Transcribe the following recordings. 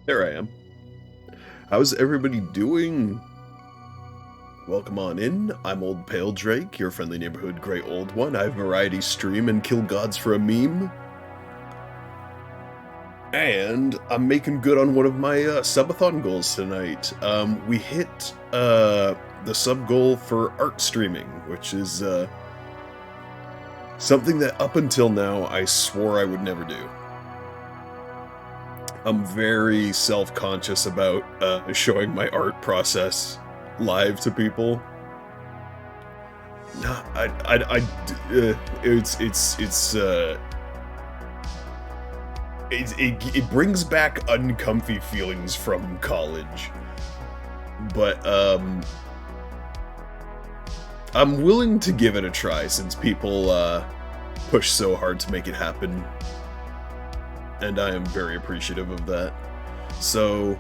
There I am. How's everybody doing? Welcome on in. I'm Old Pale Drake, your friendly neighborhood Grey Old One. I variety stream and kill gods for a meme. And I'm making good on one of my subathon goals tonight. We hit the sub goal for art streaming, which is something that up until now I swore I would never do. I'm very self-conscious about showing my art process live to people. No, it brings back uncomfy feelings from college, but I'm willing to give it a try since people push so hard to make it happen. And I am very appreciative of that. So,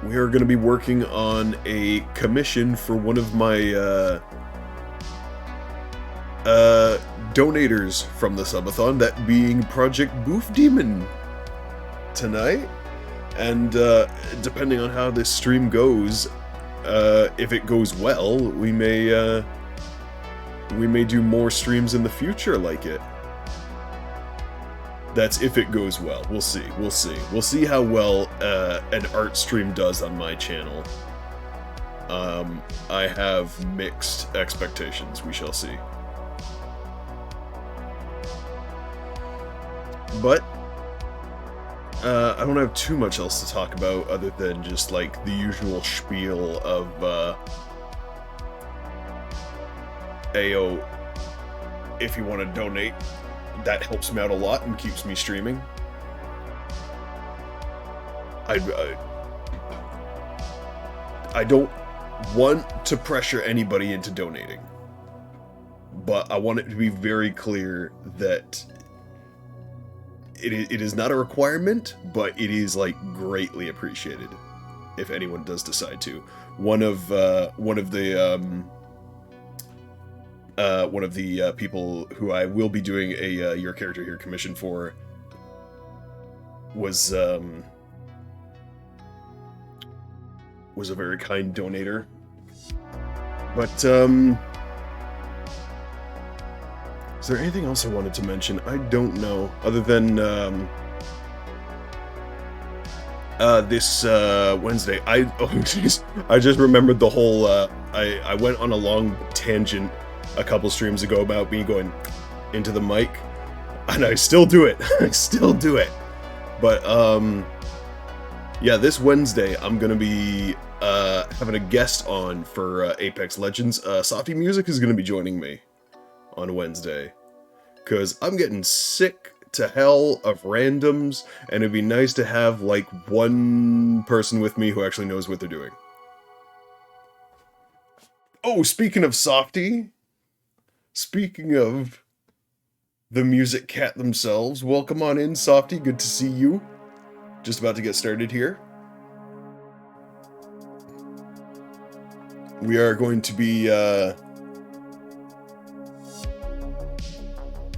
we are going to be working on a commission for one of my donators from the subathon, that being Project Boof Demon, tonight. And depending on how this stream goes, if it goes well, we may do more streams in the future like it. That's if it goes well. We'll see. We'll see. We'll see how well an art stream does on my channel. I have mixed expectations. We shall see. But I don't have too much else to talk about other than just like the usual spiel of Ayo, if you want to donate, that helps me out a lot and keeps me streaming. I don't want to pressure anybody into donating, but I want it to be very clear that it is not a requirement, but it is like greatly appreciated if anyone does decide to. One of the people who I will be doing a Your Character Here commission for was a very kind donator. But is there anything else I wanted to mention? I don't know, other than this Wednesday. I just remembered the whole I went on a long tangent a couple streams ago about me going into the mic, and I still do it. I still do it. But yeah, this Wednesday I'm gonna be having a guest on for Apex Legends. Softy Music is gonna be joining me on Wednesday, because I'm getting sick to hell of randoms, and it'd be nice to have like one person with me who actually knows what they're doing. Oh, speaking of Softy, speaking of the music cat themselves, welcome on in, Softy. Good to see you. Just about to get started here. We are going to be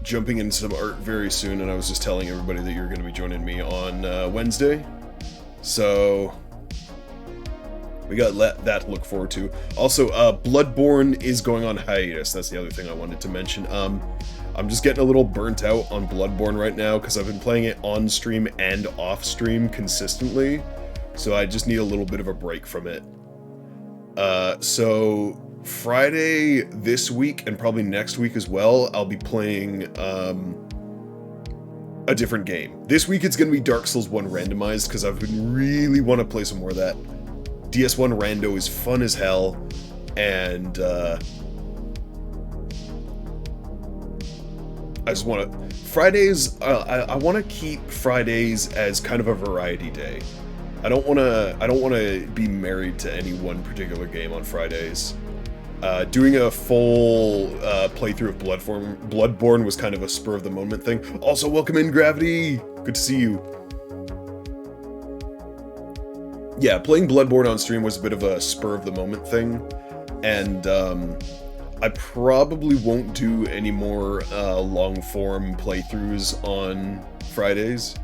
jumping into some art very soon, and I was just telling everybody that you're going to be joining me on Wednesday. So We got that to look forward to. Also, Bloodborne is going on hiatus. That's the other thing I wanted to mention. I'm just getting a little burnt out on Bloodborne right now because I've been playing it on stream and off stream consistently. So I just need a little bit of a break from it. So Friday this week and probably next week as well, I'll be playing a different game. This week it's going to be Dark Souls 1 randomized because I've been really want to play some more of that. DS1 Rando is fun as hell, and I just want to... Fridays, I want to keep Fridays as kind of a variety day. I don't want to be married to any one particular game on Fridays. Doing a full playthrough of Bloodborne was kind of a spur of the moment thing. Also, welcome in, Gravity! Good to see you. Yeah, playing Bloodborne on stream was a bit of a spur of the moment thing, and I probably won't do any more long form playthroughs on Fridays.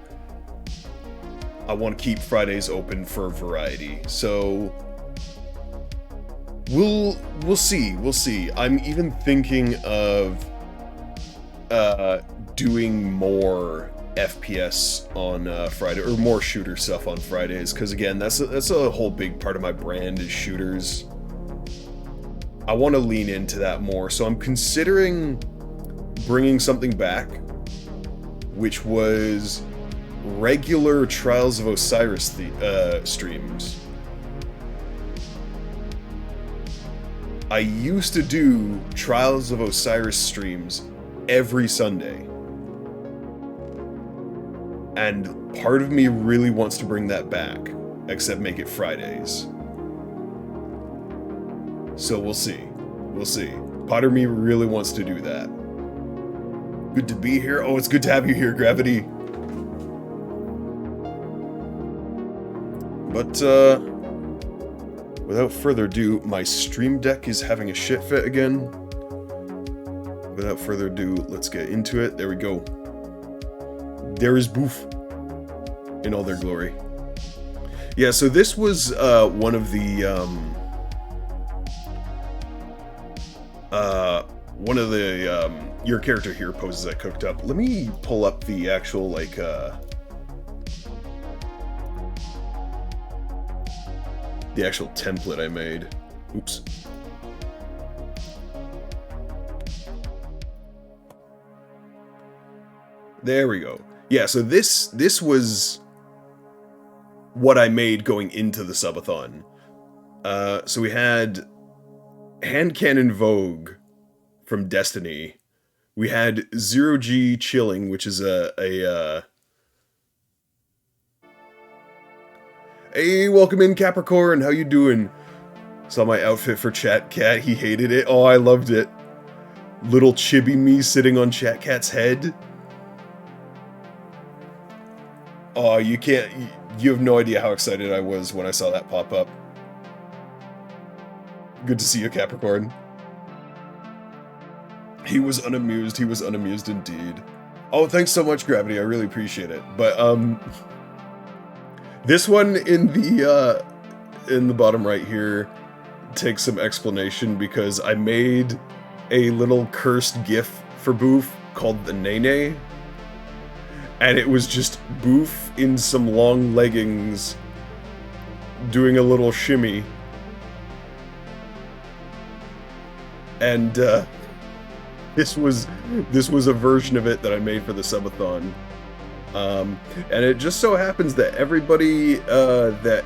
I want to keep Fridays open for variety, so we'll see. I'm even thinking of doing more FPS on Friday, or more shooter stuff on Fridays, because again, that's a whole big part of my brand is shooters. I want to lean into that more, so I'm considering bringing something back, which was regular Trials of Osiris streams. I used to do Trials of Osiris streams every Sunday. And part of me really wants to bring that back, except make it Fridays. So we'll see. We'll see. Part of me really wants to do that. Good to be here. Oh, it's good to have you here, Gravity. But, without further ado, my Stream Deck is having a shit fit again. Without further ado, let's get into it. There we go. There is Boof in all their glory. Yeah, so this was one of the your character here poses I cooked up. Let me pull up the actual the actual template I made. Oops. There we go. Yeah, so this was what I made going into the subathon. So we had Hand Cannon Vogue from Destiny. We had Zero G Chilling, which is Hey, welcome in, Capricorn. How you doing? Saw my outfit for Chat Cat. He hated it. Oh, I loved it. Little chibi me sitting on Chat Cat's head. Oh, you have no idea how excited I was when I saw that pop up. Good to see you, Capricorn. He was unamused. He was unamused indeed. Oh, thanks so much, Gravity. I really appreciate it. But, this one in the bottom right here takes some explanation because I made a little cursed GIF for Boof called the Nene. And it was just Boof in some long leggings doing a little shimmy. And this was a version of it that I made for the subathon. And it just so happens that everybody that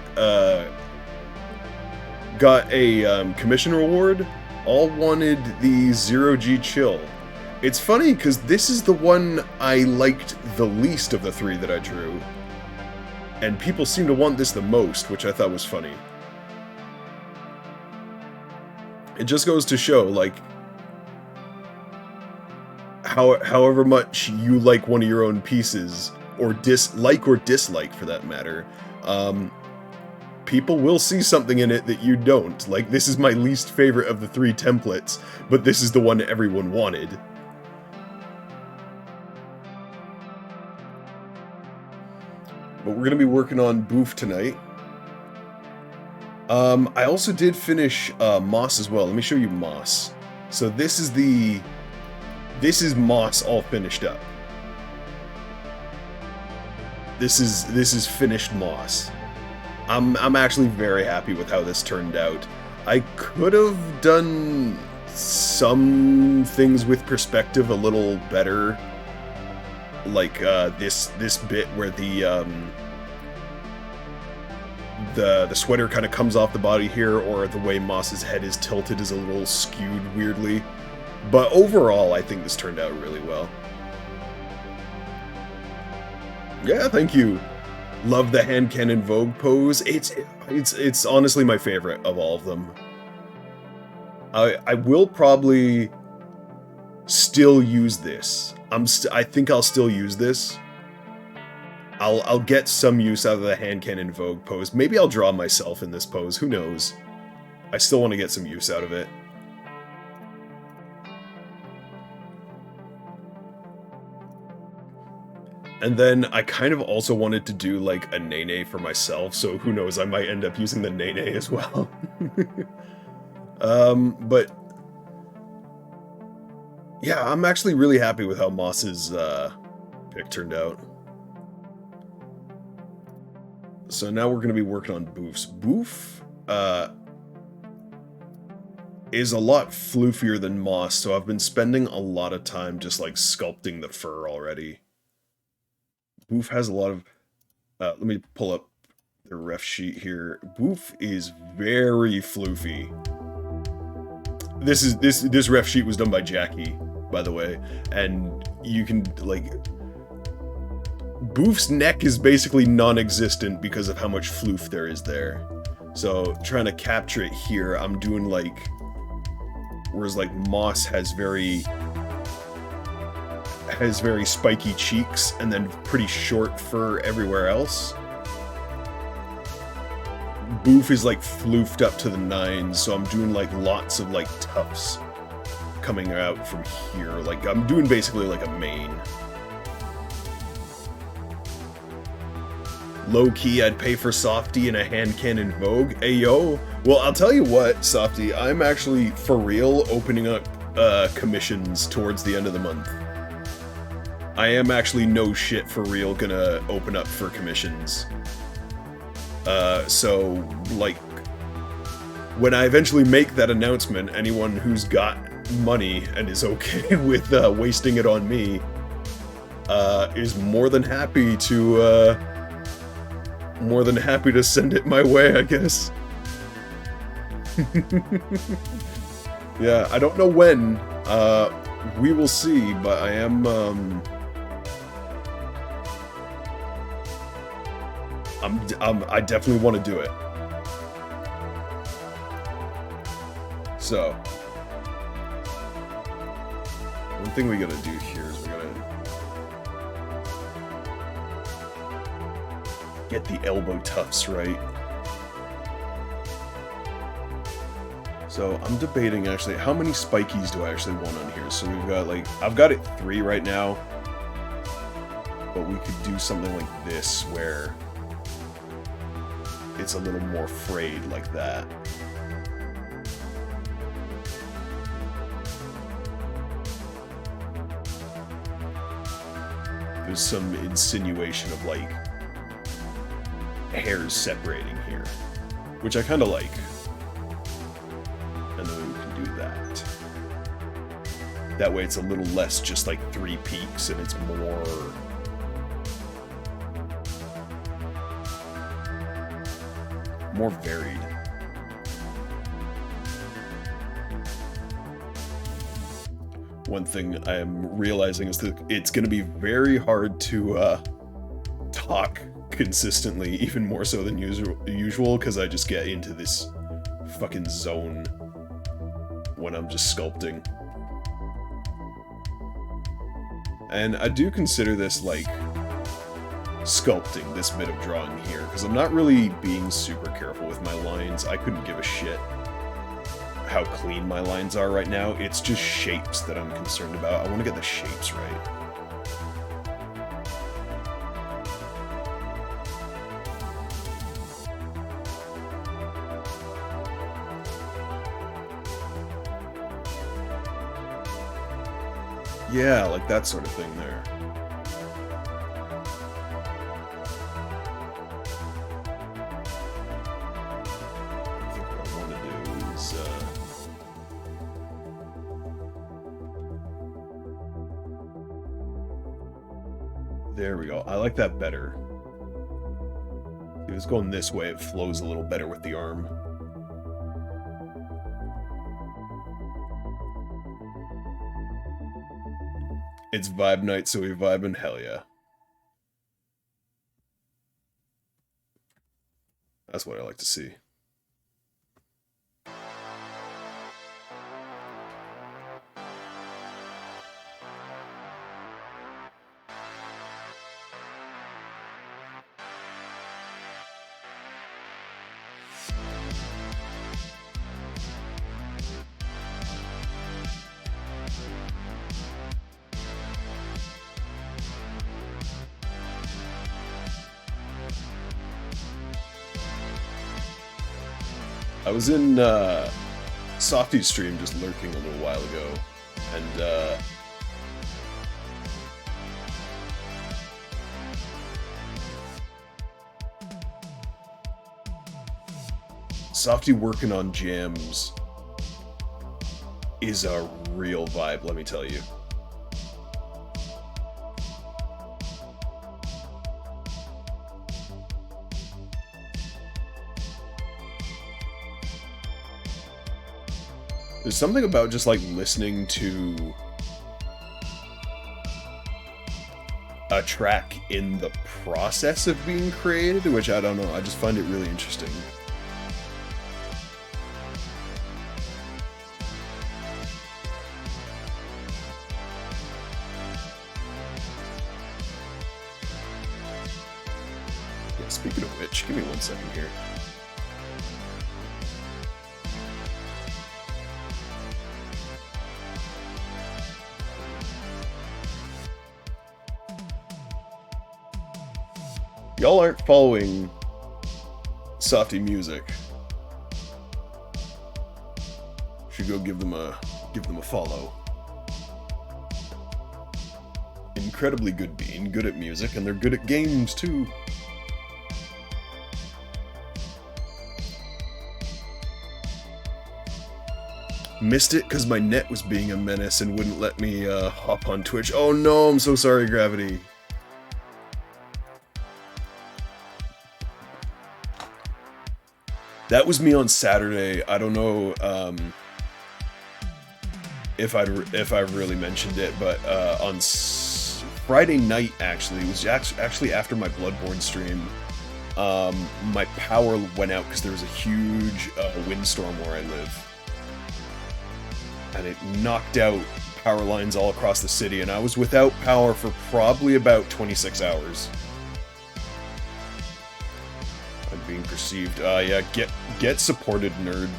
got a commission reward all wanted the Zero G Chill. It's funny because this is the one I liked the least of the three that I drew. And people seem to want this the most, which I thought was funny. It just goes to show, like, however much you like one of your own pieces, or dislike for that matter, people will see something in it that you don't. Like, this is my least favorite of the three templates, but this is the one everyone wanted. But we're going to be working on Boof tonight. I also did finish Moss as well. Let me show you Moss. So this is Moss all finished up. This is finished Moss. I'm actually very happy with how this turned out. I could have done some things with perspective a little better, like this bit where the sweater kind of comes off the body here, or the way Moss's head is tilted is a little skewed weirdly. But overall, I think this turned out really well. Yeah, thank you. Love the hand cannon Vogue pose. It's honestly my favorite of all of them. I will probably still use this. I think I'll still use this. I'll get some use out of the hand cannon Vogue pose. Maybe I'll draw myself in this pose. Who knows? I still want to get some use out of it. And then I kind of also wanted to do like a Nene for myself, so who knows, I might end up using the Nene as well. But yeah, I'm actually really happy with how Moss's pick turned out. So now we're going to be working on Boof's. Boof is a lot floofier than Moss, so I've been spending a lot of time just like sculpting the fur already. Boof has a lot of... let me pull up the ref sheet here. Boof is very floofy. This ref sheet was done by Jackie, by the way, and you can, like... Boof's neck is basically non-existent because of how much floof there is there. So, trying to capture it here, I'm doing, like... Whereas, like, Moss has very spiky cheeks and then pretty short fur everywhere else. Boof is like floofed up to the nines, so I'm doing like lots of like tufts coming out from here. Like I'm doing basically like a mane. Low key, I'd pay for Softy in a hand cannon Vogue. Ayo. Well, I'll tell you what, Softy, I'm actually for real opening up commissions towards the end of the month. I am actually no shit for real gonna open up for commissions. So, like, when I eventually make that announcement, anyone who's got money and is okay with wasting it on me is more than happy to send it my way, I guess. Yeah, I don't know when. We will see, but I am I definitely want to do it. So, one thing we gotta do here is we gotta get the elbow tufts right. So I'm debating actually, how many spikies do I actually want on here? So we've got like, I've got it 3 right now, but we could do something like this where it's a little more frayed like that. There's some insinuation of like hairs separating here, which I kind of like. And then we can do that. That way it's a little less just like 3 peaks and it's more varied. One thing I am realizing is that it's going to be very hard to talk consistently, even more so than usual, because I just get into this fucking zone when I'm just sculpting. And I do consider this like sculpting, this bit of drawing here, because I'm not really being super careful with my lines. I couldn't give a shit how clean my lines are right now. It's just shapes that I'm concerned about. I want to get the shapes right. Yeah, like that sort of thing there. I think what I want to do is there we go. I like that better. If it's going this way, it flows a little better with the arm. It's vibe night, so we vibing, hell yeah. That's what I like to see. I was in Softy's stream just lurking a little while ago, and Softy working on jams is a real vibe, let me tell you. There's something about just like listening to a track in the process of being created, which I don't know, I just find it really interesting. Yeah, speaking of which, give me 1 second here. Y'all aren't following Softy Music. Should go give them a follow. Incredibly good bean, good at music, and they're good at games too. Missed it because my net was being a menace and wouldn't let me hop on Twitch. Oh no, I'm so sorry, Gravity. That was me on Saturday. I don't know if I've really mentioned it, but on Friday night, actually, it was actually after my Bloodborne stream, my power went out because there was a huge windstorm where I live. And it knocked out power lines all across the city, and I was without power for probably about 26 hours. I'm being perceived. Yeah, get supported, nerd.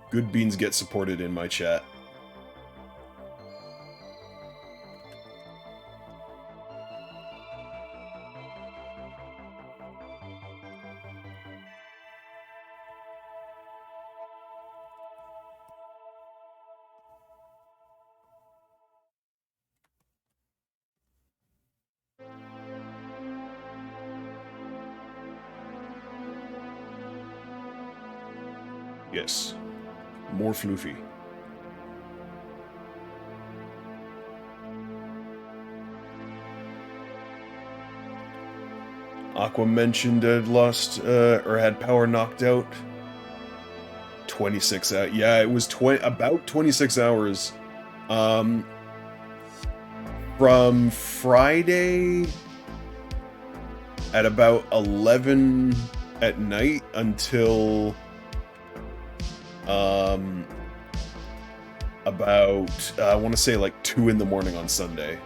Good beans get supported in my chat. Yes. More floofy. Aqua mentioned had lost, or had power knocked out. 26 hours. Yeah, it was about 26 hours. From Friday at about 11 at night until about I want to say like 2 in the morning on Sunday.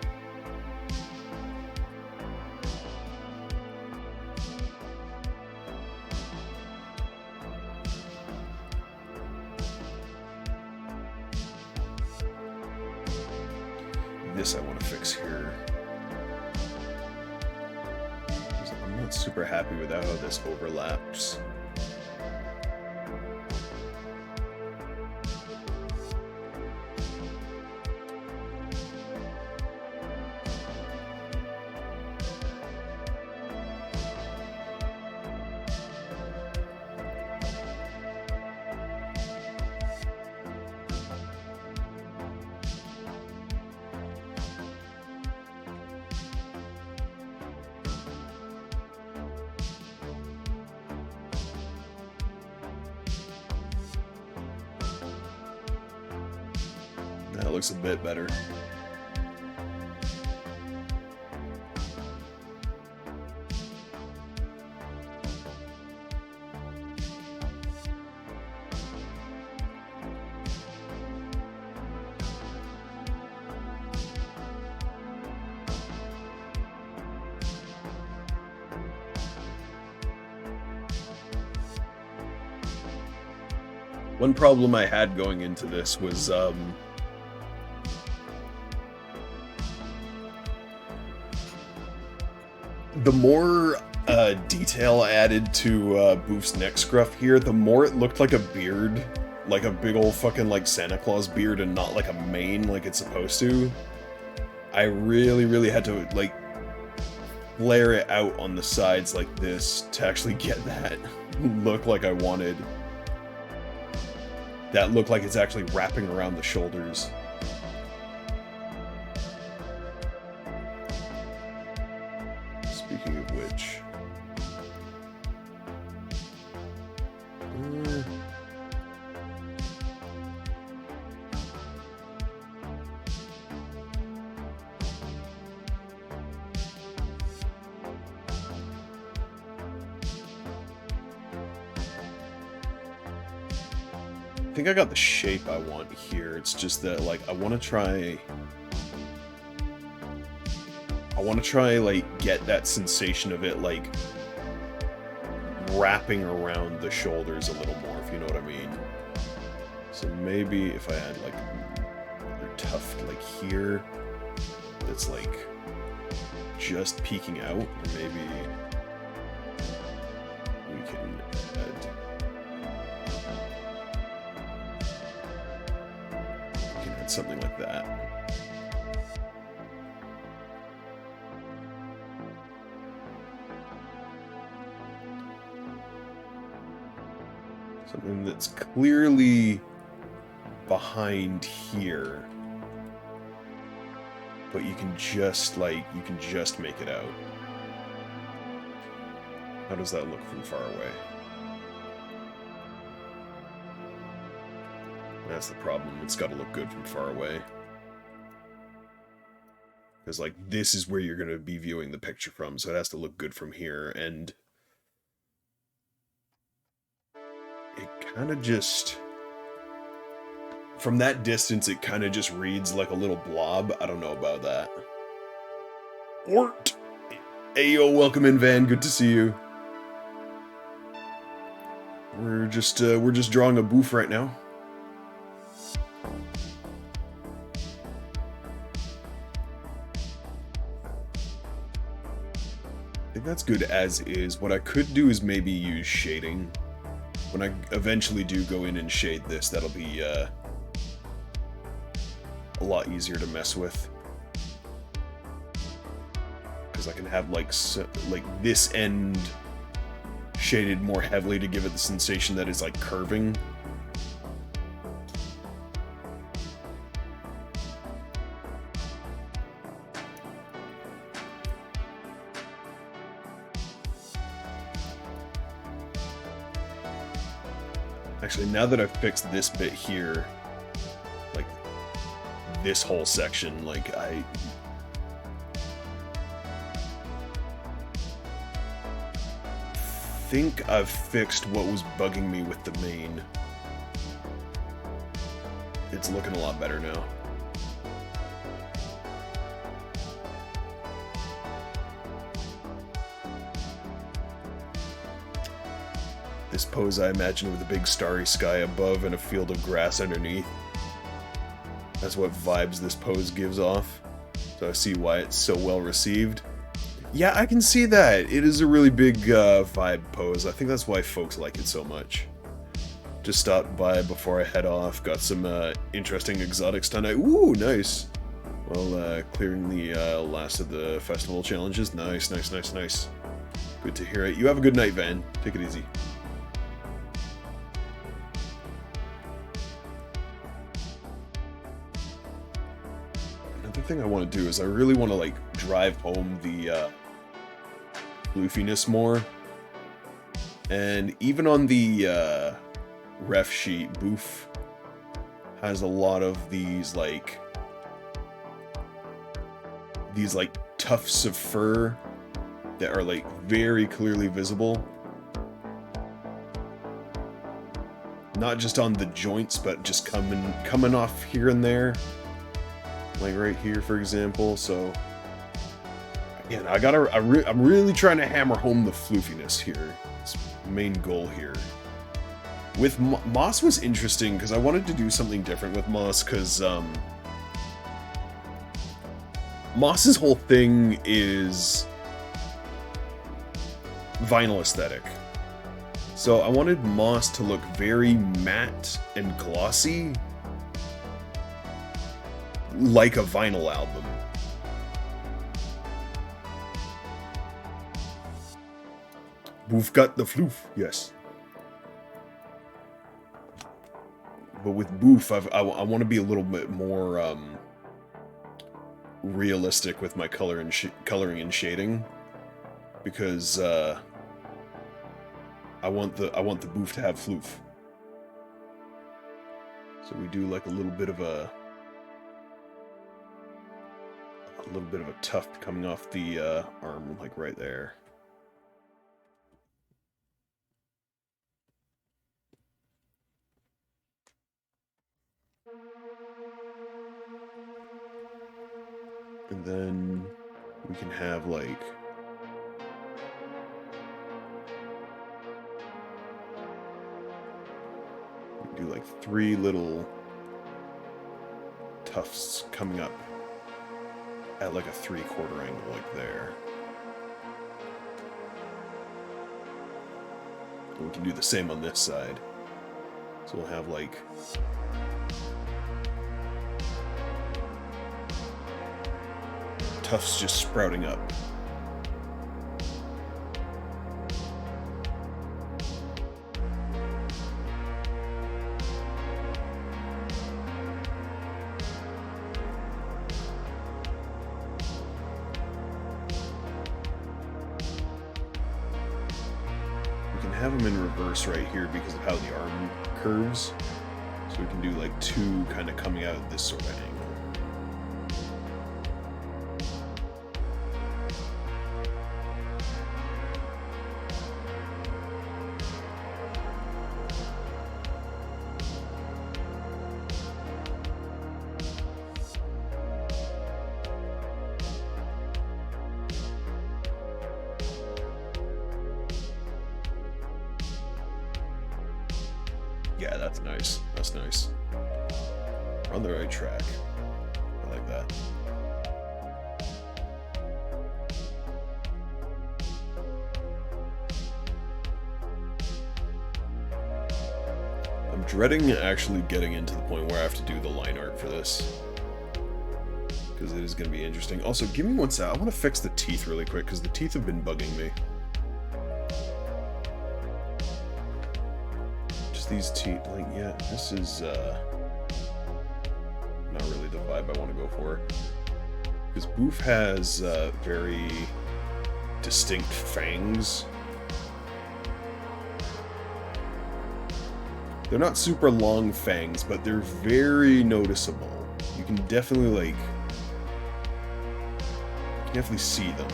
This I want to fix here. I'm not super happy with how this overlaps. That looks a bit better. One problem I had going into this was, the more detail added to Boof's neck scruff here, the more it looked like a beard, like a big old fucking like Santa Claus beard and not like a mane like it's supposed to. I really had to like flare it out on the sides like this to actually get that look like I wanted. That look like it's actually wrapping around the shoulders. Speaking of which... I think I got the shape I want here. It's just that, like, I want to try, like, get that sensation of it, like, wrapping around the shoulders a little more, if you know what I mean. So maybe if I had, like, another tuft, like, here, that's, like, just peeking out, or maybe we can add... something like that. Something that's clearly behind here, but you can just make it out. How does that look from far away? That's the problem. It's got to look good from far away. Because, like, this is where you're going to be viewing the picture from, so it has to look good from here, and... it kind of just... from that distance, it kind of just reads like a little blob. I don't know about that. Ort! Ayo, welcome in, Van. Good to see you. We're just drawing a boof right now. I think that's good as is. What I could do is maybe use shading. When I eventually do go in and shade this, that'll be a lot easier to mess with. Because I can have like this end shaded more heavily to give it the sensation that it's like curving. Actually, now that I've fixed this bit here, like, this whole section, like, I think I've fixed what was bugging me with the mane. It's looking a lot better now. This pose I imagine with a big starry sky above and a field of grass underneath. That's what vibes this pose gives off. So I see why it's so well received. Yeah, I can see that. It is a really big vibe pose. I think that's why folks like it so much. Just stopped by before I head off. Got some interesting exotics tonight. Ooh, nice. Well, clearing the last of the festival challenges. Nice, nice, nice, nice. Good to hear it. You have a good night, Van. Take it easy. Thing I want to do is I really want to like drive home the floofiness more, and even on the ref sheet, Boof has a lot of these tufts of fur that are like very clearly visible. Not just on the joints, but just coming off here and there. Like right here, for example. So, again, I'm really trying to hammer home the floofiness here. It's the main goal here. With Moss was interesting because I wanted to do something different with Moss because Moss's whole thing is vinyl aesthetic. So I wanted Moss to look very matte and glossy, like a vinyl album. We've got the floof, yes. But with Boof, I want to be a little bit more realistic with my coloring and shading, because I want the Boof to have floof. So we do like a little bit of a tuft coming off the arm, like right there. And then we can have like do like 3 little tufts coming up at like a 3/4 angle, like there. And we can do the same on this side. So we'll have like tufts just sprouting up. We can have them in reverse right here because of how the arm curves. So we can do like 2 kind of coming out of this sort of angle. Yeah, that's nice. That's nice. We're on the right track. I like that. I'm dreading actually getting into the point where I have to do the line art for this, because it is going to be interesting. Also, give me one sec. I want to fix the teeth really quick, because the teeth have been bugging me. These teeth, like, yeah, this is not really the vibe I want to go for, because Boof has very distinct fangs. They're not super long fangs, but they're very noticeable. You can definitely see them.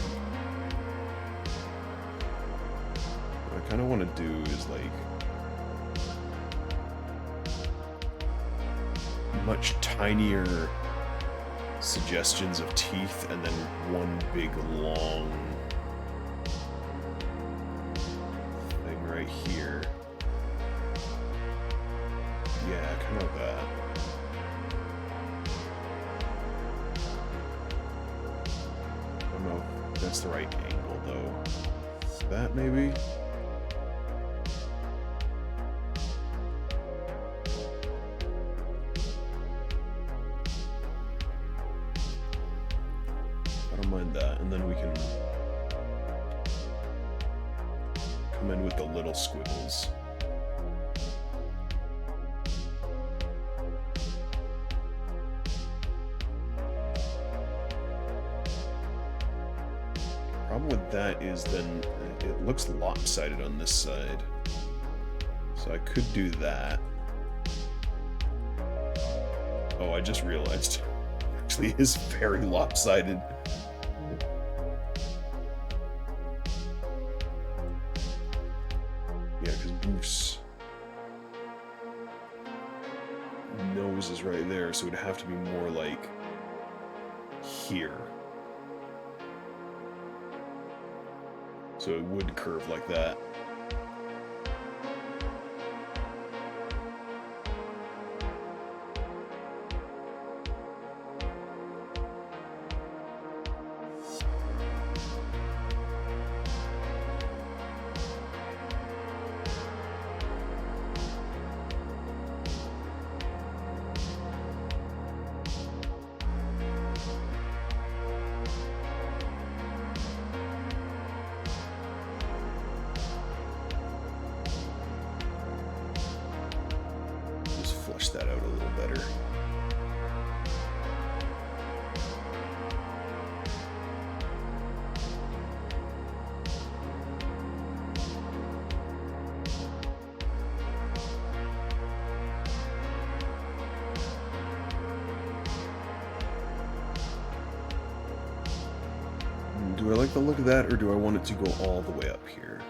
What I kind of want to do is like much tinier suggestions of teeth, and then one big long thing right here. Yeah, kind of that. I don't know if that's the right angle though. That maybe? That, and then we can come in with the little squiggles. Problem with that is then it looks lopsided on this side, so I could do that. Oh, I just realized. Actually, it is very lopsided. Yeah, because Boof's nose is right there, so it'd have to be more like here. So it would curve like that. Flush that out a little better. Do I like the look of that, or do I want it to go all the way up here?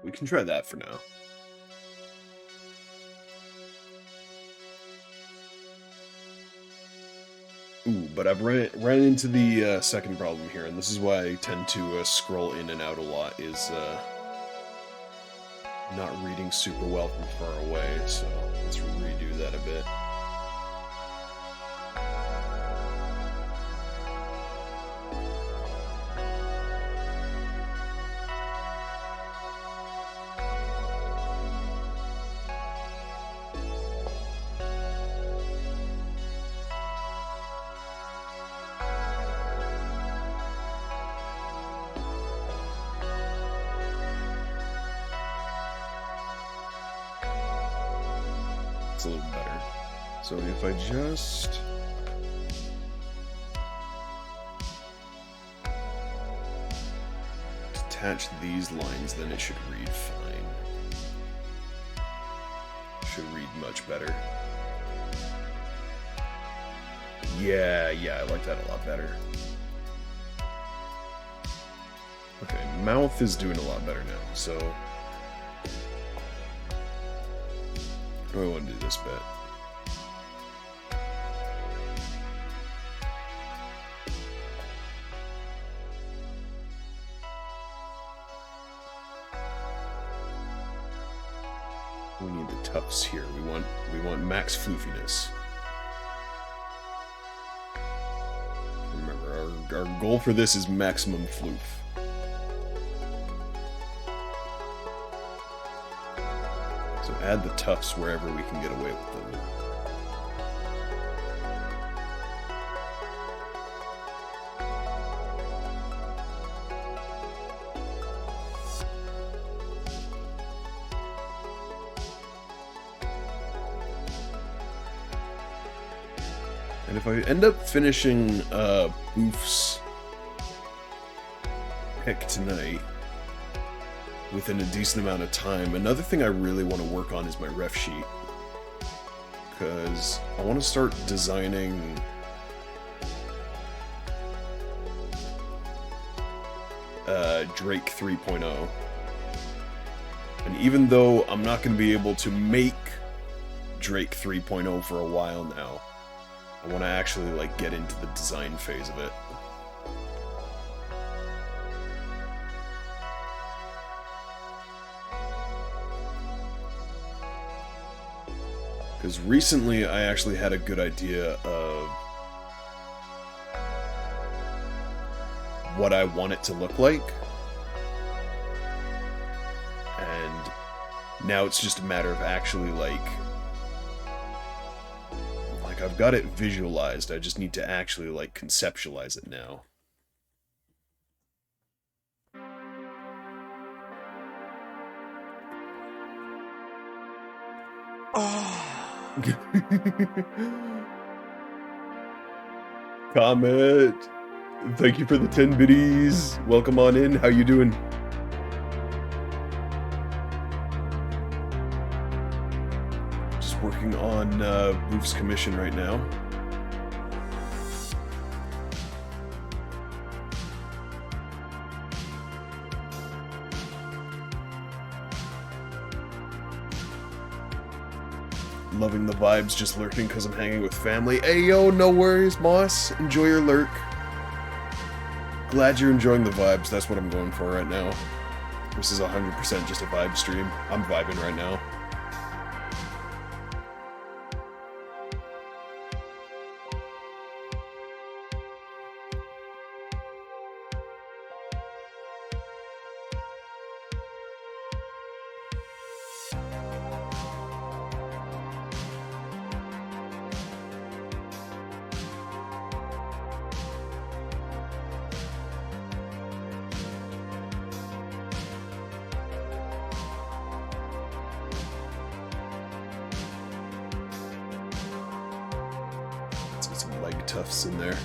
We can try that for now. Ooh, but I've ran into the second problem here, and this is why I tend to scroll in and out a lot, is not reading super well from far away, so let's redo that a bit. It's a little better. So if I just detach these lines, then it should read fine. Should read much better. Yeah, I like that a lot better. Okay, mouth is doing a lot better now, so I want to do this bit. We need the tufts here. We want max floofiness. Remember, our goal for this is maximum floof. So add the tufts wherever we can get away with them. And if I end up finishing Boof's pick tonight, within a decent amount of time, another thing I really want to work on is my ref sheet. Because I want to start designing Drake 3.0. And even though I'm not going to be able to make Drake 3.0 for a while now, I want to actually like get into the design phase of it. Because recently I actually had a good idea of what I want it to look like. And now it's just a matter of actually, like I've got it visualized. I just need to actually, like, conceptualize it now. Comet, thank you for the 10 biddies. Welcome on in. How you doing? Just working on Boof's commission right now. Loving the vibes, just lurking because I'm hanging with family. Hey yo, no worries, Moss. Enjoy your lurk. Glad you're enjoying the vibes. That's what I'm going for right now. This is 100% just a vibe stream. I'm vibing right now. Tufts in there.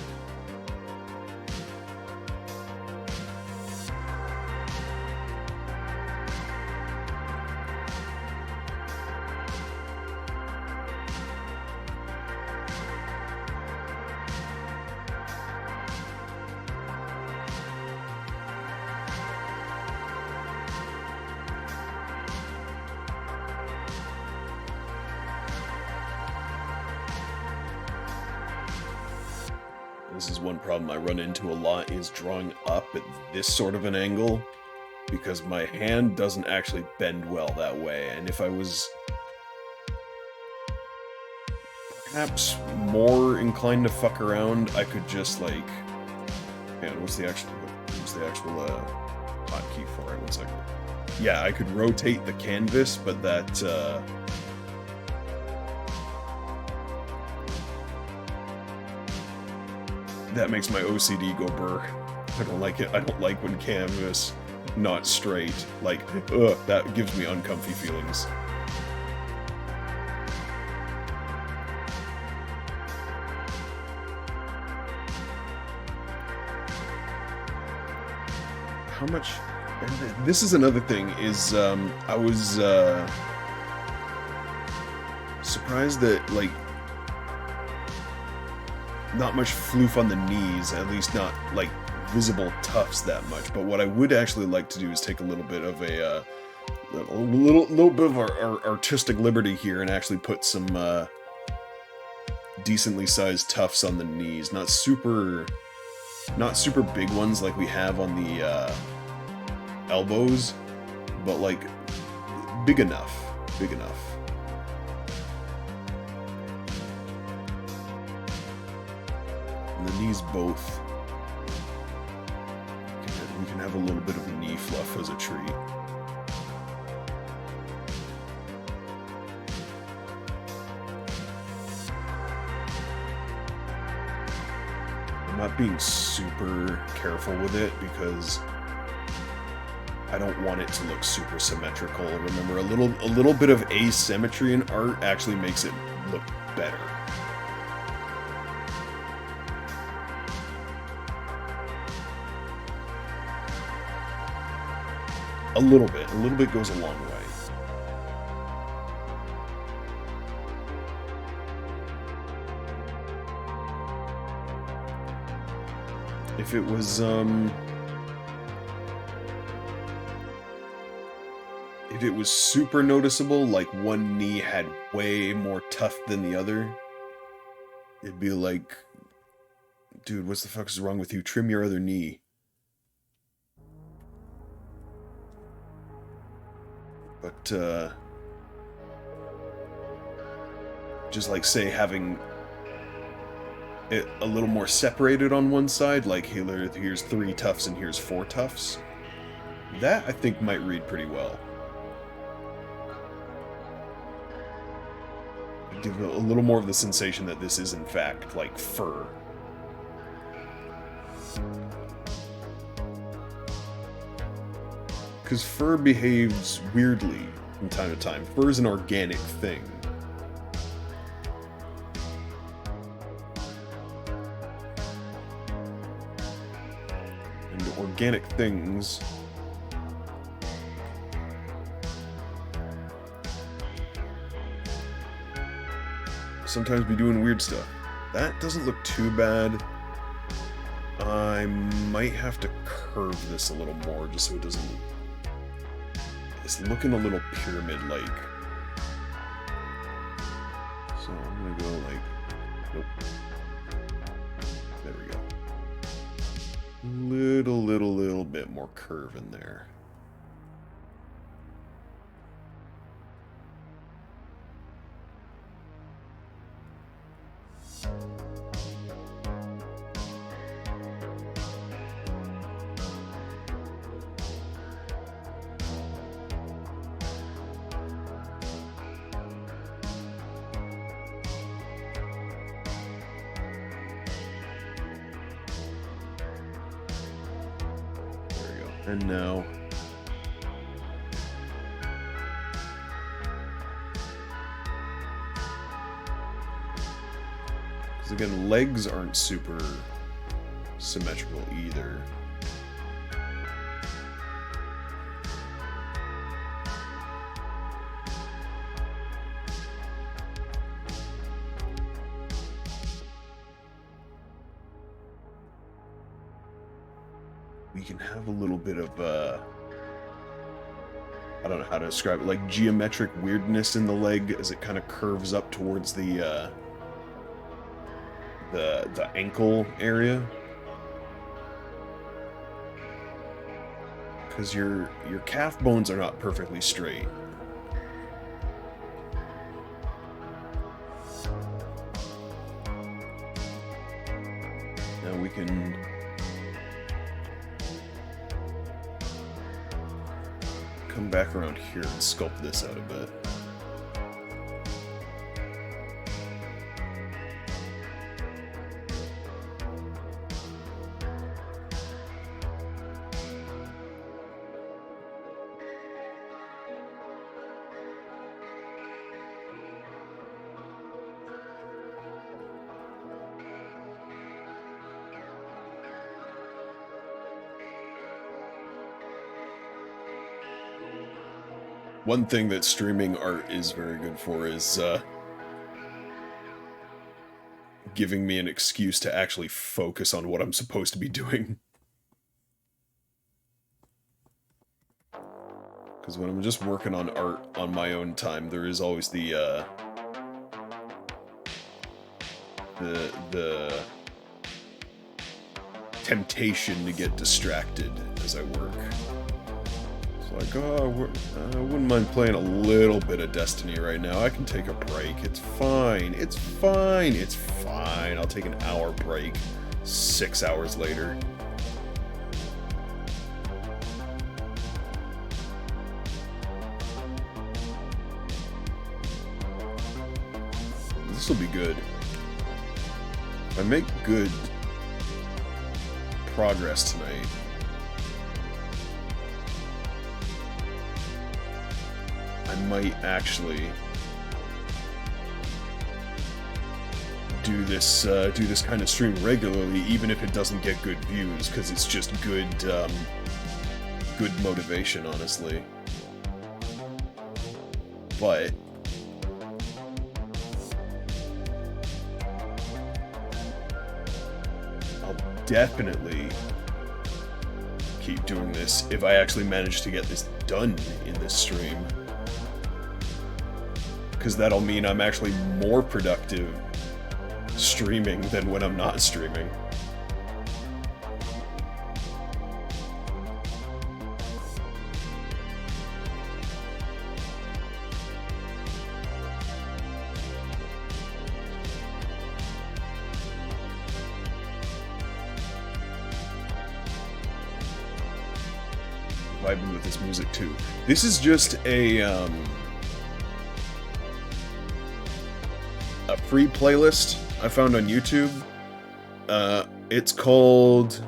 This is one problem I run into a lot, is drawing up at this sort of an angle, because my hand doesn't actually bend well that way, and if I was perhaps more inclined to fuck around, I could just, like, man, what's the actual hotkey for it? 1 second. Yeah, I could rotate the canvas, but that that makes my OCD go burr. I don't like it. I don't like when canvas not straight. Like, ugh, that gives me uncomfy feelings. How much... This is another thing, is, I was, surprised that, like, not much floof on the knees, at least not, like, visible tufts that much. But what I would actually like to do is take a little bit of a little bit of our artistic liberty here and actually put some decently sized tufts on the knees. Not super big ones like we have on the elbows, but like big enough. And the knees both. We can have a little bit of knee fluff as a treat. I'm not being super careful with it because I don't want it to look super symmetrical. Remember, a little bit of asymmetry in art actually makes it look better. A little bit goes a long way. If it was, if it was super noticeable, like one knee had way more tuft than the other, it'd be like, dude, what the fuck is wrong with you? Trim your other knee. But, just like say having it a little more separated on one side, like here's 3 tufts and here's 4 tufts. That I think might read pretty well. Give a little more of the sensation that this is in fact like fur. Because fur behaves weirdly from time to time. Fur is an organic thing. And organic things sometimes be doing weird stuff. That doesn't look too bad. I might have to curve this a little more just so it doesn't... It's looking a little pyramid-like. So I'm gonna go like... Nope. There we go. Little bit more curve in there. And now, because again, legs aren't super symmetrical either. We can have a little bit of, I don't know how to describe it, like geometric weirdness in the leg as it kind of curves up towards the ankle area. Because your calf bones are not perfectly straight. Now we can... come back around here and sculpt this out a bit. One thing that streaming art is very good for is giving me an excuse to actually focus on what I'm supposed to be doing. Because when I'm just working on art on my own time, there is always the temptation to get distracted as I work. Like, oh, I wouldn't mind playing a little bit of Destiny right now. I can take a break. It's fine. It's fine. It's fine. I'll take an hour break. 6 hours later. This will be good. If I make good progress tonight, I might actually do this kind of stream regularly, even if it doesn't get good views, because it's just good motivation, honestly. But I'll definitely keep doing this if I actually manage to get this done in this stream. Because that'll mean I'm actually more productive streaming than when I'm not streaming. vibing with this music too. This is just a free playlist I found on YouTube. It's called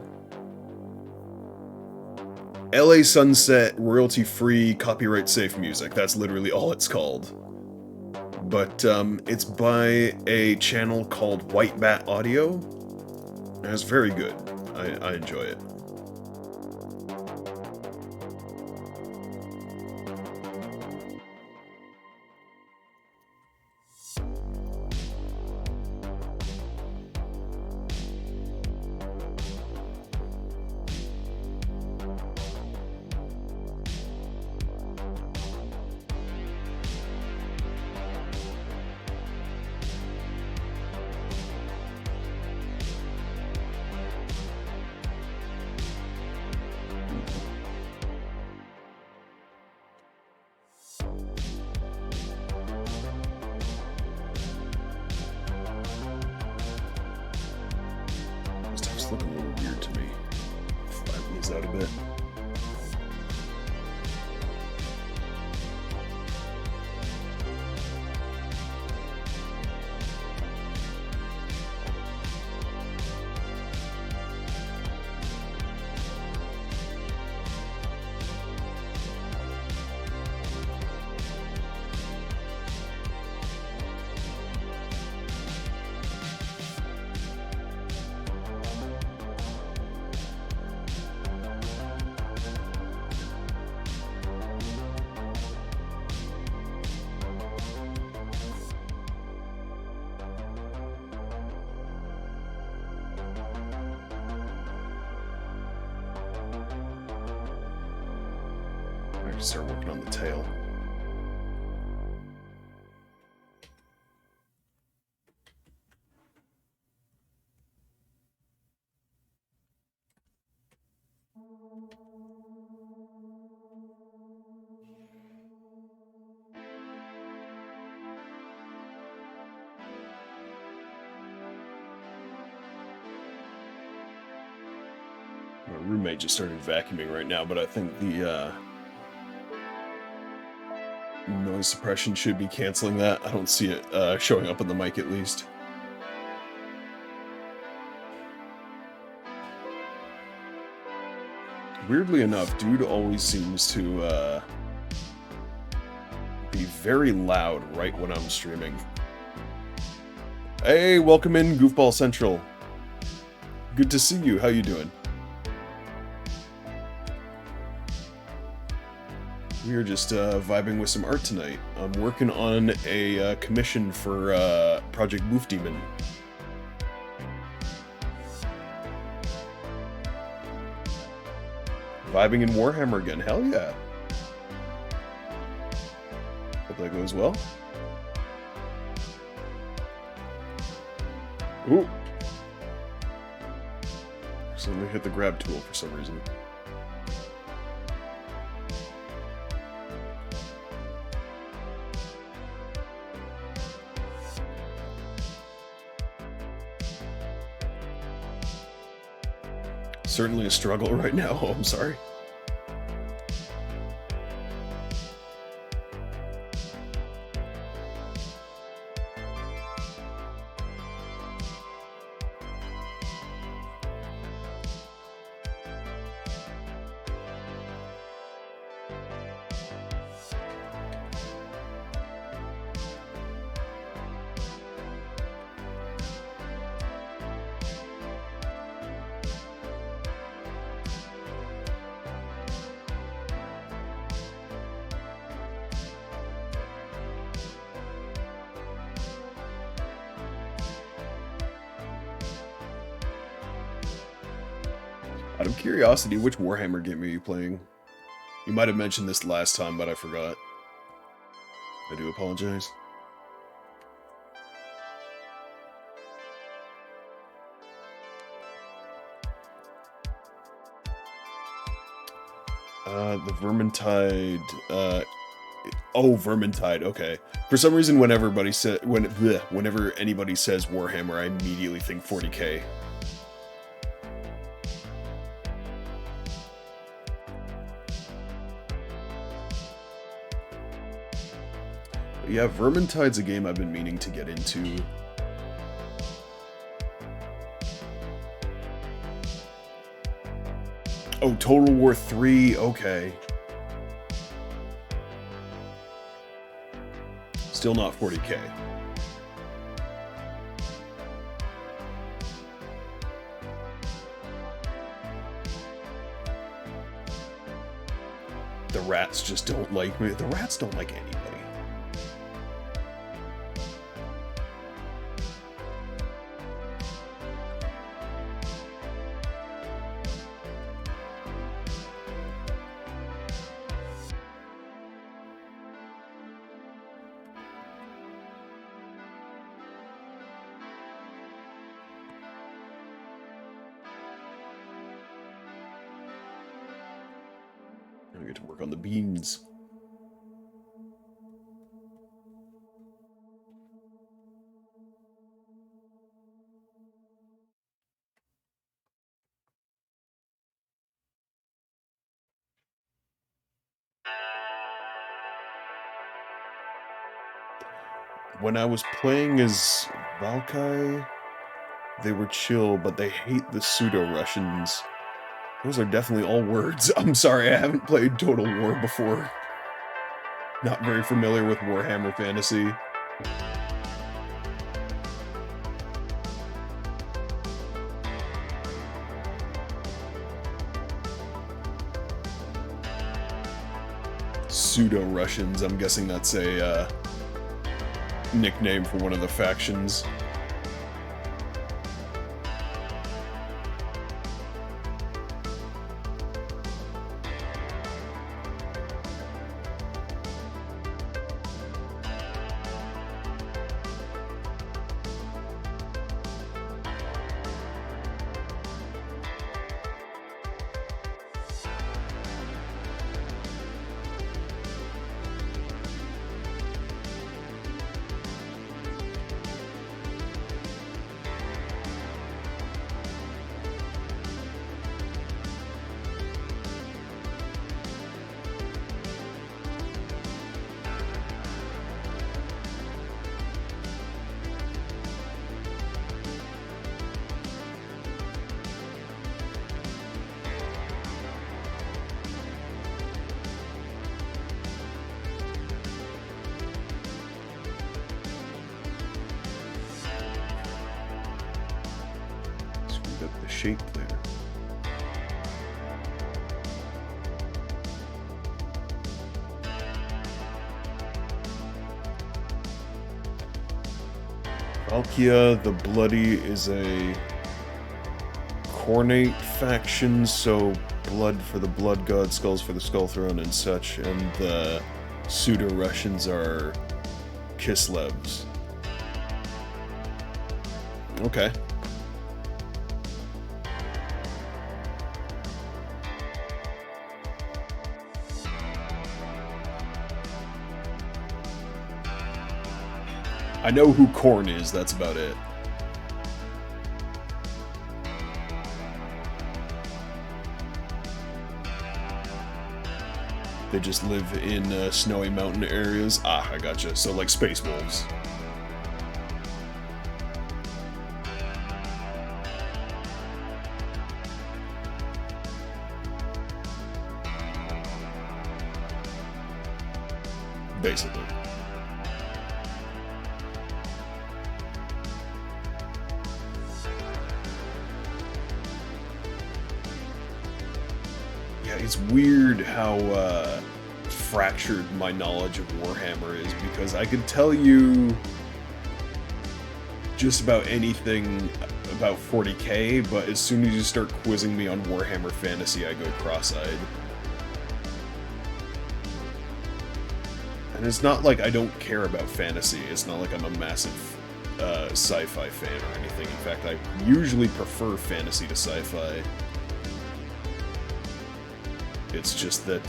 LA Sunset Royalty Free Copyright Safe Music. That's literally all it's called. But it's by a channel called White Bat Audio. And it's very good. I enjoy it. Look a little weird to me. Flatten these out a bit. Start working on the tail. My roommate just started vacuuming right now, but I think the noise suppression should be canceling that. I don't see it showing up on the mic at least. Weirdly enough, dude always seems to be very loud right when I'm streaming. Hey, welcome in, Goofball Central. Good to see you. How you doing? We are just vibing with some art tonight. I'm working on a commission for Project Boof Demon. Vibing in Warhammer again, hell yeah. Hope that goes well. Ooh. So let me hit the grab tool for some reason. Certainly a struggle right now. Oh, I'm sorry. Out of curiosity, which Warhammer game are you playing? You might have mentioned this last time, but I forgot. I do apologize. The Vermintide, oh, Vermintide, okay. For some reason, whenever anybody says Warhammer, I immediately think 40k. Yeah, Vermintide's a game I've been meaning to get into. Oh, Total War 3, okay. Still not 40k. The rats just don't like me. The rats don't like anybody. I get to work on the beans. When I was playing as Valkai, they were chill, but they hate the pseudo-Russians. Those are definitely all words. I'm sorry, I haven't played Total War before. Not very familiar with Warhammer Fantasy. Pseudo-Russians, I'm guessing that's a nickname for one of the factions. Shape there. Valkia the Bloody is a Khornate faction, so blood for the Blood God, skulls for the Skull Throne and such, and the pseudo-Russians are Kislevs. Okay. I know who Khorne is, that's about it. They just live in snowy mountain areas. Ah, I gotcha. So like Space Wolves. Basically. It's weird how fractured my knowledge of Warhammer is, because I could tell you just about anything about 40k, but as soon as you start quizzing me on Warhammer Fantasy, I go cross-eyed. And it's not like I don't care about fantasy, it's not like I'm a massive sci-fi fan or anything. In fact, I usually prefer fantasy to sci-fi. It's just that,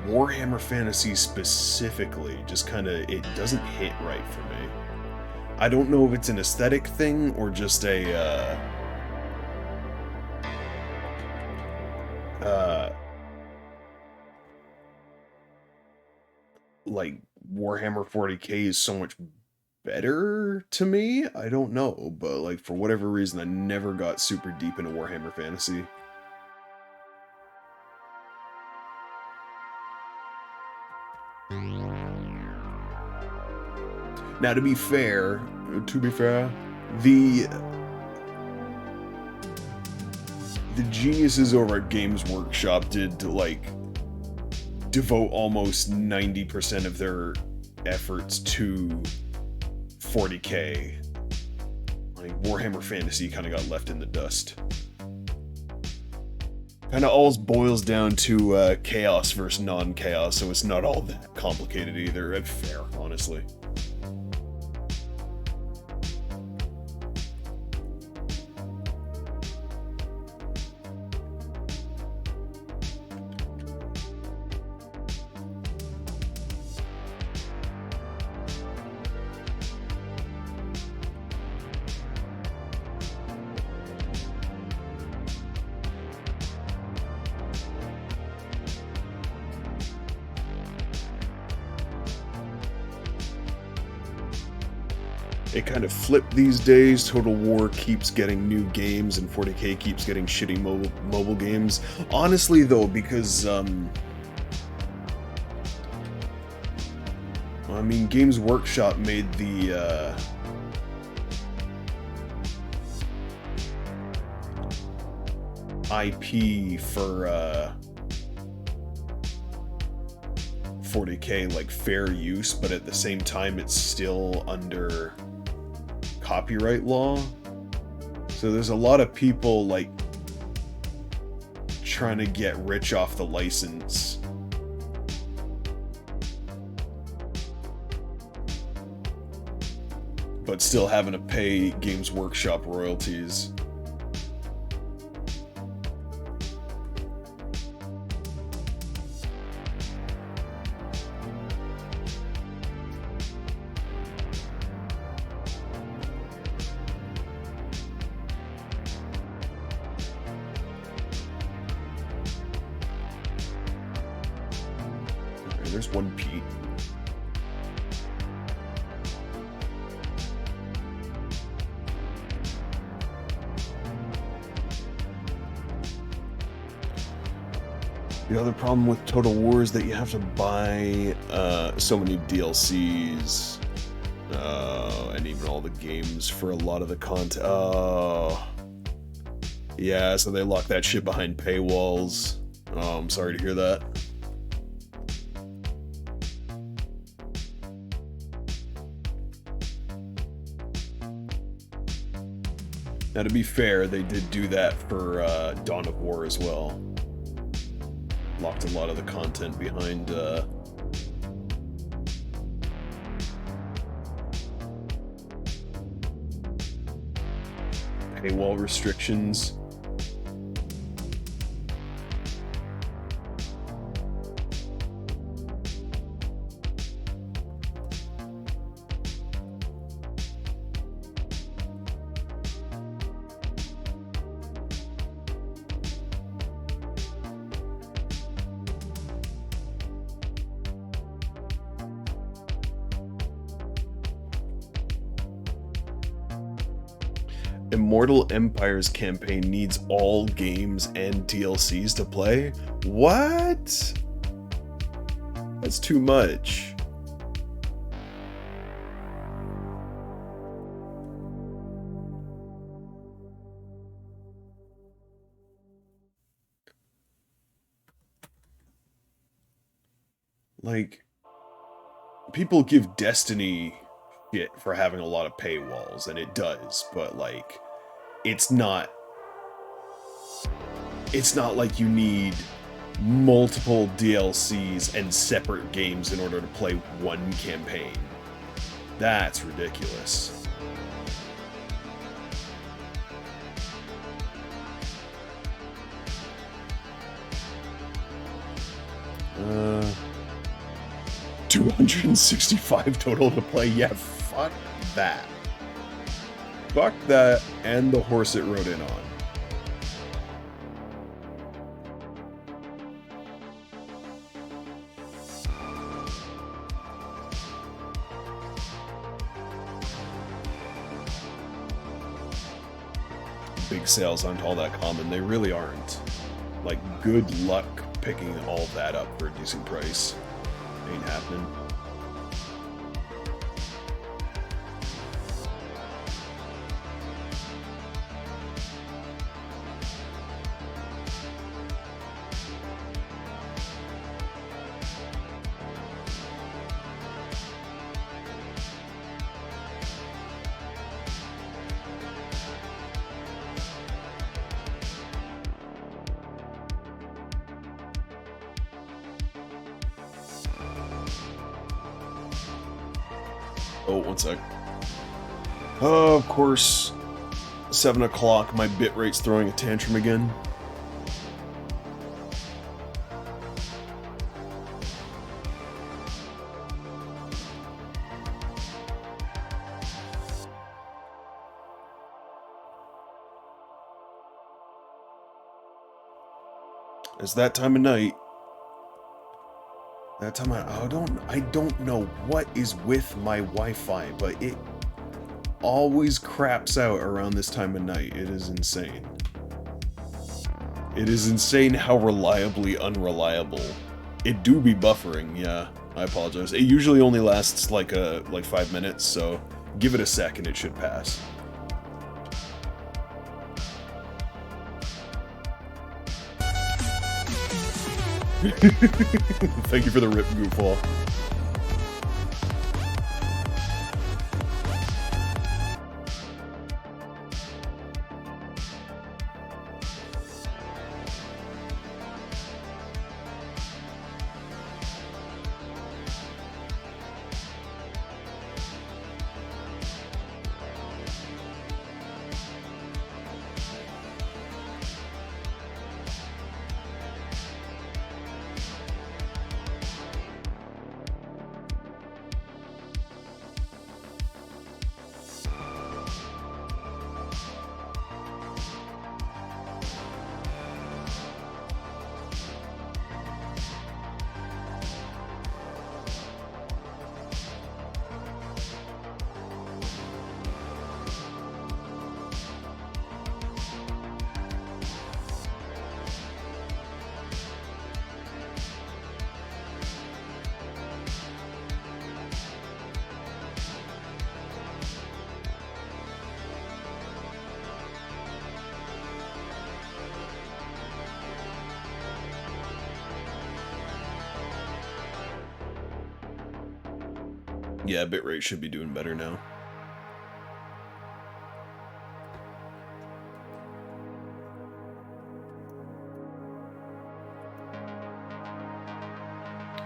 Warhammer Fantasy specifically just kinda, it doesn't hit right for me. I don't know if it's an aesthetic thing or just a, like Warhammer 40K is so much better to me. I don't know, but like for whatever reason, I never got super deep into Warhammer Fantasy. Now, to be fair, the geniuses over at Games Workshop did like devote almost 90% of their efforts to 40K. Like Warhammer Fantasy kind of got left in the dust. Kind of all boils down to chaos versus non-chaos, so it's not all that complicated either. It's fair, honestly. It kind of flipped these days. Total War keeps getting new games and 40K keeps getting shitty mobile games. Honestly though, because I mean, Games Workshop made the IP for 40K like fair use, but at the same time it's still under copyright law. So there's a lot of people like trying to get rich off the license. But still having to pay Games Workshop royalties. There's one Pete. The other problem with Total War is that you have to buy so many DLCs and even all the games for a lot of the content. Oh. Yeah, so they lock that shit behind paywalls. Oh, I'm sorry to hear that. Now, to be fair, they did do that for Dawn of War as well. Locked a lot of the content behind paywall restrictions. Immortal Empire's campaign needs all games and DLCs to play? What? That's too much. Like, people give Destiny shit for having a lot of paywalls, and it does, but like, it's not like you need multiple DLCs and separate games in order to play one campaign. That's ridiculous. Uh, 265 total to play. Yeah, fuck that. Fuck that and the horse it rode in on. big sales aren't all that common. They really aren't. Like, good luck picking all that up for a decent price. Ain't happening. Oh, one sec. Oh, of course, 7 o'clock, my bitrate's throwing a tantrum again. It's that time of night. That time I don't know what is with my Wi-Fi, but it always craps out around this time of night. It is insane. It is insane how reliably unreliable. It do be buffering, yeah. I apologize. It usually only lasts like 5 minutes, so give it a sec and it should pass. Thank you for the rip, Goofball. Yeah, bitrate should be doing better now.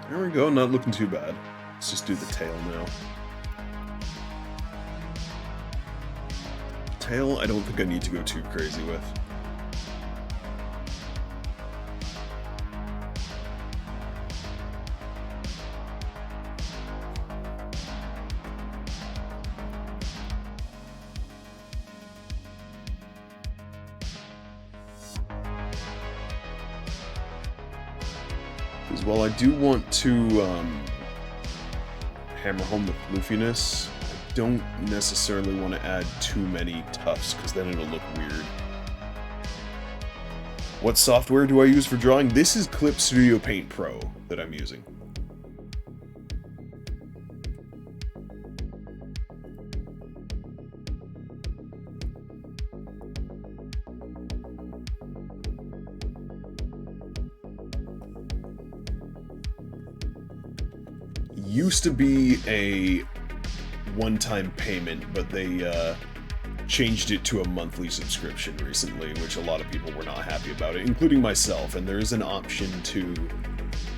There we go, not looking too bad. Let's just do the tail now. Tail, I don't think I need to go too crazy with. Well, I do want to hammer home the floofiness. I don't necessarily want to add too many tufts, because then it'll look weird. What software do I use for drawing? This is Clip Studio Paint Pro that I'm using. Used to be a one-time payment, but they changed it to a monthly subscription recently, which a lot of people were not happy about it, including myself. And there is an option to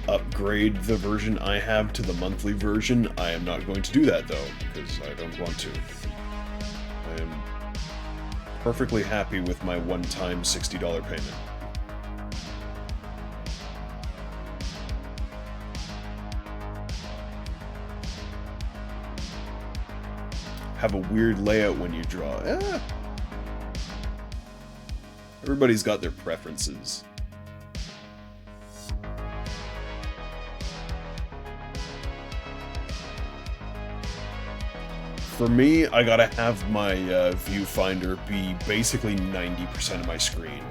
upgrade the version I have to the monthly version. I am not going to do that though, because I don't want to. I am perfectly happy with my one-time $60 payment. Have a weird layout when you draw. Everybody's got their preferences. For me, I gotta have my viewfinder be basically 90% of my screen.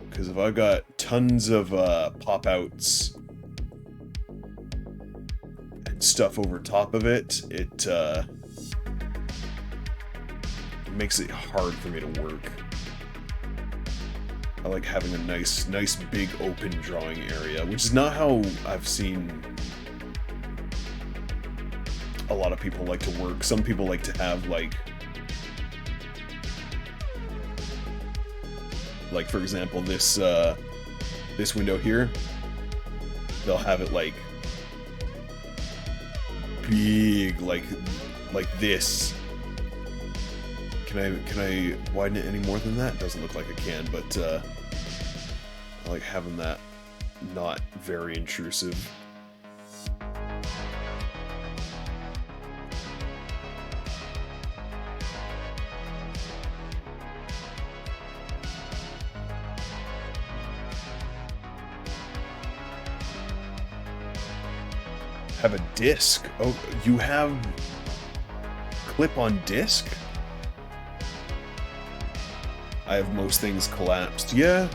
Because if I've got tons of pop-outs and stuff over top of it, it makes it hard for me to work. I like having a nice big open drawing area, which is not how I've seen a lot of people like to work. Some people like to have like for example, this window here, they'll have it like big, like this. Can I widen it any more than that? Doesn't look like I can, but I like having that not very intrusive. Have a disc? Oh, you have clip-on disc? I have most things collapsed. Yeah.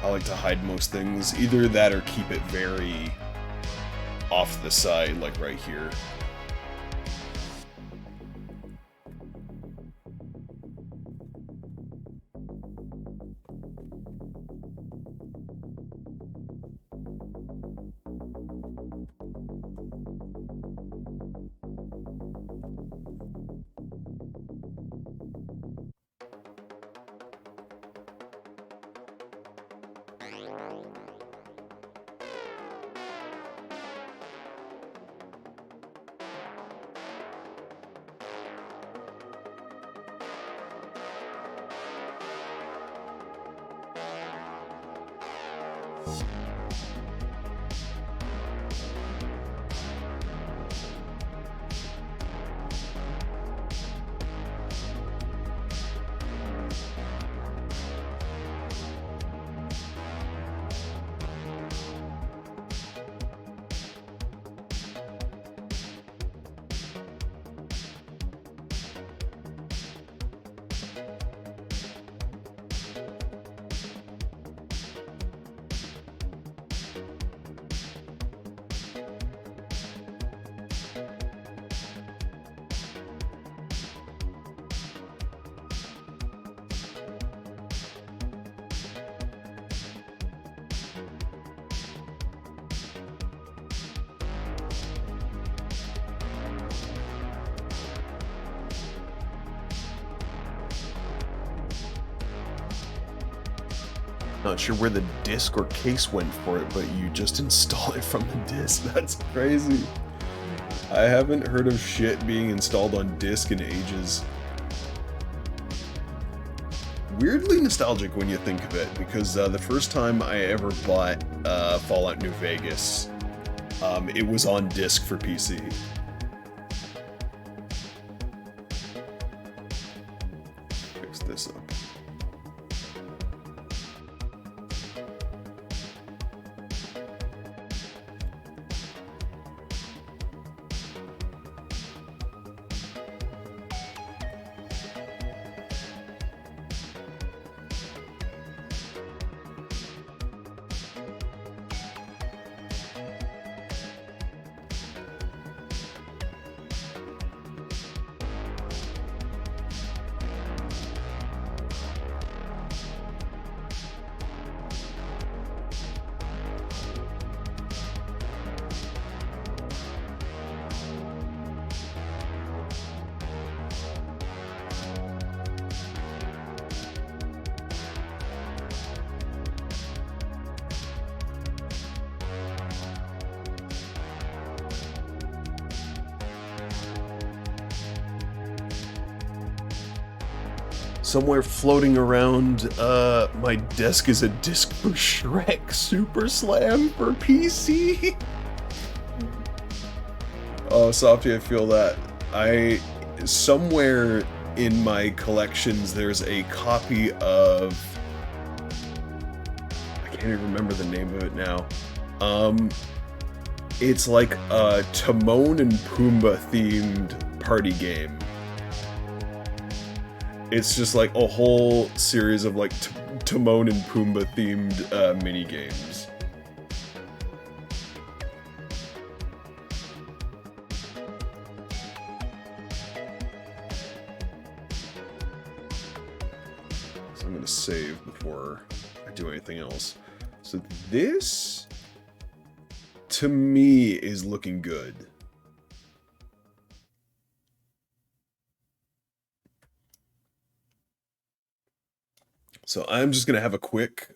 I like to hide most things. Either that or keep it very off the side, like right here. Not sure where the disc or case went for it, but you just install it from the disc. That's crazy. I haven't heard of shit being installed on disc in ages. Weirdly nostalgic when you think of it, because the first time I ever bought Fallout New Vegas, it was on disc for PC. Fix this up. Somewhere floating around my desk is a disc for Shrek Super Slam for PC. Oh, Softy, I feel that. Somewhere in my collections there's a copy of can't even remember the name of it now. It's like a Timon and Pumbaa themed party game. It's just like a whole series of like Timon and Pumbaa themed mini games. So I'm gonna save before I do anything else. So this, to me, is looking good. So I'm just gonna have a quick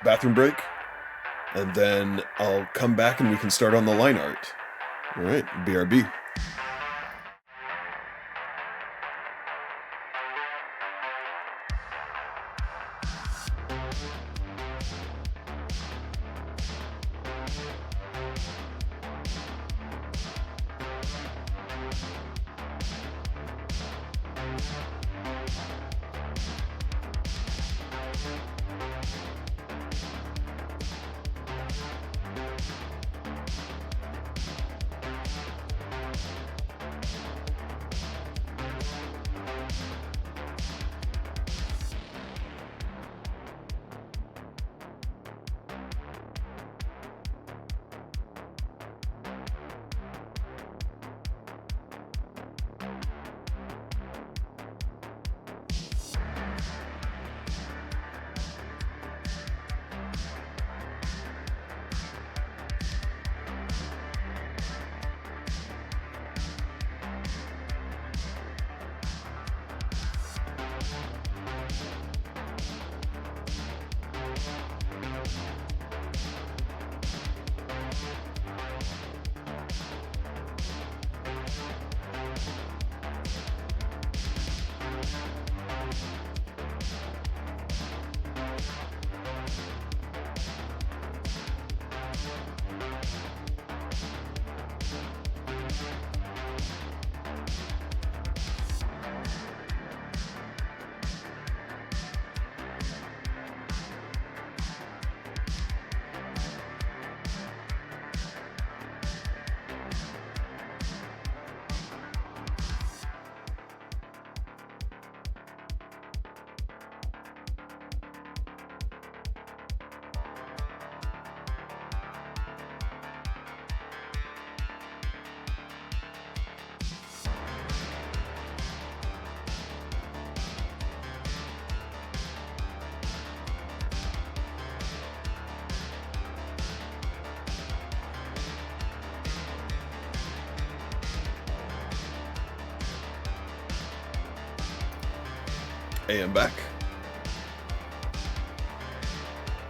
bathroom break, and then I'll come back and we can start on the line art. All right, BRB. Hey, I'm back.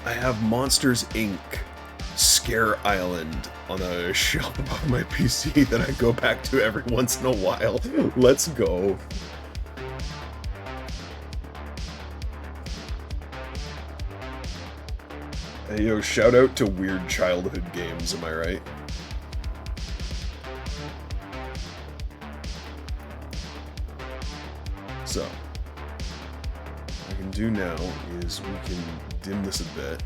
I have Monsters, Inc. Scare Island on a shelf above my PC that I go back to every once in a while. Let's go. Hey, yo, shout out to weird childhood games, am I right? So, what I can do now is we can dim this a bit.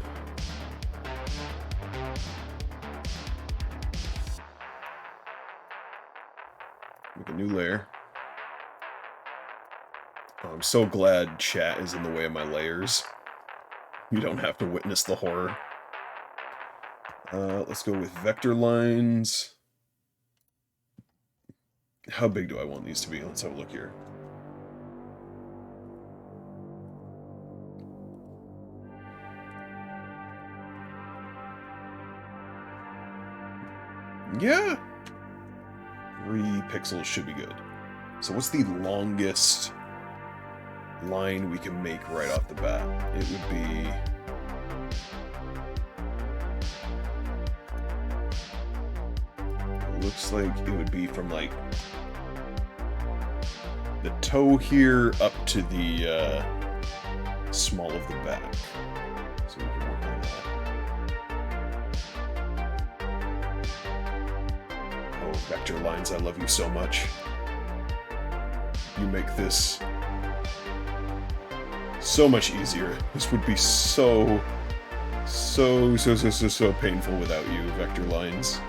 Make a new layer. Oh, I'm so glad chat is in the way of my layers. You don't have to witness the horror. Let's go with vector lines. How big do I want these to be? Let's have a look here. Yeah! 3 pixels should be good. So what's the longest line we can make right off the bat? It would be... It looks like it would be from like the toe here up to the small of the back. So we can work on that. Oh, vector lines, I love you so much. You make this So much easier. This would be so painful without you, vector lines.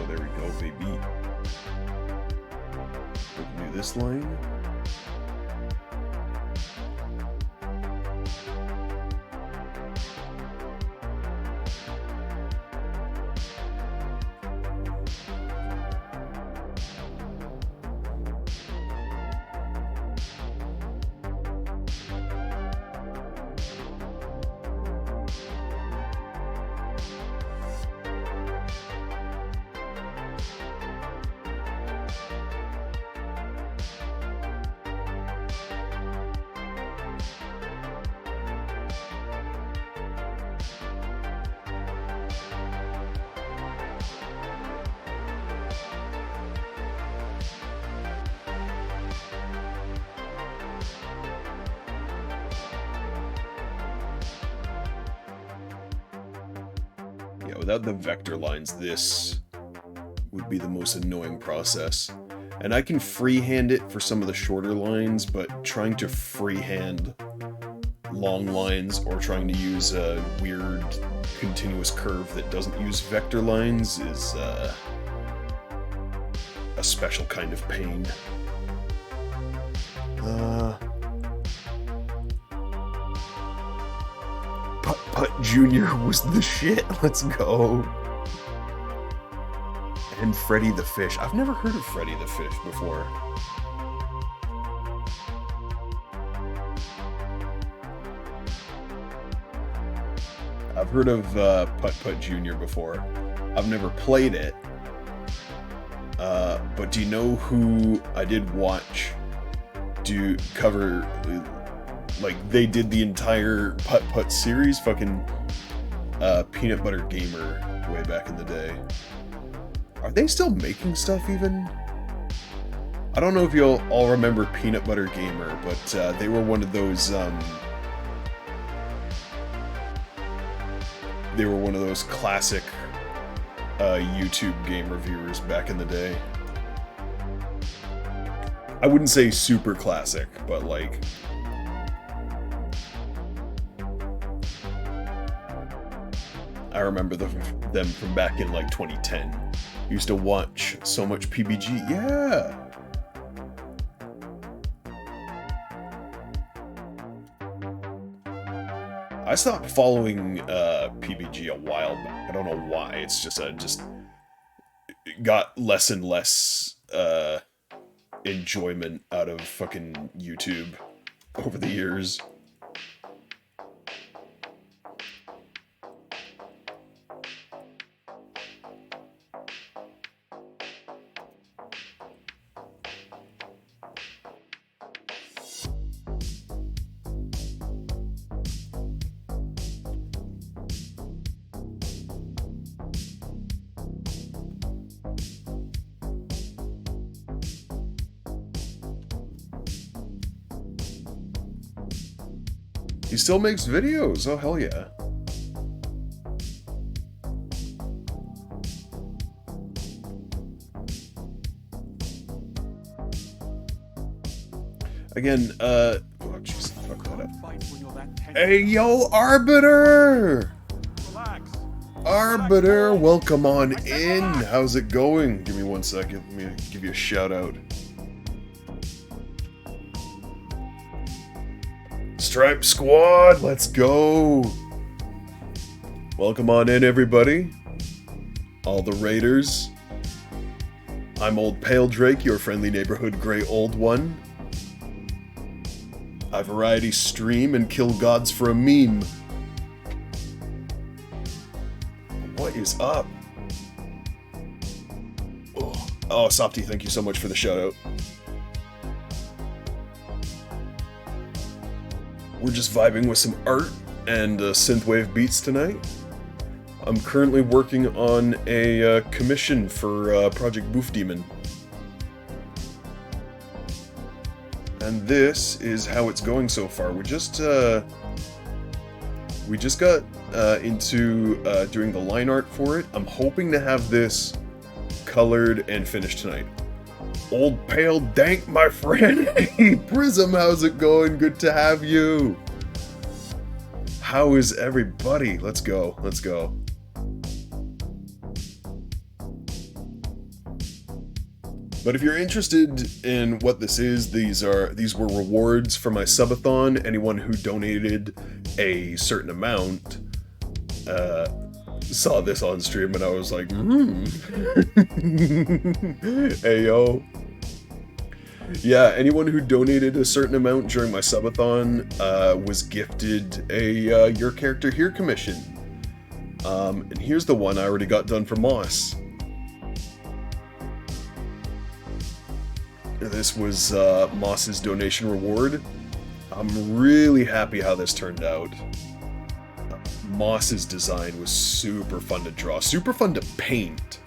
There we go, baby. We can do this line. Yeah, without the vector lines, this would be the most annoying process. And I can freehand it for some of the shorter lines, but trying to freehand long lines or trying to use a weird continuous curve that doesn't use vector lines is a special kind of pain. Putt Jr. was the shit. Let's go. And Freddy the Fish. I've never heard of Freddy the Fish before. I've heard of Putt Jr. before. I've never played it. But do you know who I did watch do cover? Like, they did the entire Putt series, fucking Peanut Butter Gamer way back in the day. Are they still making stuff even? I don't know if you'll all remember Peanut Butter Gamer, but they were one of those, they were one of those classic YouTube game reviewers back in the day. I wouldn't say super classic, but like... I remember them from back in like 2010. Used to watch so much PBG. Yeah! I stopped following PBG a while back. I don't know why. It's just got less and less enjoyment out of fucking YouTube over the years. He still makes videos. Oh, hell yeah. Again, oh, jeez, fuck that up. Hey, yo, Arbiter! Arbiter, welcome on in. How's it going? Give me 1 second. Let me give you a shout out. Stripe Squad, let's go! Welcome on in, everybody. All the raiders. I'm Old Pale Drake, your friendly neighborhood gray old one. I variety stream and kill gods for a meme. What is up? Oh, Softy, thank you so much for the shout out. We're just vibing with some art and synthwave beats tonight. I'm currently working on a commission for Project Boof Demon. And this is how it's going so far. We just got into doing the line art for it. I'm hoping to have this colored and finished tonight. Old Pale Dank, my friend. Hey, Prism, how's it going? Good to have you. How is everybody? Let's go. Let's go. But if you're interested in what this is, these were rewards for my subathon. Anyone who donated a certain amount saw this on stream, and I was like, Hey yo. Yeah, anyone who donated a certain amount during my subathon was gifted a Your Character Here commission. And here's the one I already got done for Moss. This was Moss's donation reward. I'm really happy how this turned out. Moss's design was super fun to draw, super fun to paint,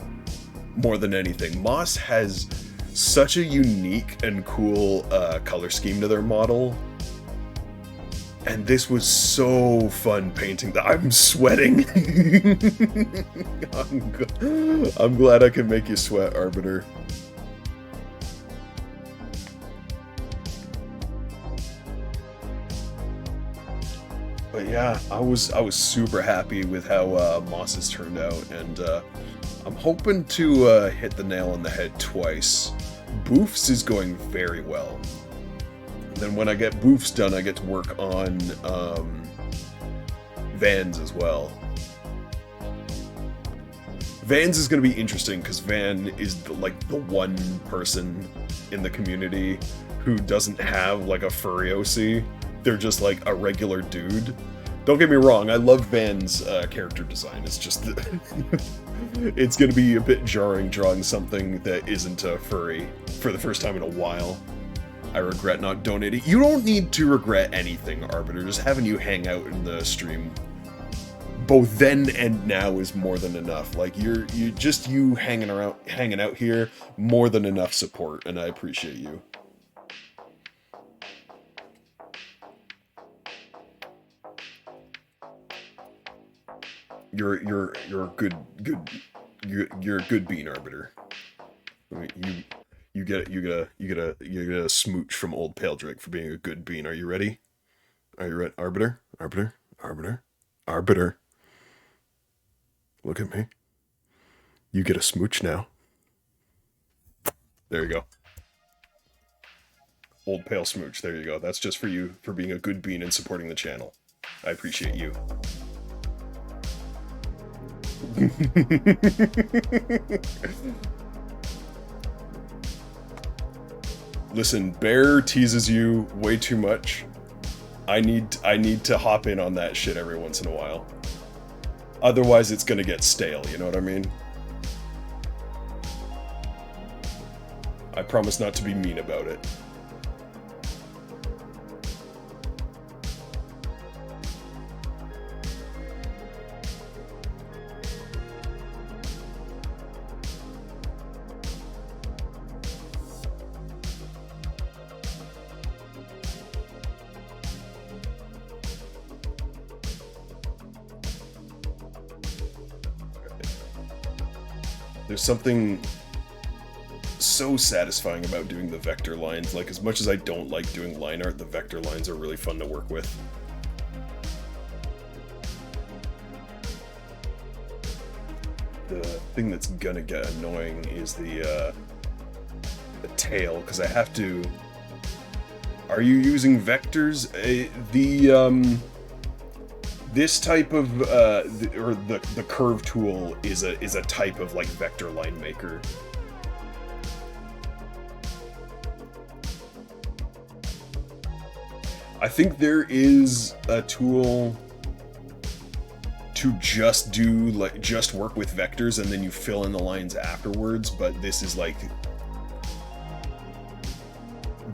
more than anything. Moss has such a unique and cool color scheme to their model. And this was so fun painting that I'm sweating. I'm glad I can make you sweat, Arbiter. But yeah, I was super happy with how Moss has turned out, and I'm hoping to hit the nail on the head twice. Boofs is going very well. Then when I get Boofs done, I get to work on Vans as well. Vans is going to be interesting because Van is the one person in the community who doesn't have like a furry OC. They're just like a regular dude. Don't get me wrong, I love Van's character design. It's just it's gonna be a bit jarring drawing something that isn't a furry for the first time in a while. I regret not donating. You don't need to regret anything, Arbiter. Just having you hang out in the stream, both then and now, is more than enough. Like you hanging out here, more than enough support, and I appreciate you. You're a good bean, Arbiter. I mean, you get a smooch from Old Pale Drake for being a good bean. Are you ready? Are you ready, Arbiter? Arbiter. Look at me. You get a smooch now. There you go. Old Pale Smooch. There you go. That's just for you for being a good bean and supporting the channel. I appreciate you. Listen, Bear teases you way too much. I need to hop in on that shit every once in a while. Otherwise it's gonna get stale, you know what I mean? I promise not to be mean about it. There's something so satisfying about doing the vector lines. Like, as much as I don't like doing line art, the vector lines are really fun to work with. The thing that's gonna get annoying is the tail, because I have to... Are you using vectors? This type of, the curve tool is a type of, like, vector line maker. I think there is a tool to just do, like, just work with vectors and then you fill in the lines afterwards, but this is, like,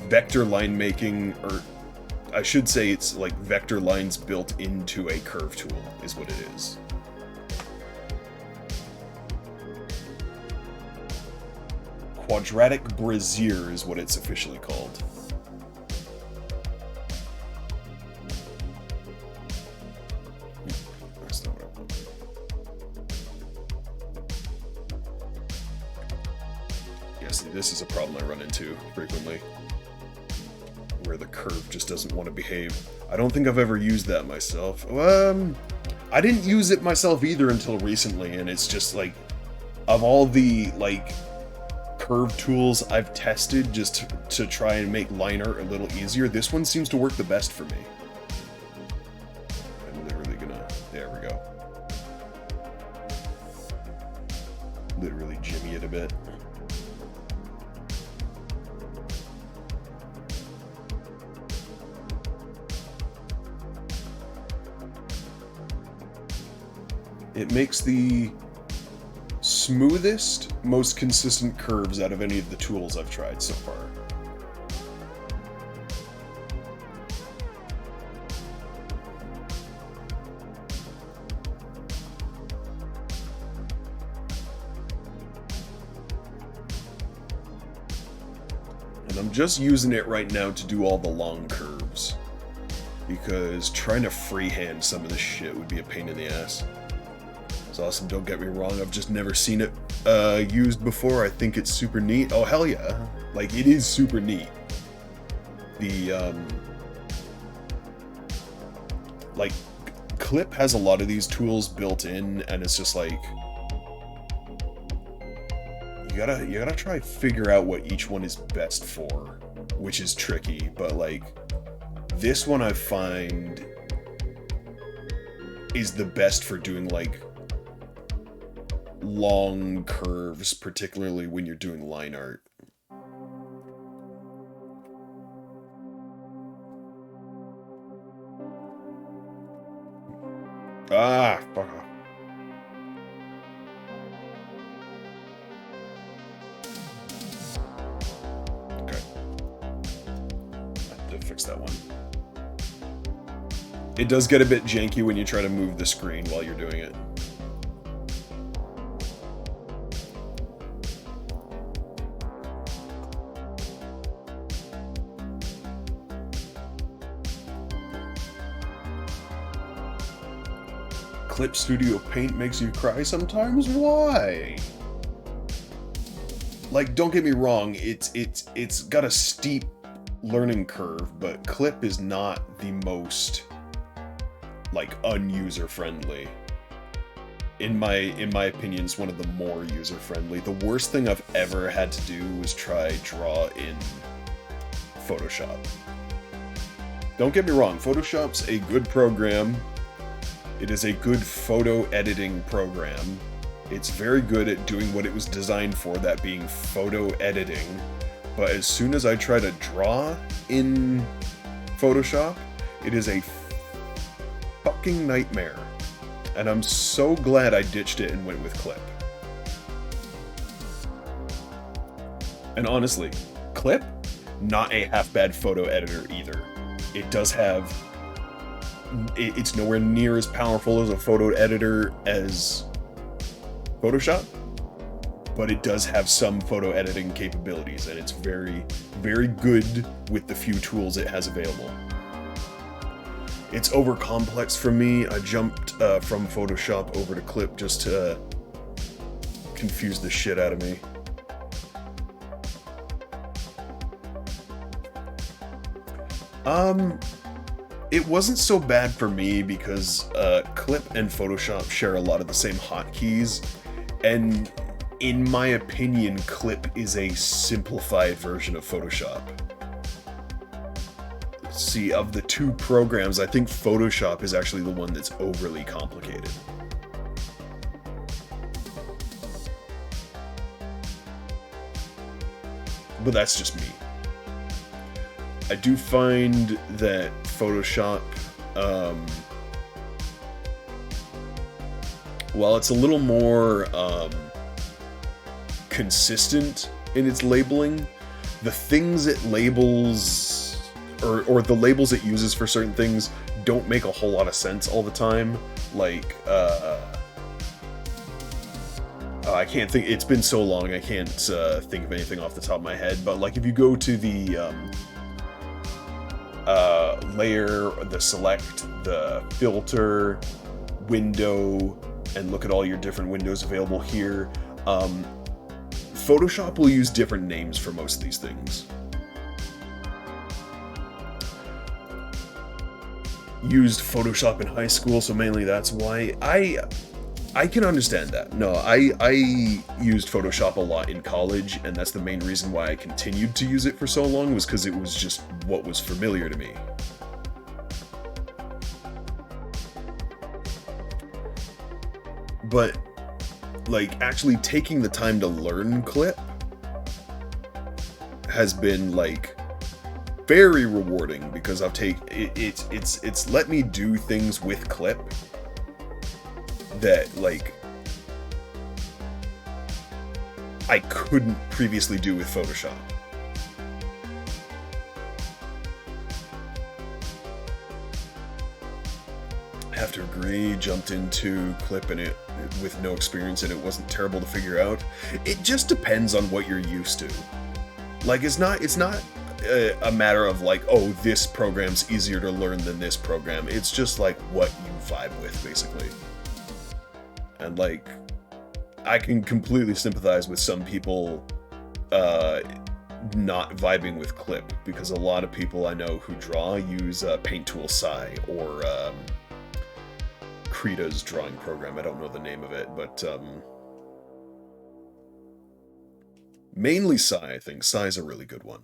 vector line making, or I should say it's like vector lines built into a curve tool is what it is. Quadratic Brazier is what it's officially called. This is a problem I run into frequently, where the curve just doesn't want to behave. I don't think I've ever used that myself. I didn't use it myself either until recently, and it's just like, of all the like curve tools I've tested just to try and make line art a little easier, this one seems to work the best for me. I'm literally gonna, there we go. Literally jimmy it a bit. It makes the smoothest, most consistent curves out of any of the tools I've tried so far. And I'm just using it right now to do all the long curves, because trying to freehand some of this shit would be a pain in the ass. It's awesome, don't get me wrong, I've just never seen it used before. I think it's super neat. Oh, hell yeah. Like, it is super neat. The, like, Clip has a lot of these tools built in, and it's just like, you gotta try to figure out what each one is best for, which is tricky, but like, this one I find is the best for doing like long curves, particularly when you're doing line art. Ah, fuck off. Okay. I have to fix that one. It does get a bit janky when you try to move the screen while you're doing it. Clip Studio Paint makes you cry sometimes? Why? Like, don't get me wrong, it's got a steep learning curve, but Clip is not the most like un-user friendly. In my opinion, it's one of the more user friendly. The worst thing I've ever had to do was try draw in Photoshop. Don't get me wrong, Photoshop's a good program. It is a good photo editing program. It's very good at doing what it was designed for, that being photo editing. But as soon as I try to draw in Photoshop, it is a fucking nightmare. And I'm so glad I ditched it and went with Clip. And honestly, Clip, not a half-bad photo editor either. It does have... It's nowhere near as powerful as a photo editor as Photoshop, but it does have some photo editing capabilities, and it's very, very good with the few tools it has available. It's over complex for me. I jumped from Photoshop over to Clip just to confuse the shit out of me. It wasn't so bad for me because Clip and Photoshop share a lot of the same hotkeys, and in my opinion, Clip is a simplified version of Photoshop. See, of the two programs, I think Photoshop is actually the one that's overly complicated. But that's just me. I do find that Photoshop, while it's a little more consistent in its labeling, the things it labels, or the labels it uses for certain things, don't make a whole lot of sense all the time. Like, I can't think, it's been so long, I can't think of anything off the top of my head, but like if you go to the layer, the select, the filter window, and look at all your different windows available here, Photoshop will use different names for most of these things. Used Photoshop in high school, so mainly that's why. I can understand that. No, I used Photoshop a lot in college, and that's the main reason why I continued to use it for so long, was because it was just what was familiar to me. But, like, actually taking the time to learn Clip has been, like, very rewarding, because it's let me do things with Clip that, like, I couldn't previously do with Photoshop. I have to agree, jumped into Clip and it with no experience, and it wasn't terrible to figure out. It just depends on what you're used to. Like, it's not a matter of like, oh, this program's easier to learn than this program. It's just like what you vibe with, basically. And like, I can completely sympathize with some people not vibing with Clip, because a lot of people I know who draw use Paint Tool Sai or Krita's drawing program. I don't know the name of it, but mainly Sai, I think. Sai's a really good one.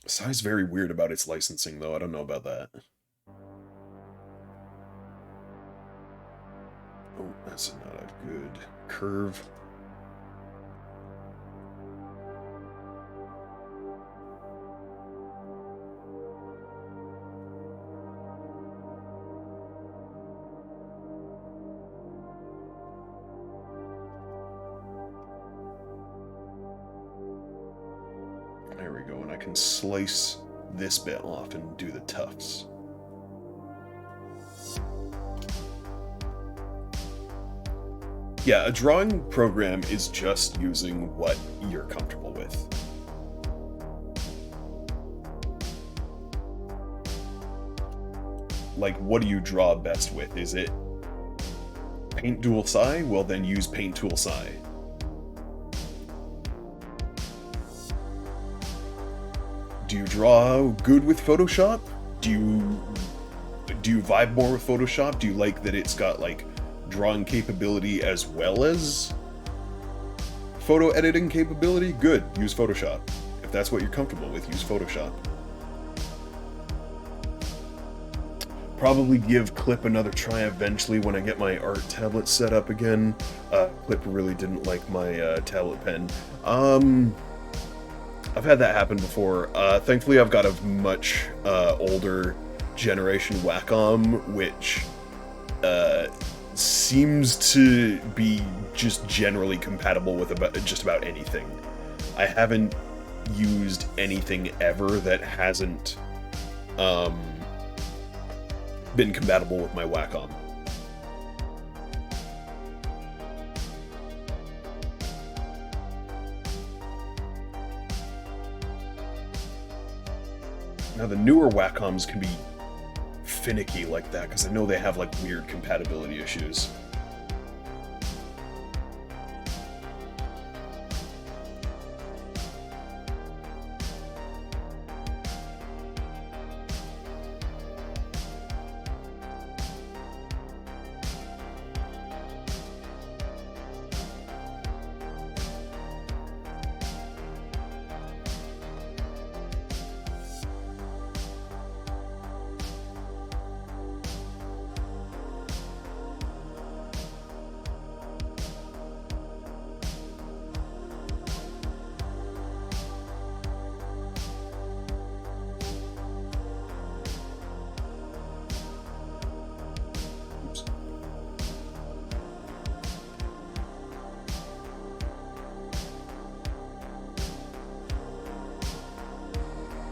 Sai's very weird about its licensing, though. I don't know about that. Oh, that's not a good curve. There we go, and I can slice this bit off and do the tufts. Yeah, a drawing program is just using what you're comfortable with. Like, what do you draw best with? Is it Paint Tool Sai? Well, then use Paint Tool Sai. Do you draw good with Photoshop? Do you vibe more with Photoshop? Do you like that it's got, like, drawing capability as well as photo editing capability? Good, use Photoshop. If that's what you're comfortable with, use Photoshop. Probably give Clip another try eventually when I get my art tablet set up again. Clip really didn't like my tablet pen. I've had that happen before. Thankfully, I've got a much older generation Wacom, which seems to be just generally compatible with just about anything. I haven't used anything ever that hasn't been compatible with my Wacom. Now, the newer Wacoms can be finicky like that, because I know they have, like, weird compatibility issues.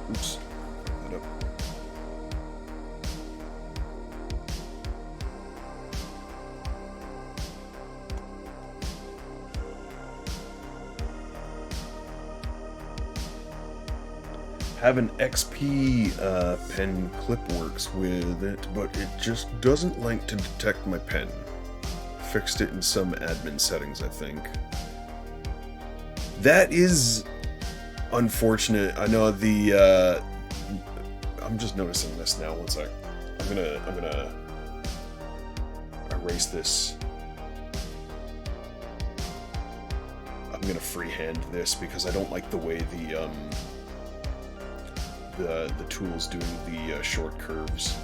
Oops. That up. Have an XP pen clip works with it, but it just doesn't like to detect my pen. fixed it in some admin settings, I think. That is unfortunate. I know the, I'm just noticing this now. One sec. I'm gonna erase this. I'm gonna freehand this because I don't like the way the tool's doing the short curves.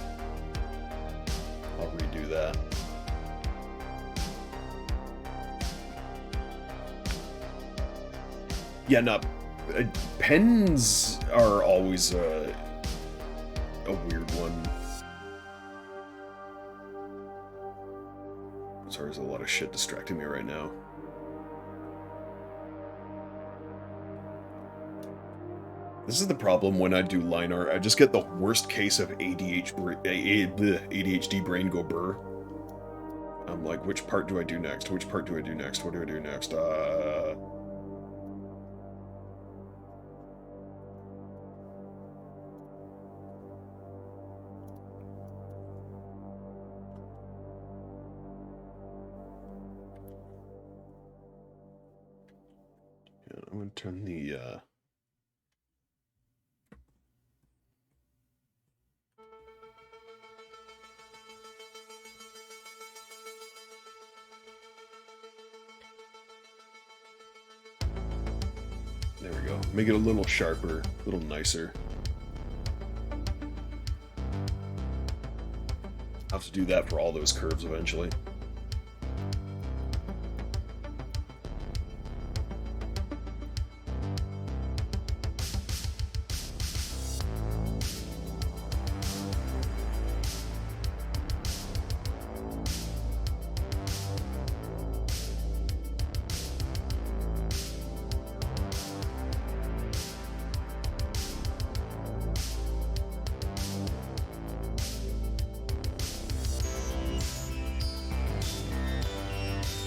I'll redo that. Yeah, no, pens are always a weird one. Sorry, there's a lot of shit distracting me right now. This is the problem when I do line art. I just get the worst case of ADHD brain go burr. I'm like, which part do I do next? Which part do I do next? What do I do next? I'm gonna turn the there we go. Make it a little sharper, a little nicer. I'll have to do that for all those curves eventually.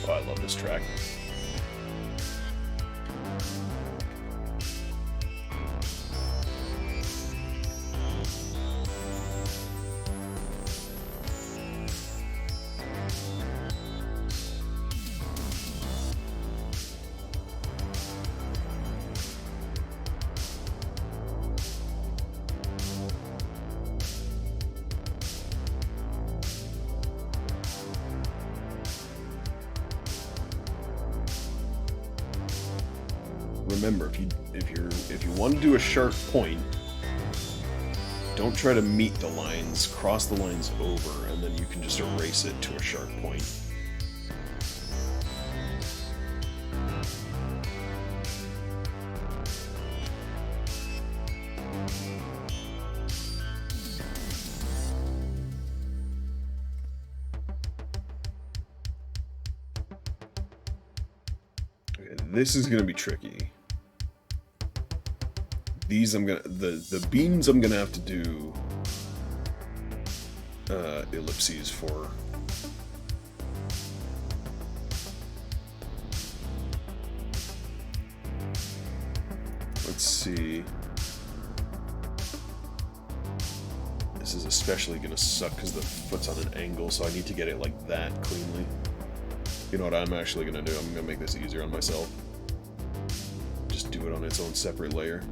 Oh, I love this track. Remember, if you want to do a sharp point, don't try to meet the lines, cross the lines over, and then you can just erase it to a sharp point. Okay, this is going to be tricky. These the beams I'm gonna have to do ellipses for. Let's see. This is especially gonna suck because the foot's on an angle, so I need to get it like that cleanly. You know what I'm actually gonna do? I'm gonna make this easier on myself. Just do it on its own separate layer.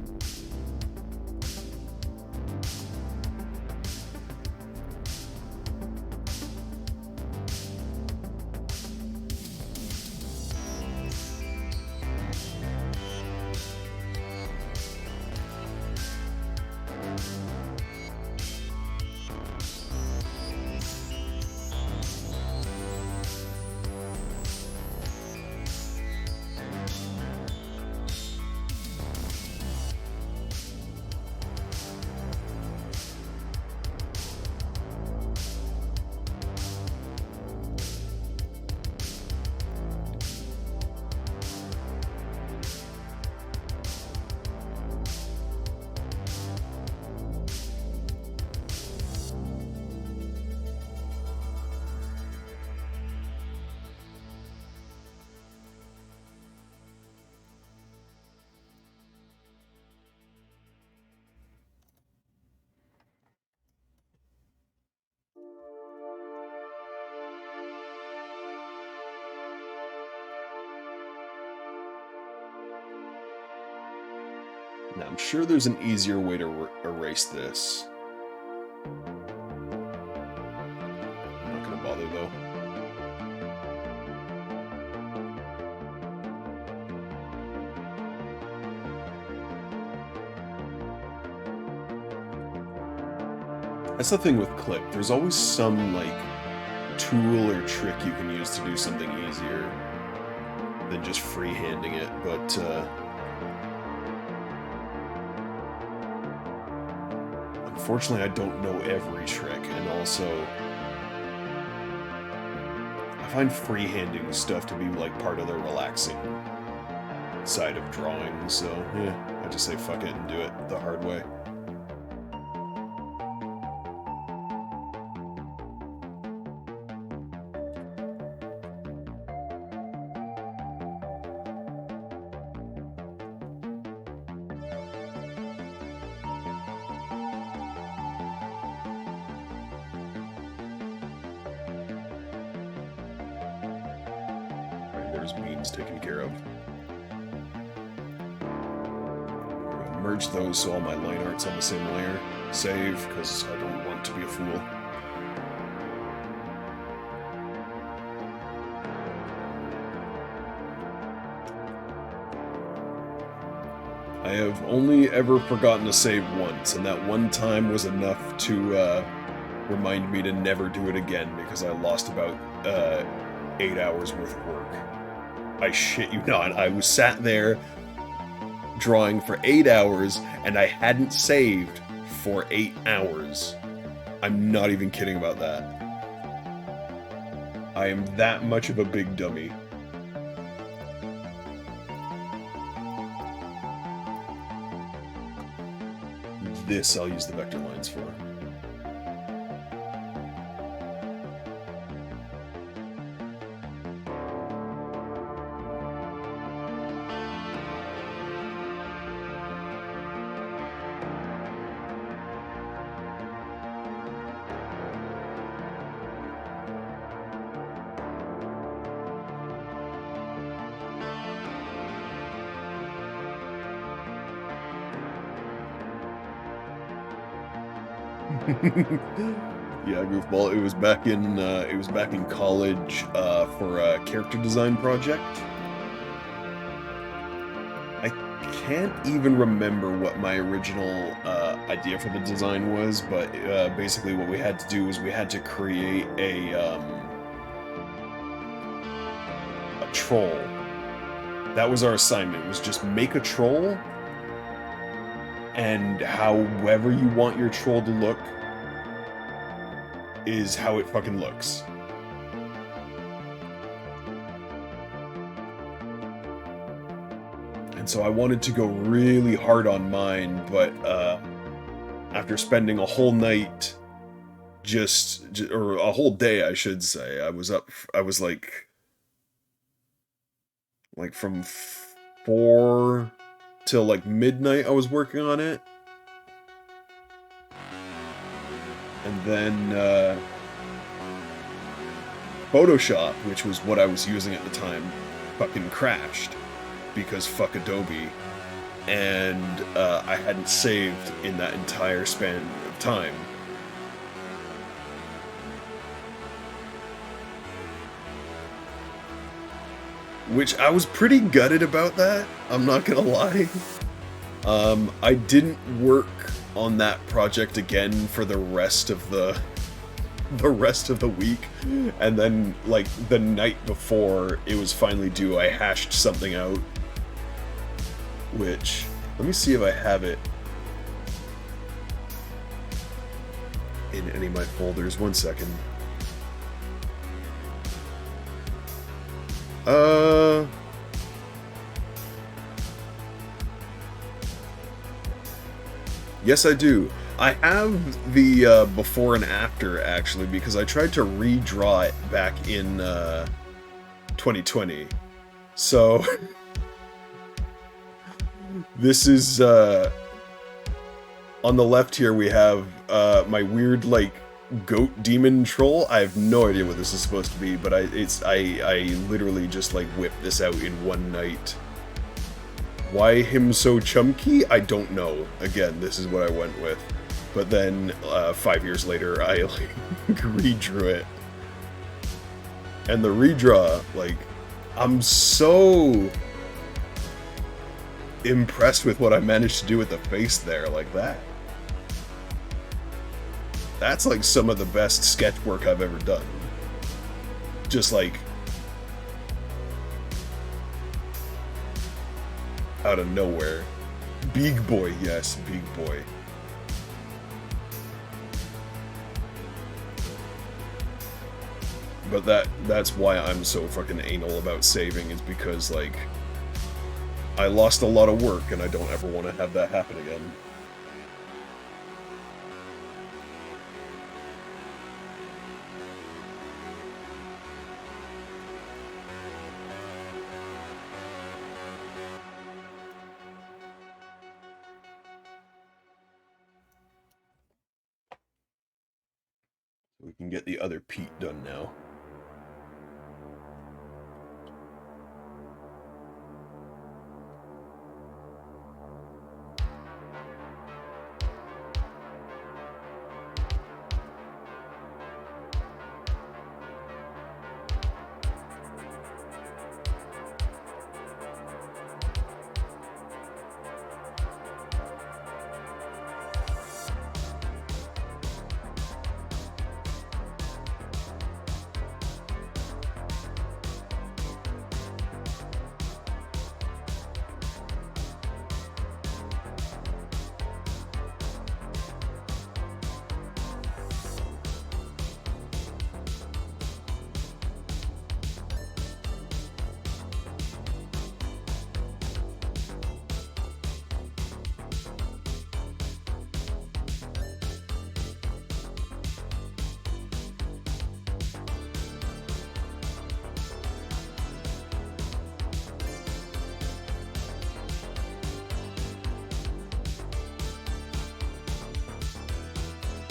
Now, I'm sure there's an easier way to erase this. I'm not gonna bother, though. That's the thing with Clip. There's always some, like, tool or trick you can use to do something easier than just freehanding it, but, unfortunately, I don't know every trick, and also, I find freehanding stuff to be, like, part of the relaxing side of drawing, so, yeah, I just say fuck it and do it the hard way. There's beans taken care of. Merge those so all my line art's on the same layer. Save, because I don't want to be a fool. I have only ever forgotten to save once, and that one time was enough to remind me to never do it again, because I lost about 8 hours worth of work. I shit you not, I was sat there drawing for 8 hours, and I hadn't saved for 8 hours. I'm not even kidding about that. I am that much of a big dummy. This I'll use the vector lines for. Yeah, Goofball. It was back in college for a character design project. I can't even remember what my original idea for the design was, but basically what we had to do was we had to create a troll. That was our assignment. It was just make a troll, and however you want your troll to look is how it fucking looks. And so I wanted to go really hard on mine, but after spending a whole night or a whole day, I should say, I was like from 4 till like midnight I was working on it. And then Photoshop, which was what I was using at the time, fucking crashed because fuck Adobe, and I hadn't saved in that entire span of time. Which I was pretty gutted about that, I'm not gonna lie. I didn't work on that project again for the rest of the week, and then like the night before it was finally due, I hashed something out, which, let me see if I have it in any of my folders. 1 second. Yes, I do. I have the before and after, actually, because I tried to redraw it back in 2020. So this is on the left here we have my weird like goat demon troll. I have no idea what this is supposed to be, but I literally just like whipped this out in one night. Why him so chunky? I don't know. Again, this is what I went with. But then 5 years later, I like redrew it. And the redraw, like, I'm so impressed with what I managed to do with the face there, like that. That's like some of the best sketch work I've ever done. Just like out of nowhere. Big boy, yes, big boy. But that's why I'm so fucking anal about saving, is because, like, I lost a lot of work and I don't ever want to have that happen again. We can get the other Pete done now.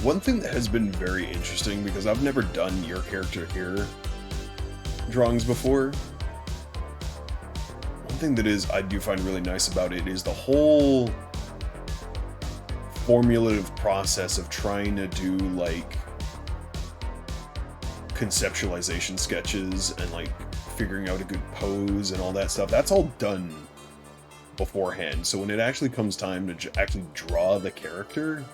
One thing that has been very interesting, because I've never done your character here drawings before, one thing that I do find really nice about it is the whole formulative process of trying to do, like, conceptualization sketches and, like, figuring out a good pose and all that stuff. That's all done beforehand, so when it actually comes time to actually draw the character,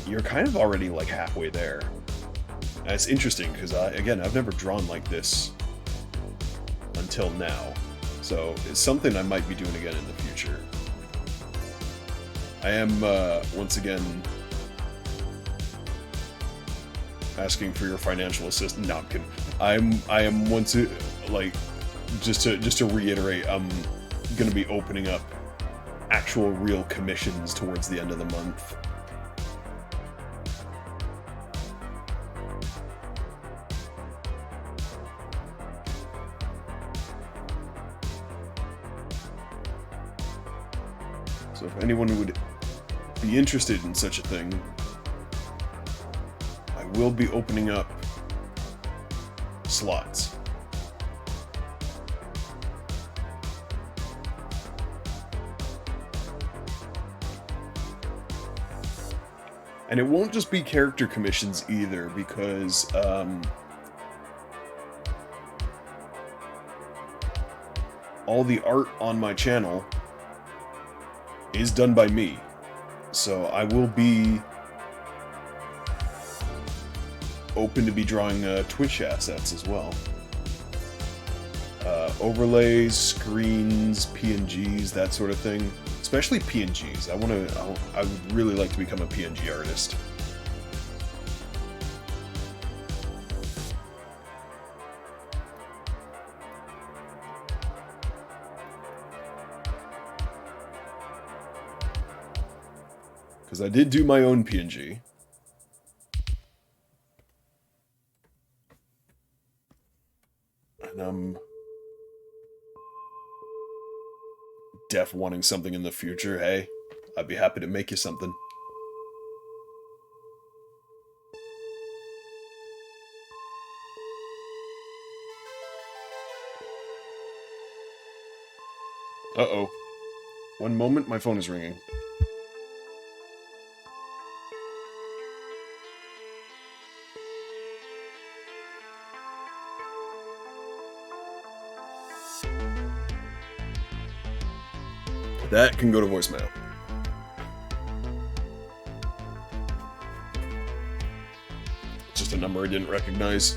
you're kind of already, like, halfway there. And it's interesting, because, again, I've never drawn like this until now. So, it's something I might be doing again in the future. I am, once again, asking for your financial assistance. No, I'm kidding. I am once, like, just to reiterate, I'm gonna be opening up actual real commissions towards the end of the month. So if anyone would be interested in such a thing, I will be opening up slots. And it won't just be character commissions either, because all the art on my channel is done by me. So I will be open to be drawing Twitch assets as well. Overlays, screens, PNGs, that sort of thing. Especially PNGs. I would really like to become a PNG artist. Because I did do my own PNG. And I'm def wanting something in the future. Hey, I'd be happy to make you something. Uh-oh. One moment, my phone is ringing. That can go to voicemail. It's just a number I didn't recognize.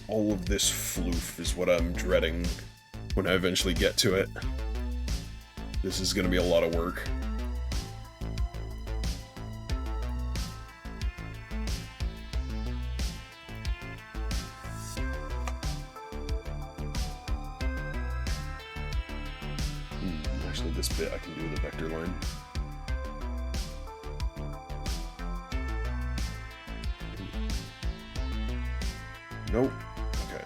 All of this floof is what I'm dreading when I eventually get to it. This is gonna be a lot of work. Actually, this bit I can do with a vector line. Nope. Okay.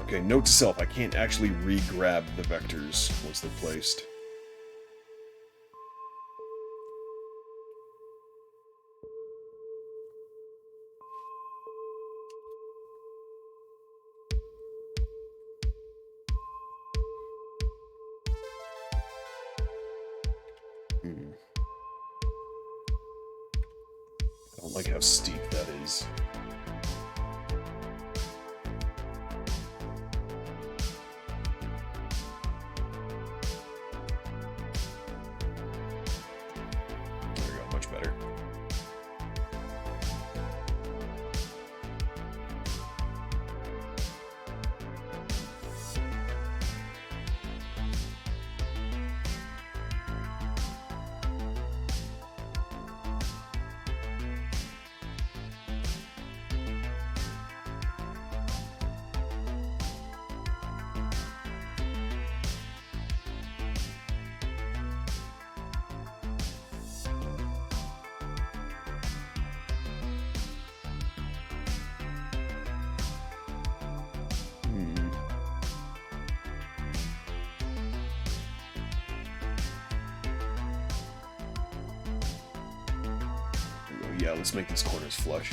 Okay, note to self, I can't actually re-grab the vectors once they're placed. I don't like how steep that is. There we go, much better. Yeah, let's make these corners flush.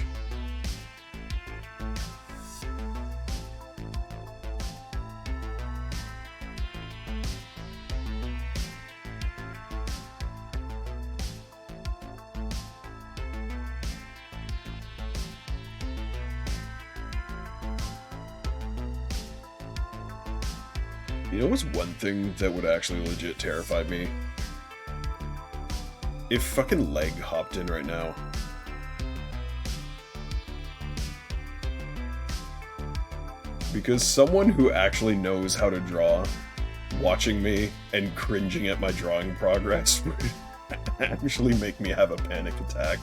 You know what's one thing that would actually legit terrify me? If fucking Leg hopped in right now. Because someone who actually knows how to draw, watching me and cringing at my drawing progress would actually make me have a panic attack.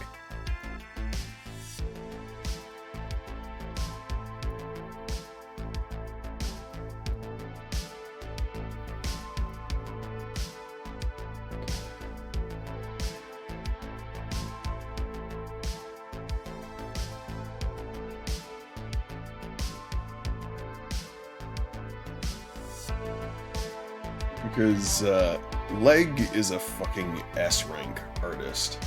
Because Leg is a fucking S-rank artist.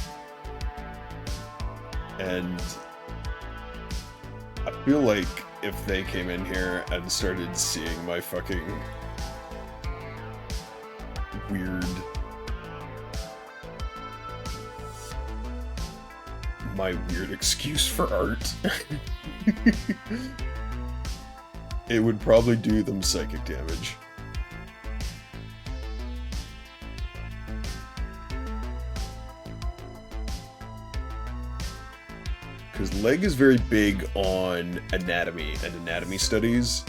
And I feel like if they came in here and started seeing my fucking weird... my weird excuse for art, it would probably do them psychic damage. Because Leg is very big on anatomy and anatomy studies.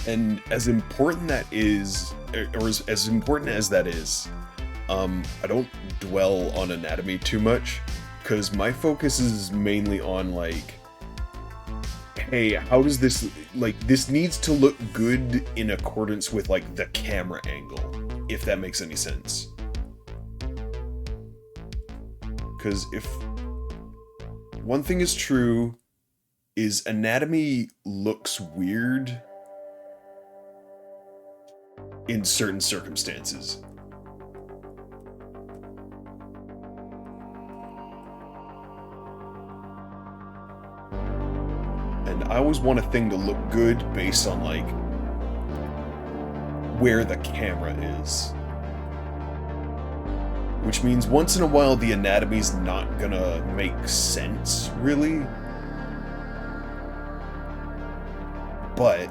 And as important that is, or as important as that is, I don't dwell on anatomy too much, because my focus is mainly on, like, hey, how does this, like, this needs to look good in accordance with, like, the camera angle, if that makes any sense. Because if one thing is true, is anatomy looks weird in certain circumstances. And I always want a thing to look good based on, like, where the camera is. Which means once in a while the anatomy's not gonna make sense, really. But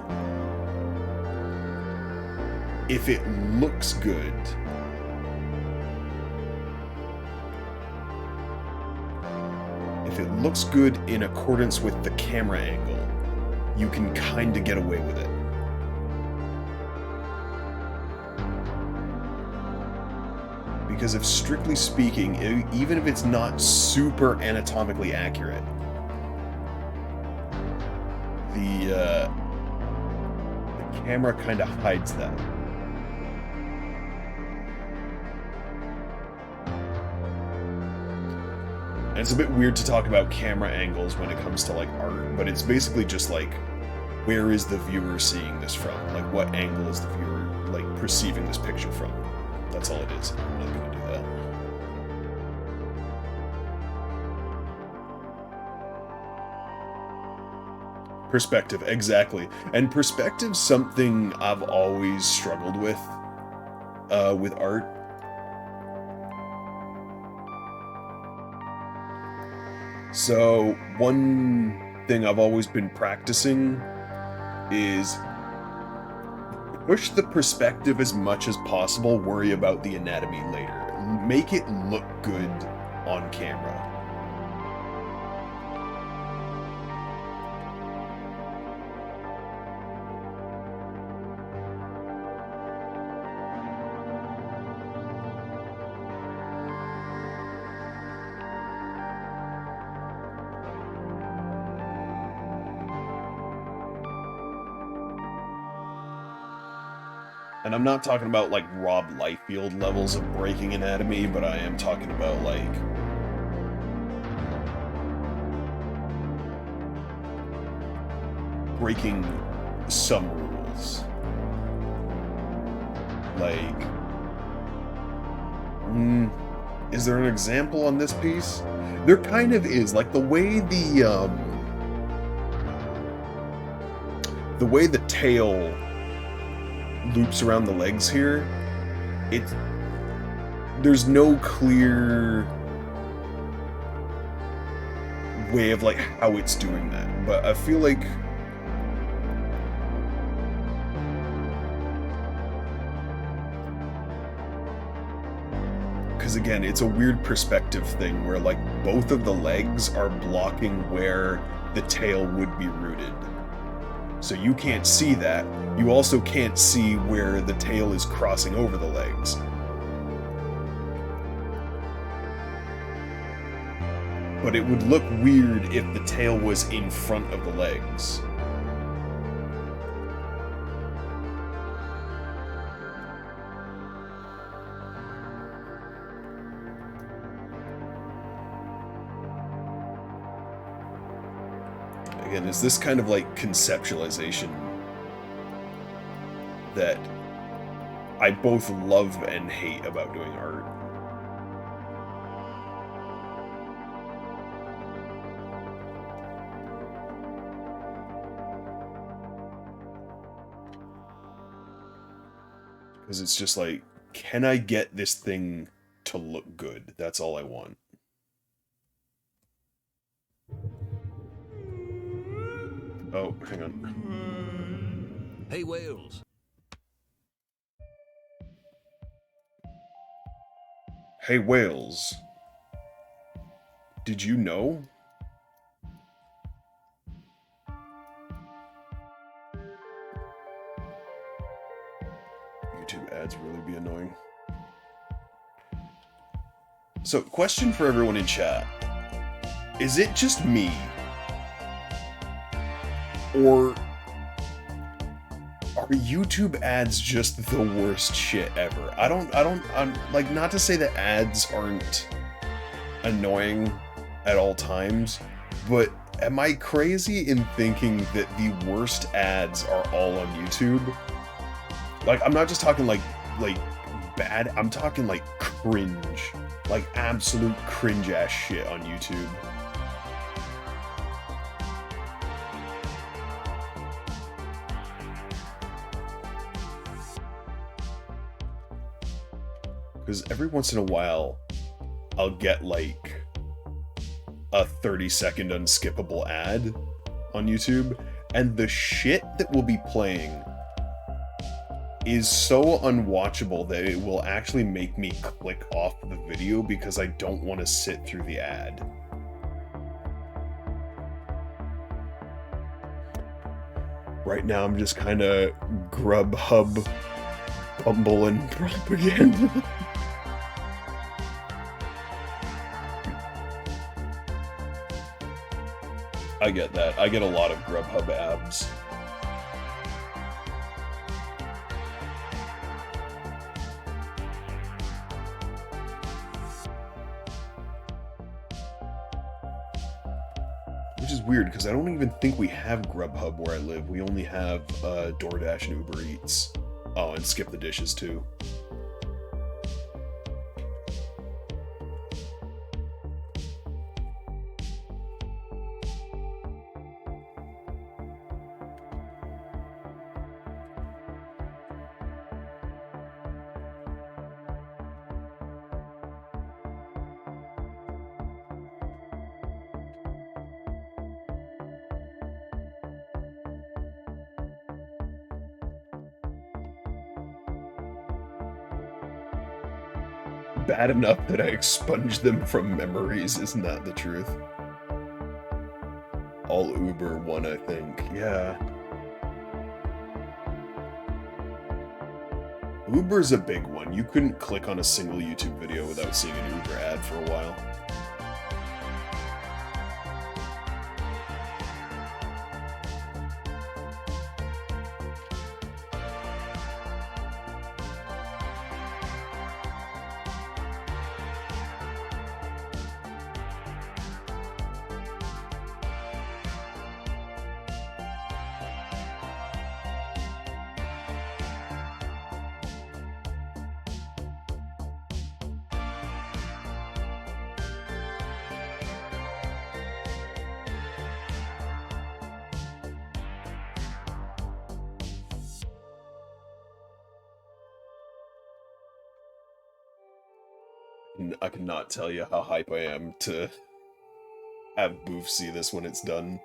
if it looks good, if it looks good in accordance with the camera angle, you can kind of get away with it. Because if strictly speaking, even if it's not super anatomically accurate, the camera kind of hides that. And it's a bit weird to talk about camera angles when it comes to, like, art, but it's basically just like, where is the viewer seeing this from? Like, what angle is the viewer, like, perceiving this picture from? That's all it is. I'm not gonna do that. Perspective, exactly. And perspective's something I've always struggled with art. So, one thing I've always been practicing is push the perspective as much as possible, worry about the anatomy later. Make it look good on camera. And I'm not talking about, like, Rob Liefeld levels of breaking anatomy, but I am talking about, like, breaking some rules. Like, is there an example on this piece? There kind of is. Like, the way the tail loops around the legs here, there's no clear way of, like, how it's doing that, but I feel like because again, it's a weird perspective thing where, like, both of the legs are blocking where the tail would be rooted. So you can't see that. You also can't see where the tail is crossing over the legs. But it would look weird if the tail was in front of the legs. Again, is this kind of, like, conceptualization that I both love and hate about doing art. Because it's just like, can I get this thing to look good? That's all I want. Oh, hang on. Hey, Wales. Hey, Wales. Did you know? YouTube ads really be annoying. So, question for everyone in chat. Is it just me? Or are YouTube ads just the worst shit ever? I'm like, not to say that ads aren't annoying at all times, but Am I crazy in thinking that the worst ads are all on YouTube? Like, I'm not just talking like bad, I'm talking like cringe. Like absolute cringe ass shit on YouTube. Because every once in a while, I'll get like a 30-second unskippable ad on YouTube, and the shit that will be playing is so unwatchable that it will actually make me click off the video because I don't want to sit through the ad. Right now I'm just kind of Grubhub bumbling propaganda. I get that. I get a lot of Grubhub abs. Which is weird, because I don't even think we have Grubhub where I live. We only have DoorDash and Uber Eats. Oh, and Skip the Dishes, too. Bad enough that I expunged them from memories, isn't that the truth? All Uber one, I think. Yeah. Uber's a big one. You couldn't click on a single YouTube video without seeing an Uber ad for a while. I cannot tell you how hype I am to have Boof see this when it's done.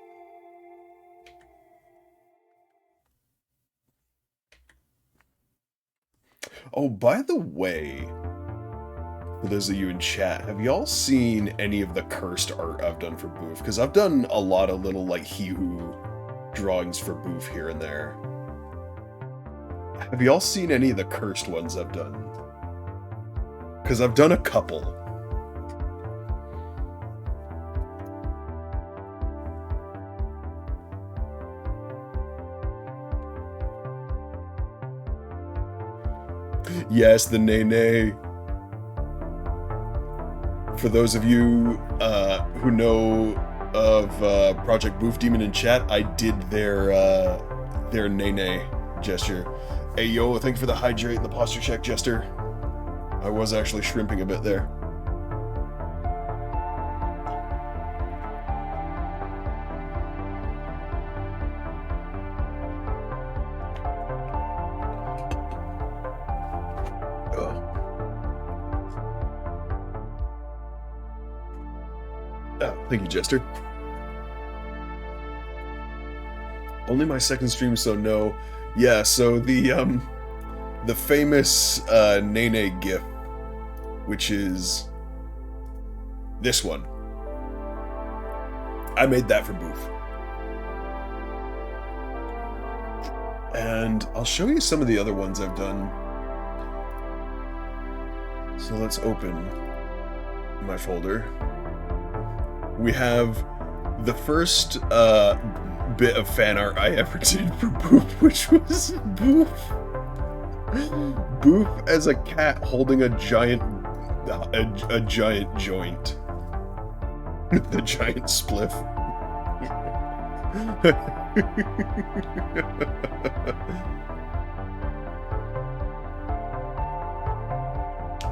Oh, by the way, for those of you in chat, have y'all seen any of the cursed art I've done for Boof? Because I've done a lot of little, like, He-Who drawings for Boof here and there. Have y'all seen any of the cursed ones I've done? Because I've done a couple. Yes, the Nene. For those of you who know of Project Boof Demon in chat, I did their Nene gesture. Hey yo, thank you for the hydrate and the posture check, Jester. I was actually shrimping a bit there. Oh, thank you, Jester. Only my second stream, so no. Yeah, so the famous Nene GIF, which is this one. I made that for Boof. And I'll show you some of the other ones I've done. So let's open my folder. We have the first bit of fan art I ever did for Boof, which was Boof as a cat holding a giant joint. The giant spliff.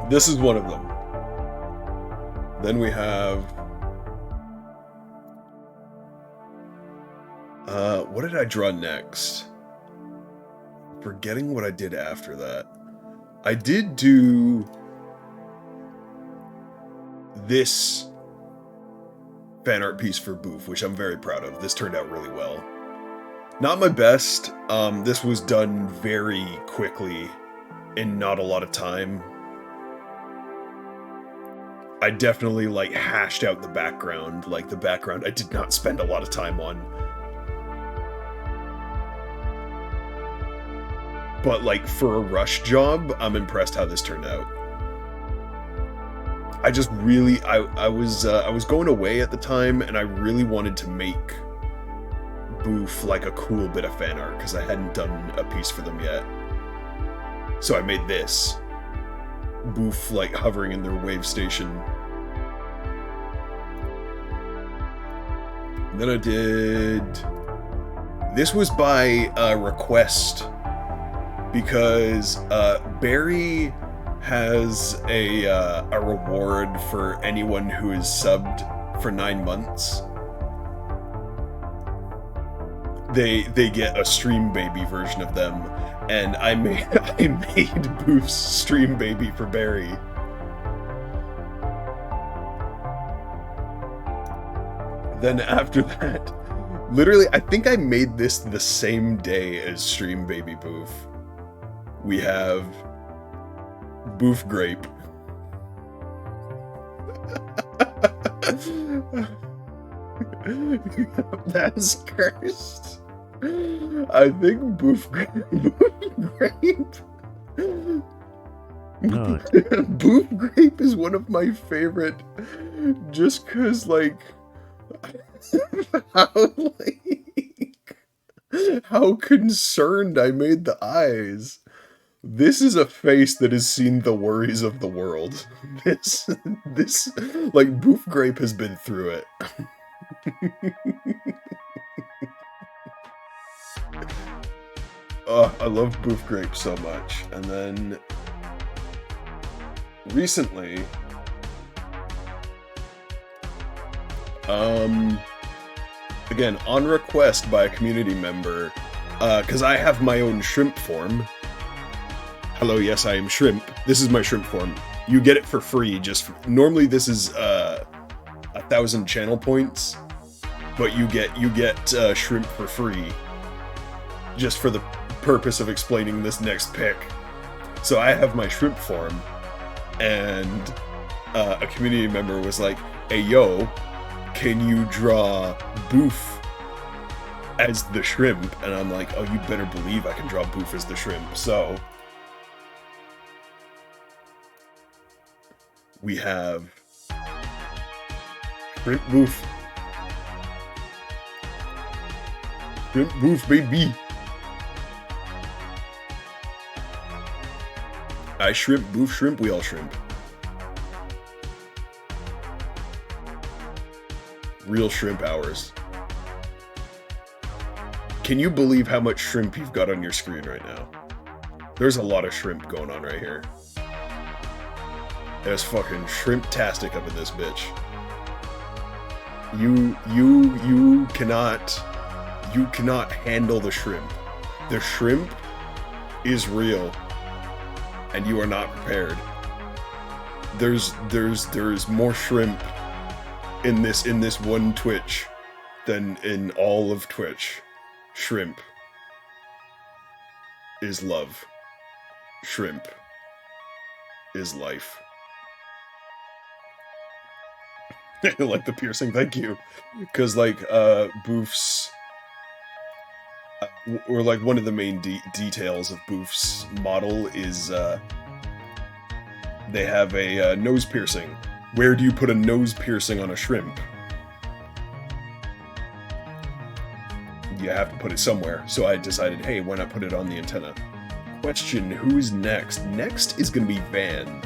This is one of them. Then we have... what did I draw next? Forgetting what I did after that. I did do this fan art piece for Boof, which I'm very proud of. This turned out really well. Not my best. This was done very quickly in not a lot of time. I definitely, like, hashed out the background. Like, the background I did not spend a lot of time on. But, like, for a rush job, I'm impressed how this turned out. I just really, I was going away at the time, and I really wanted to make Boof like a cool bit of fan art, because I hadn't done a piece for them yet. So I made this. Boof, like, hovering in their wave station. And then I did... This was by request, because Barry has a reward for anyone who is subbed for 9 months. They get a Stream Baby version of them, and I made Boof's Stream Baby for Barry. Then after that, literally, I think I made this the same day as Stream Baby Boof. We have Boof Grape. That's cursed. I think Boof Grape. No. Boof Grape is one of my favorite, just cause like how concerned I made the eyes. This is a face that has seen the worries of the world. This, like, Boof Grape has been through it. Oh, I love Boof Grape so much. And then, recently, again, on request by a community member, because I have my own shrimp form. Hello, yes, I am Shrimp. This is my shrimp form. You get it for free. Normally this is 1,000 channel points, but you get shrimp for free, just for the purpose of explaining this next pick. So I have my shrimp form, and a community member was like, "Hey, yo, can you draw Boof as the shrimp?" And I'm like, "Oh, you better believe I can draw Boof as the shrimp." So we have Shrimp Boof. Shrimp Boof, baby. I shrimp, Boof shrimp, we all shrimp. Real shrimp hours. Can you believe how much shrimp you've got on your screen right now? There's a lot of shrimp going on right here. There's fucking shrimp-tastic up in this bitch. You cannot handle the shrimp. The shrimp is real, and you are not prepared. There's more shrimp in this one Twitch than in all of Twitch. Shrimp is love. Shrimp is life. I like the piercing, thank you. Because, like, Boof's... or, like, one of the main details of Boof's model is, they have a nose piercing. Where do you put a nose piercing on a shrimp? You have to put it somewhere. So I decided, hey, why not put it on the antenna? Question, who's next? Next is gonna be Van.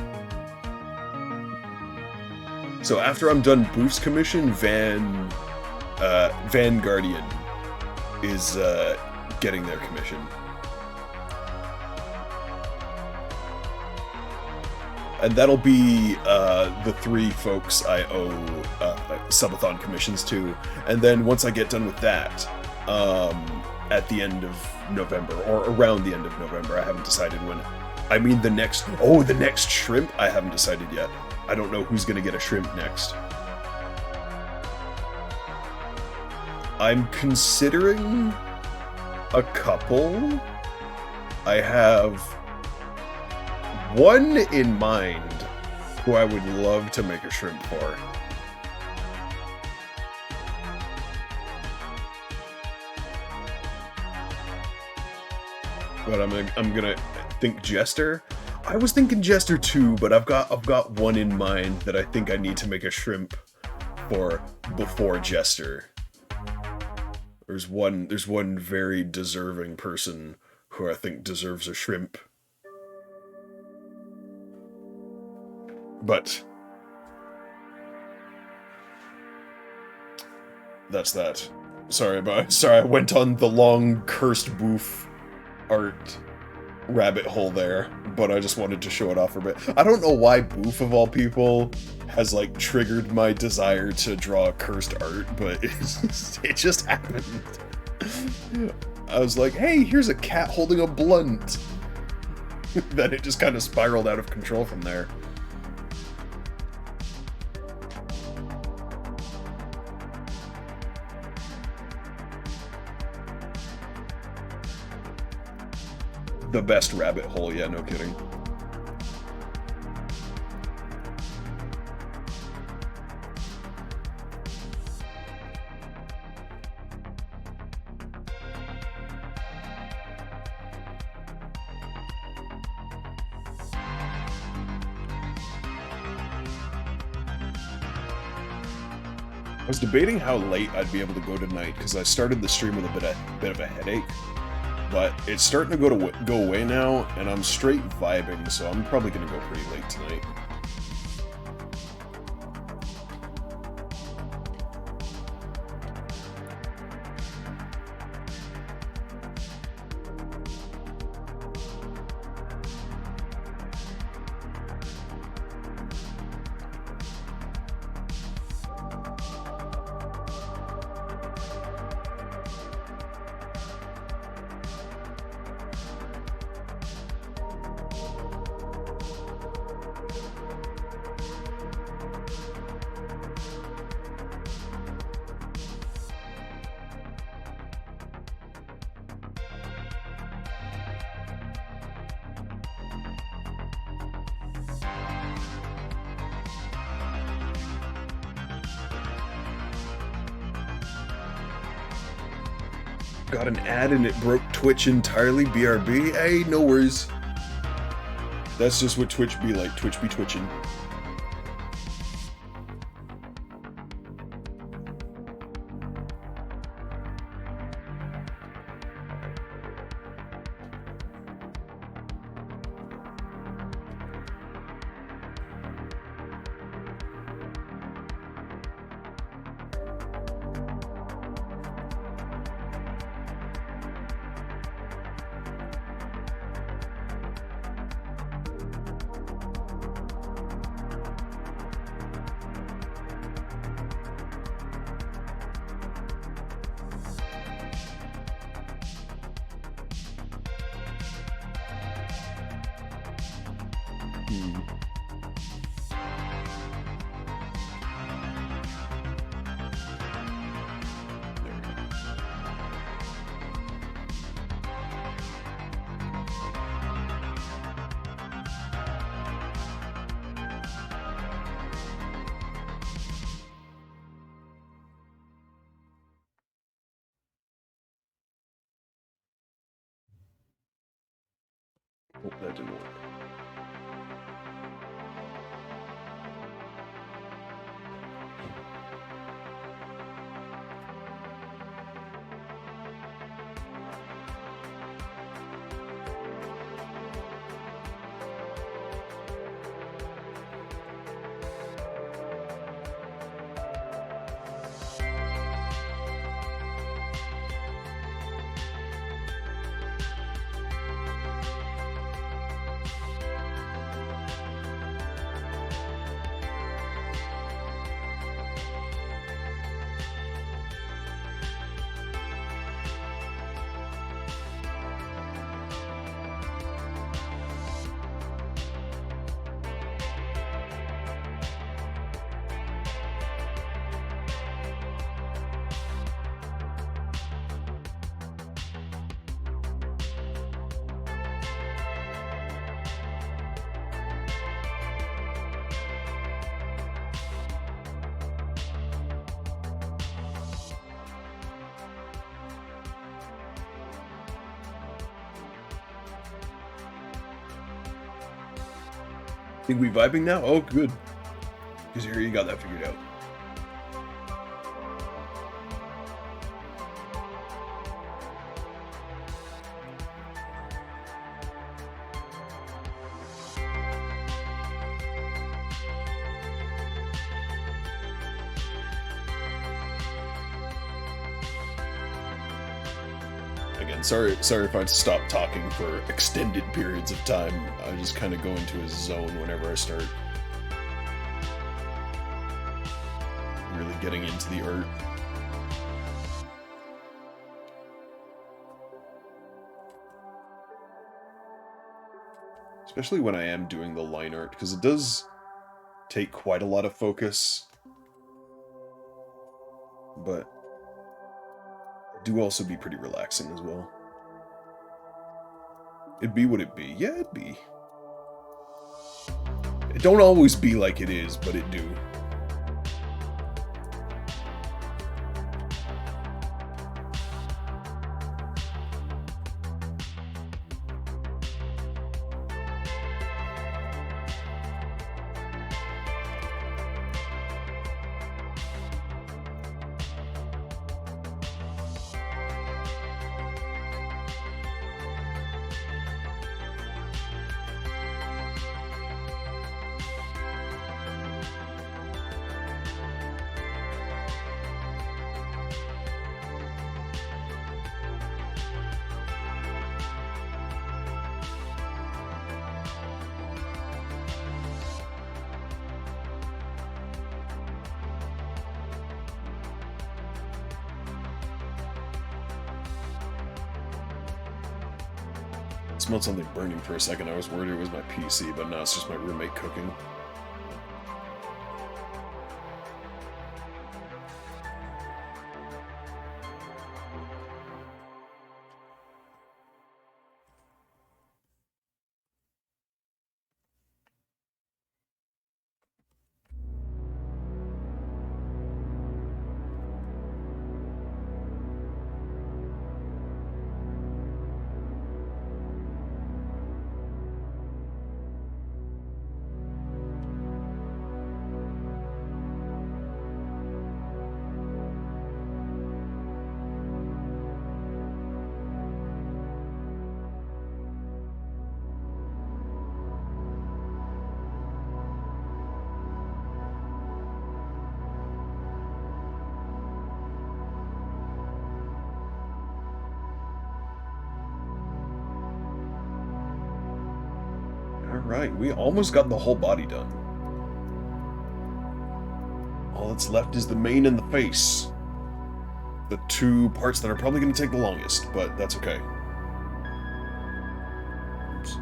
So after I'm done Boof's commission, Van Guardian is getting their commission. And that'll be the 3 folks I owe subathon commissions to. And then once I get done with that, at the end of November, or around the end of November, I haven't decided when. I mean the next shrimp, I haven't decided yet. I don't know who's gonna get a shrimp next. I'm considering a couple. I have one in mind who I would love to make a shrimp for. But I'm gonna think Jester. I was thinking Jester too, but I've got one in mind that I think I need to make a shrimp for before Jester. There's one very deserving person who I think deserves a shrimp. But that's that. Sorry, I went on the long cursed boof art rabbit hole there, but I just wanted to show it off for a bit. I don't know why Boof of all people has like triggered my desire to draw cursed art, but it just happened. I was like, hey, here's a cat holding a blunt. Then it just kind of spiraled out of control from there. The best rabbit hole, yeah, no kidding. I was debating how late I'd be able to go tonight because I started the stream with a bit of a headache. But it's starting to go away now, and I'm straight vibing, so I'm probably going to go pretty late tonight. Got an ad and it broke Twitch entirely, BRB. Hey, no worries. That's just what Twitch be like. Twitch be twitching. Oh, that didn't work. Think we vibing now? Oh, good. Because here you got that figured out. Again, sorry if I stop talking for extended periods of time. I just kind of go into a zone whenever I start really getting into the art. Especially when I am doing the line art, because it does take quite a lot of focus. But do also be pretty relaxing as well. It'd be what it be. Yeah, it'd be. It don't always be like it is, but it do. Smelled something burning for a second. I was worried it was my PC, but now it's just my roommate cooking. Alright, we almost got the whole body done. All that's left is the mane and the face. The two parts that are probably going to take the longest, but that's okay. Oops.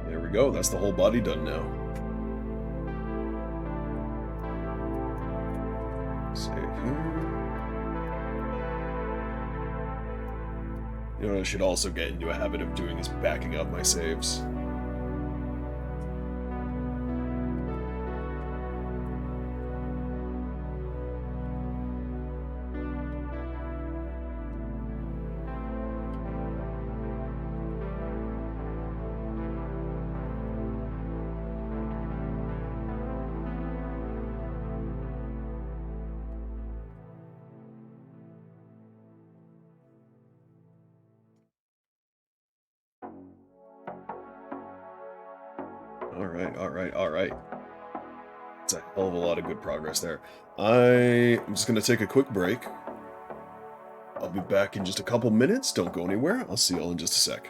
There we go. That's the whole body done now. Save here. You know what I should also get into a habit of doing is backing up my saves. Alright. It's a hell of a lot of good progress there. I'm just gonna take a quick break. I'll be back in just a couple minutes. Don't go anywhere. I'll see y'all in just a sec.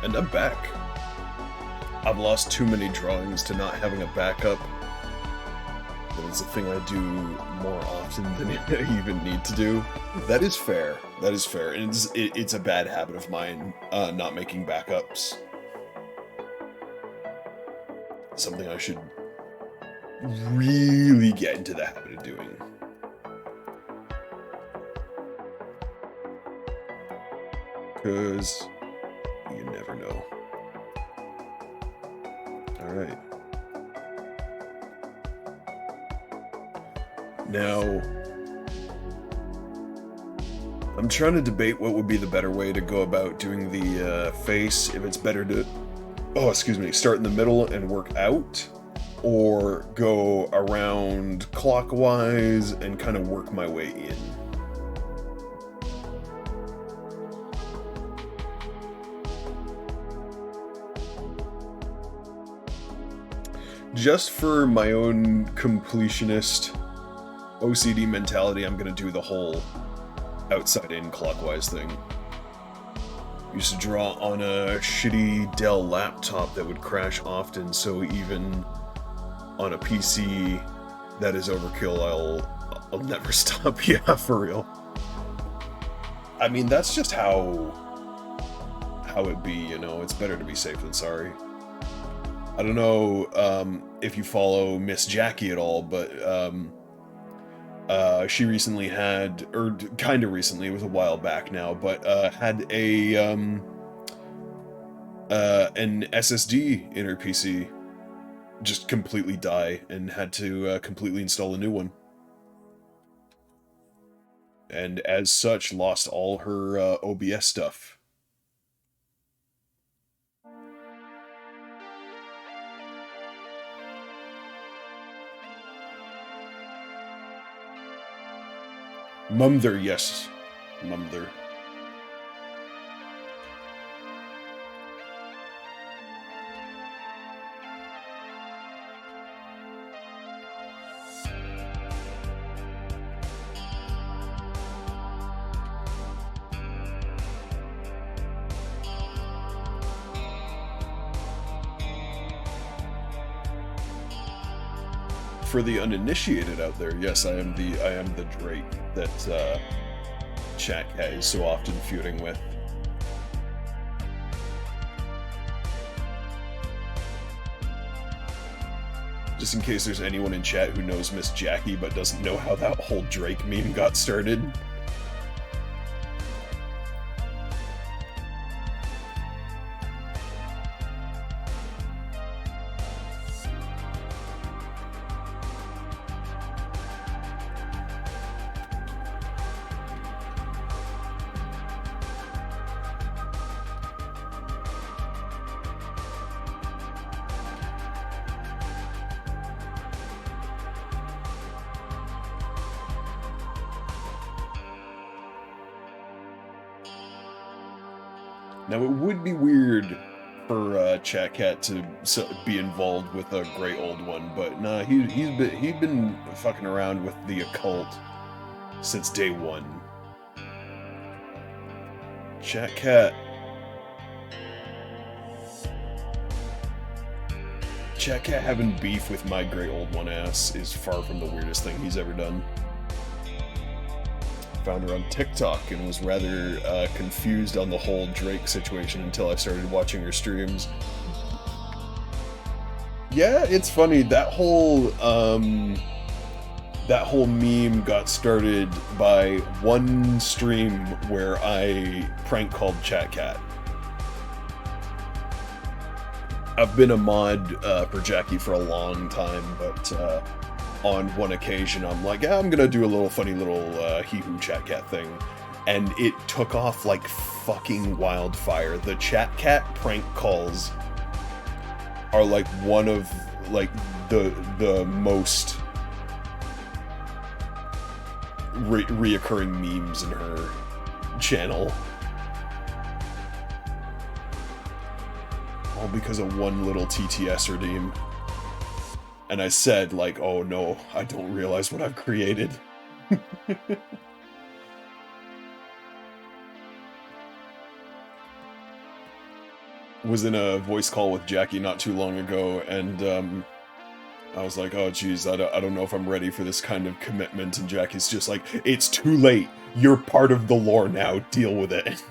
And I'm back. I've lost too many drawings to not having a backup. That is a thing I do more often than I even need to do. That is fair. That is fair. And it's a bad habit of mine, not making backups. Something I should really get into the habit of doing. Because you never know. Alright. Now, I'm trying to debate what would be the better way to go about doing the face. If it's better to, start in the middle and work out, or go around clockwise and kind of work my way in. Just for my own completionist OCD mentality, I'm gonna do the whole outside-in clockwise thing. Used to draw on a shitty Dell laptop that would crash often, so even on a PC that is overkill, I'll never stop. Yeah, for real. I mean, that's just how it be, you know? It's better to be safe than sorry. I don't know if you follow Miss Jackie at all, but She recently had, or kind of recently, it was a while back now, but had a an SSD in her PC just completely die and had to completely install a new one. And as such, lost all her OBS stuff. Mumther, yes. Mumther. For the uninitiated out there, yes, I am the Drake that Chat Cat is so often feuding with. Just in case there's anyone in chat who knows Miss Jackie but doesn't know how that whole Drake meme got started. Now, it would be weird for Chat Cat to be involved with a Grey Old One, but nah, he'd been fucking around with the occult since day one. Chat Cat having beef with my Grey Old One ass is far from the weirdest thing he's ever done. Found her on TikTok and was rather confused on the whole Drake situation until I started watching her streams. Yeah, it's funny, that whole meme got started by one stream where I prank called Chat Cat. I've been a mod for Jackie for a long time, but on one occasion I'm like, yeah, I'm gonna do a little funny little Hee-Hoo Chat Cat thing, and it took off like fucking wildfire. The Chat Cat prank calls are like one of like the most reoccurring memes in her channel. All because of one little TTS redeem. And I said, like, oh no, I don't realize what I've created. Was in a voice call with Jackie not too long ago, and I was like, oh geez, I don't know if I'm ready for this kind of commitment, and Jackie's just like, it's too late, you're part of the lore now, deal with it.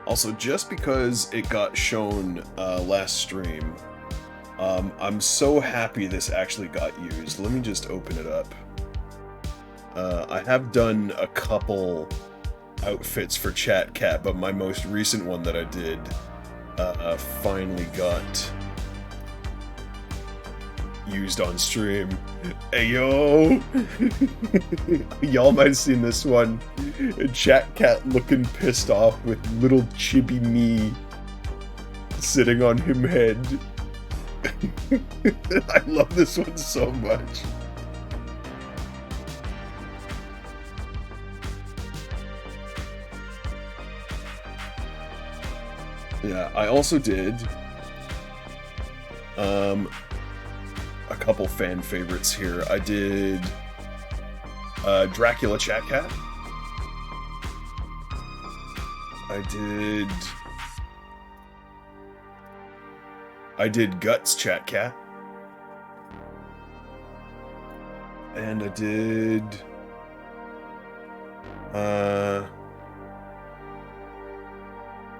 Also, just because it got shown last stream, I'm so happy this actually got used. Let me just open it up. I have done a couple outfits for Chat Cat, but my most recent one that I did finally got used on stream. Hey yo! Y'all might have seen this one. Chat Cat looking pissed off with little chibi me sitting on him head. I love this one so much. Yeah, I also did a couple fan favorites here. I did Dracula Chat Cat. I did Guts Chat Cat. And I did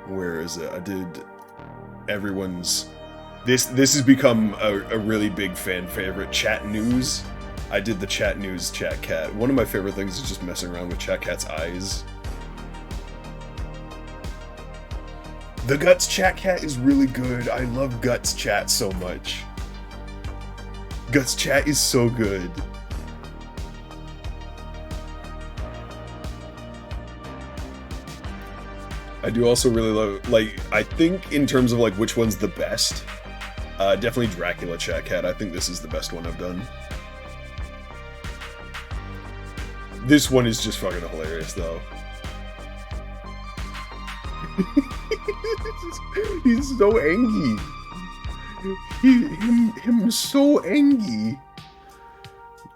where is it? I did everyone's this has become a really big fan favorite, Chat News. I did the Chat News Chat Cat. One of my favorite things is just messing around with Chat Cat's eyes. The Guts Chat Cat is really good. I love Guts Chat so much. Guts Chat is so good. I do also really love, like, I think in terms of, like, which one's the best, definitely Dracula Chat Cat. I think this is the best one I've done. This one is just fucking hilarious, though. He's so angry. Him so angry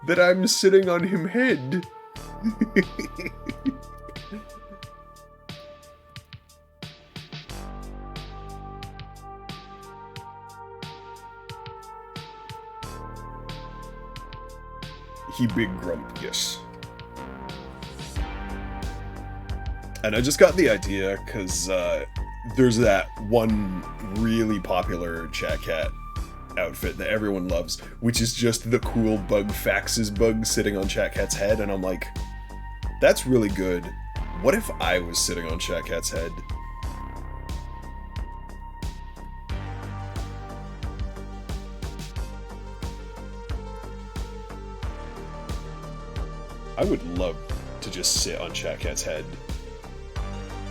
that I'm sitting on him head. He big grump, yes. And I just got the idea because there's that one really popular Chat Cat outfit that everyone loves, which is just the cool Bug Faxes bug sitting on Chat Cat's head, and I'm like, that's really good. What if I was sitting on Chat Cat's head? I would love to just sit on Chat Cat's head.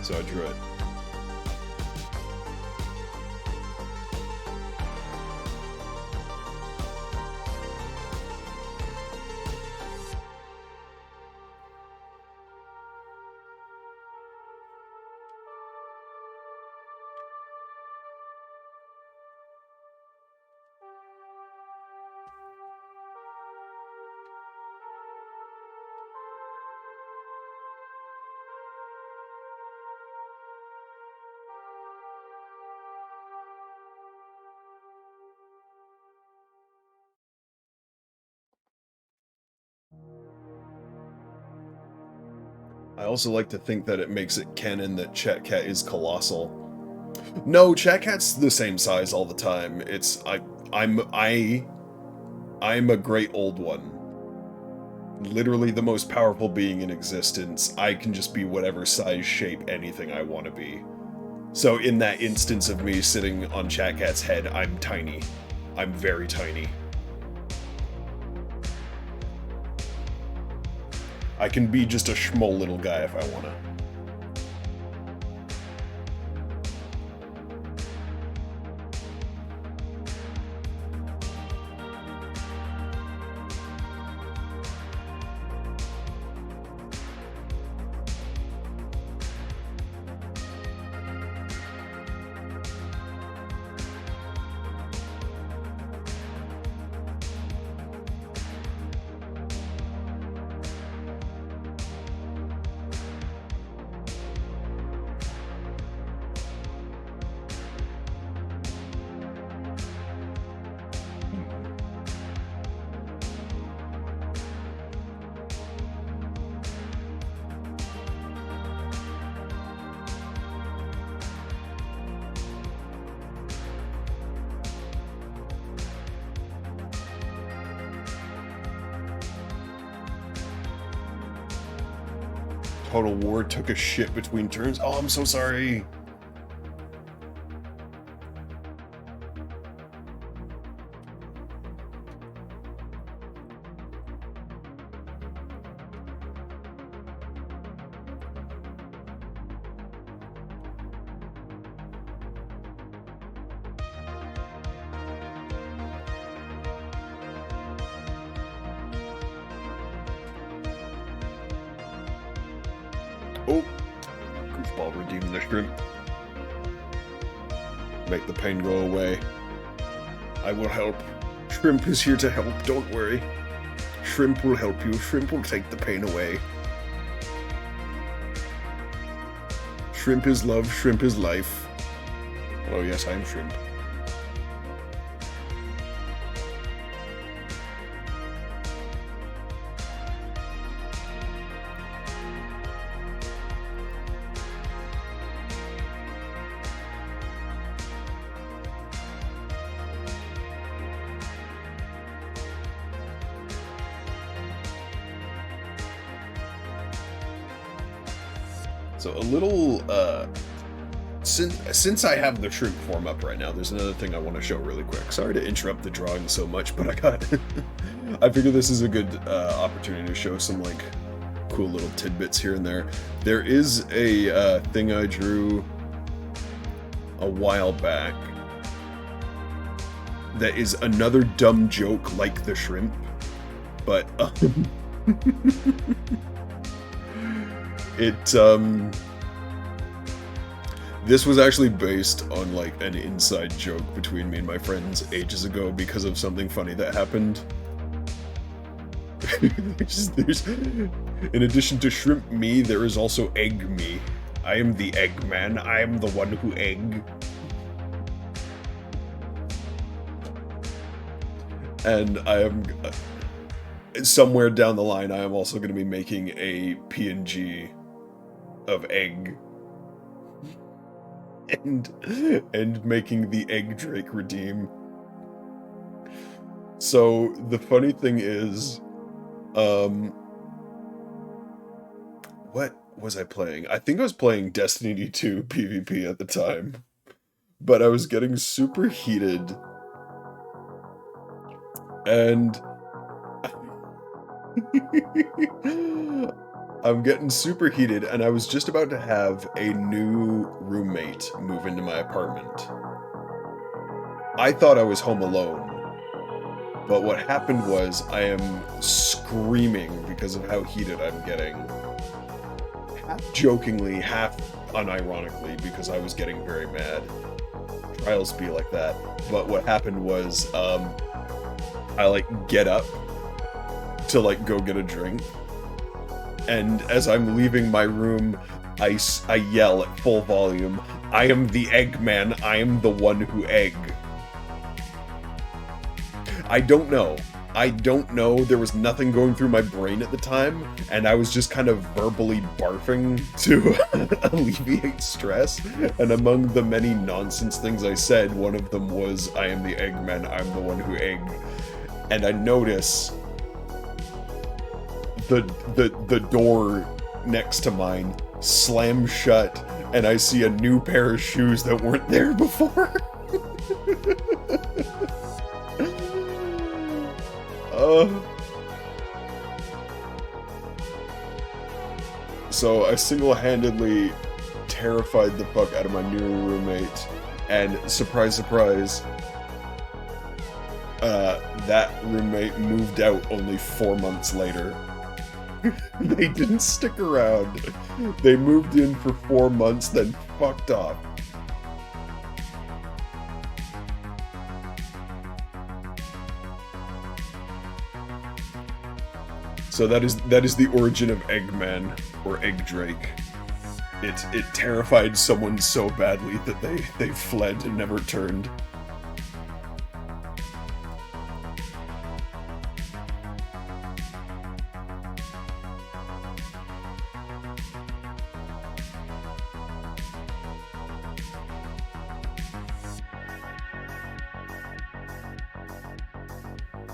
So I drew it. I also like to think that it makes it canon that Chat Cat is colossal. No, Chat Cat's the same size all the time. I'm a great old one. Literally the most powerful being in existence. I can just be whatever size, shape, anything I want to be. So in that instance of me sitting on Chat Cat's head, I'm tiny. I'm very tiny. I can be just a schmoll little guy if I wanna. Total War took a shit between turns. Oh, I'm so sorry. Oh, goofball redeemed the shrimp. Make the pain go away. I will help. Shrimp is here to help, don't worry. Shrimp will help you. Shrimp will take the pain away. Shrimp is love, shrimp is life. Oh yes, I am Shrimp. So a little, since I have the shrimp form up right now, there's another thing I want to show really quick. Sorry to interrupt the drawing so much, but I figure this is a good opportunity to show some, like, cool little tidbits here and there. There is a thing I drew a while back that is another dumb joke like the shrimp, but, this was actually based on, like, an inside joke between me and my friends ages ago because of something funny that happened. In addition to shrimp me, there is also egg me. I am the egg man. I am the one who egg. And I am... somewhere down the line, I am also going to be making a PNG of egg. And making the egg Drake redeem. So, the funny thing is, what was I playing? I think I was playing Destiny 2 PvP at the time. But I was getting super heated. And... I'm getting super heated, and I was just about to have a new roommate move into my apartment. I thought I was home alone, but what happened was I am screaming because of how heated I'm getting. Half jokingly, half unironically, because I was getting very mad. Trials be like that. But what happened was, I, like, get up to, like, go get a drink. And as I'm leaving my room, I yell at full volume, I am the Eggman, I am the one who egg. I don't know. There was nothing going through my brain at the time, and I was just kind of verbally barfing to alleviate stress. And among the many nonsense things I said, one of them was, I am the Eggman, I'm the one who egg. And I notice the door next to mine slams shut, and I see a new pair of shoes that weren't there before. So I single-handedly terrified the fuck out of my new roommate, and surprise, surprise, that roommate moved out only 4 months later. They didn't stick around. They moved in for 4 months, then fucked off. So that is the origin of Eggman, or Egg Drake. It terrified someone so badly that they fled and never turned.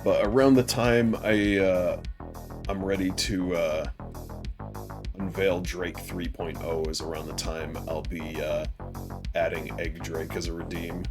But around the time I'm ready to unveil Drake 3.0 is around the time I'll be adding Egg Drake as a redeem.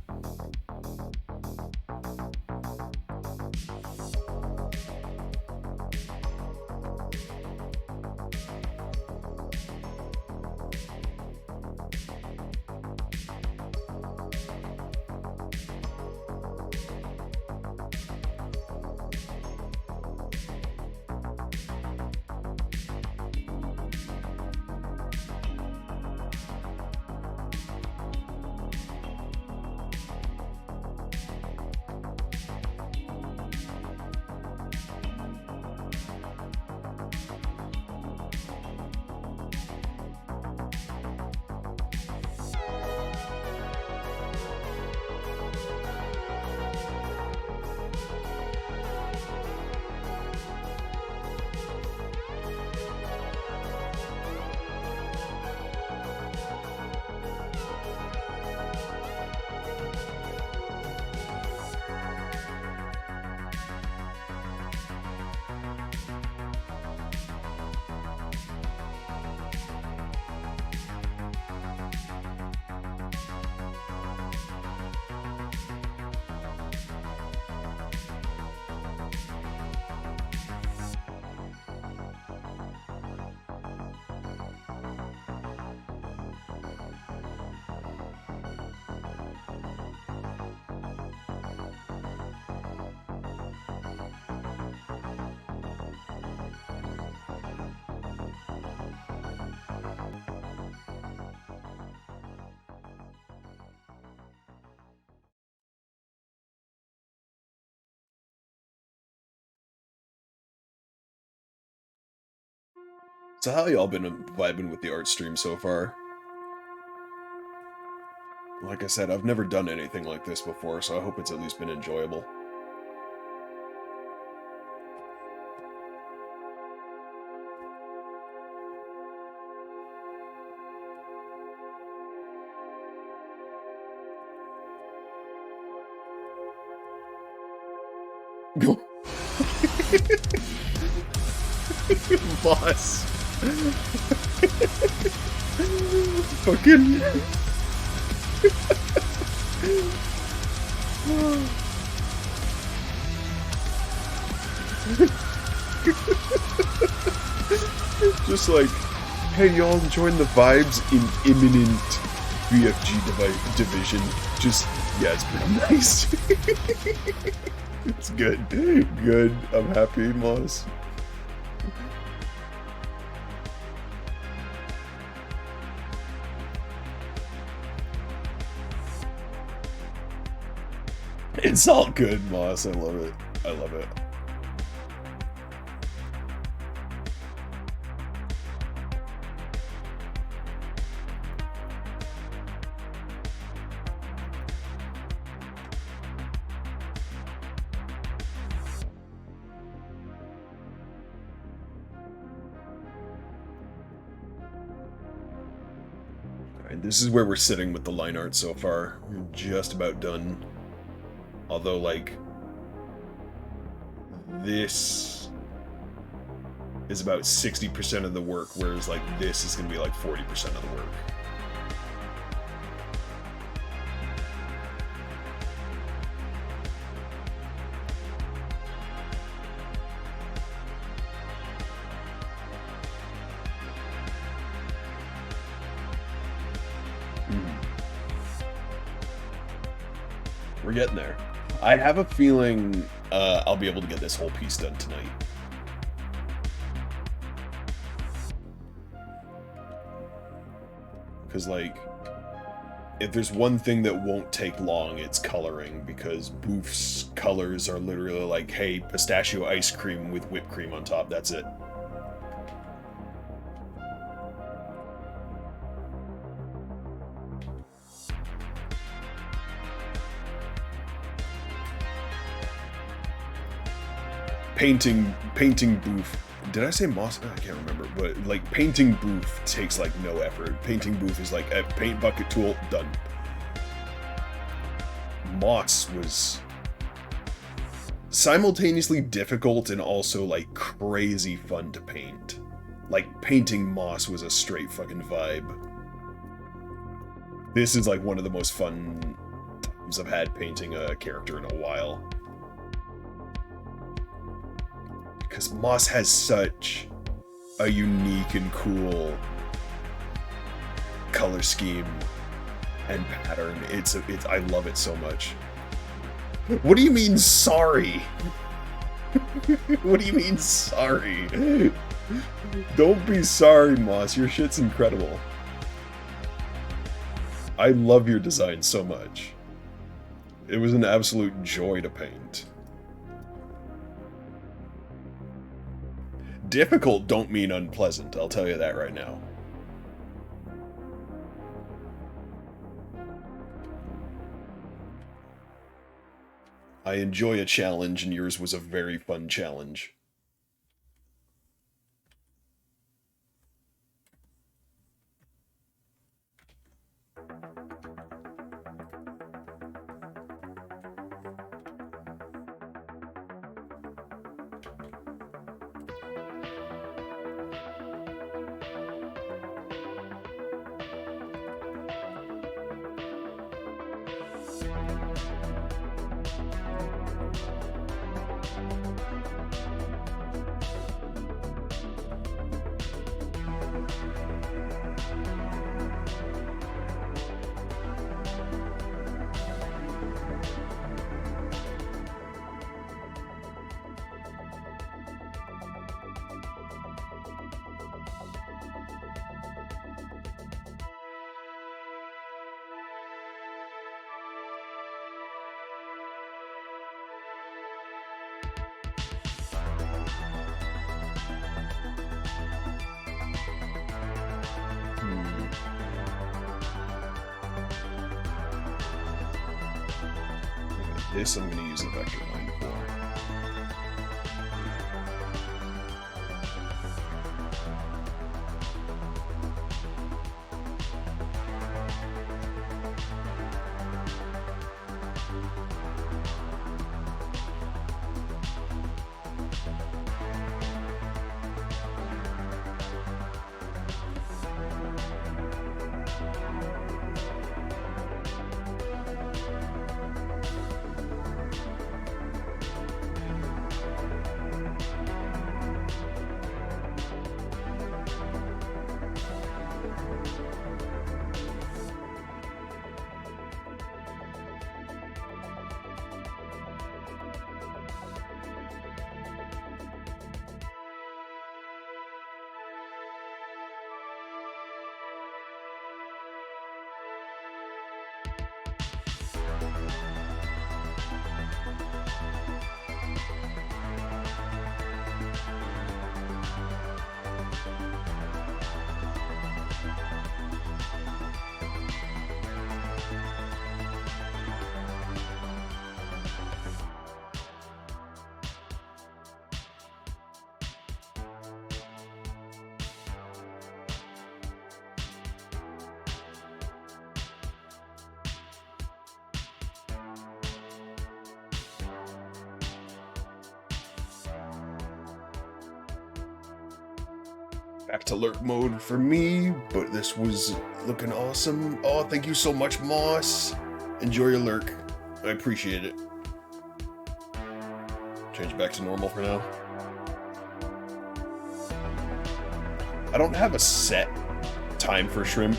So how y'all been vibing with the art stream so far? Like I said, I've never done anything like this before, so I hope it's at least been enjoyable. Boss. Fucking. Just like, hey, y'all enjoying the vibes in imminent BFG division? Just, yeah, it's pretty nice. It's good. Good. I'm happy, Moss. It's all good, Moss. I love it. I love it. Alright, this is where we're sitting with the line art so far. We're just about done. Although, like, this is about 60% of the work, whereas, like, this is going to be, like, 40% of the work. We're getting there. I have a feeling I'll be able to get this whole piece done tonight. Because, like, if there's one thing that won't take long, it's coloring, because Boof's colors are literally like, hey, pistachio ice cream with whipped cream on top, that's it. Painting Boof. Did I say Moss? I can't remember. But, like, painting Boof takes, like, no effort. Painting Boof is like a paint bucket tool, done. Moss was simultaneously difficult and also, like, crazy fun to paint. Like, painting Moss was a straight fucking vibe. This is, like, one of the most fun times I've had painting a character in a while. Because Moss has such a unique and cool color scheme and pattern. It's I love it so much. What do you mean sorry? What do you mean sorry? Don't be sorry, Moss. Your shit's incredible. I love your design so much. It was an absolute joy to paint. Difficult don't mean unpleasant, I'll tell you that right now. I enjoy a challenge, and yours was a very fun challenge. This I'm going to use the vector line for. Back to lurk mode for me, but this was looking awesome. Oh, thank you so much, Moss. Enjoy your lurk. I appreciate it. Change back to normal for now. I don't have a set time for shrimp.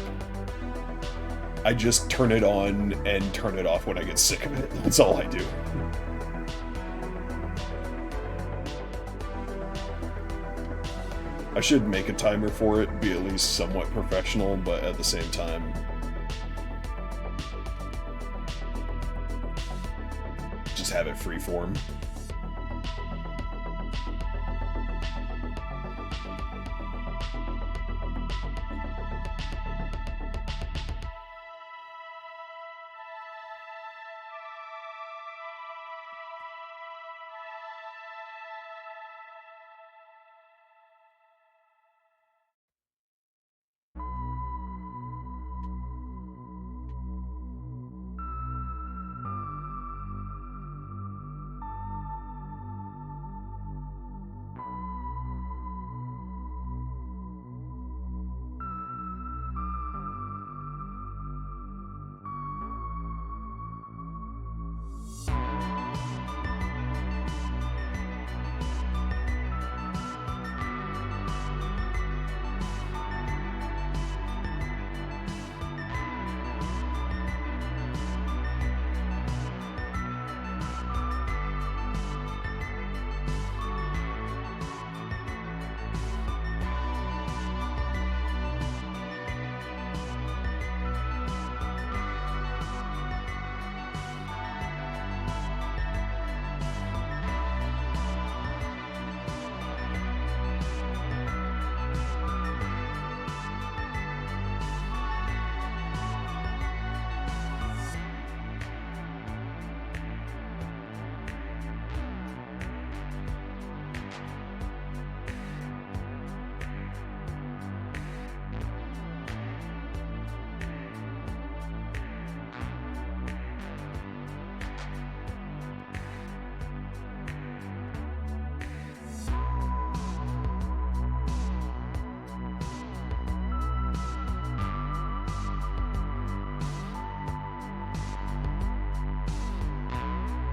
I just turn it on and turn it off when I get sick of it. That's all I do. I should make a timer for it, be at least somewhat professional, but at the same time, just have it freeform.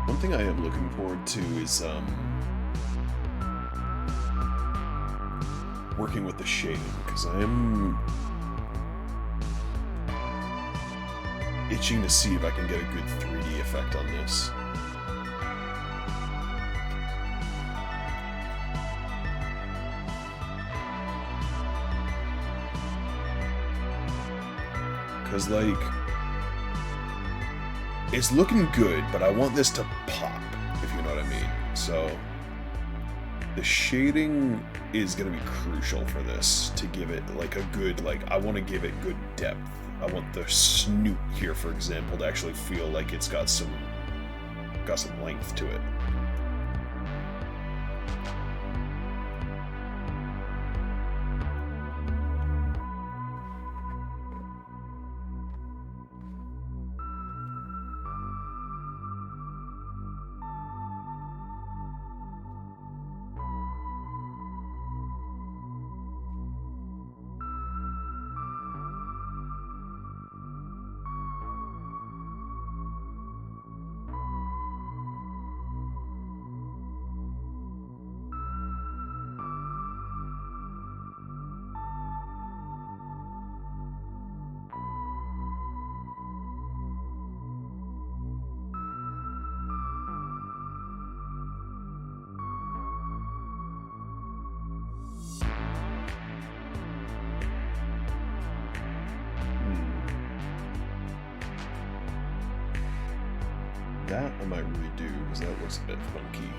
One thing I am looking forward to is working with the shading, because I am itching to see if I can get a good 3D effect on this. Because, like, it's looking good, but I want this to pop, if you know what I mean. So, the shading is going to be crucial for this, to give it, like, a good, like, I want to give it good depth. I want the snoot here, for example, to actually feel like it's got some got some length to it. That I might redo, because that looks a bit funky.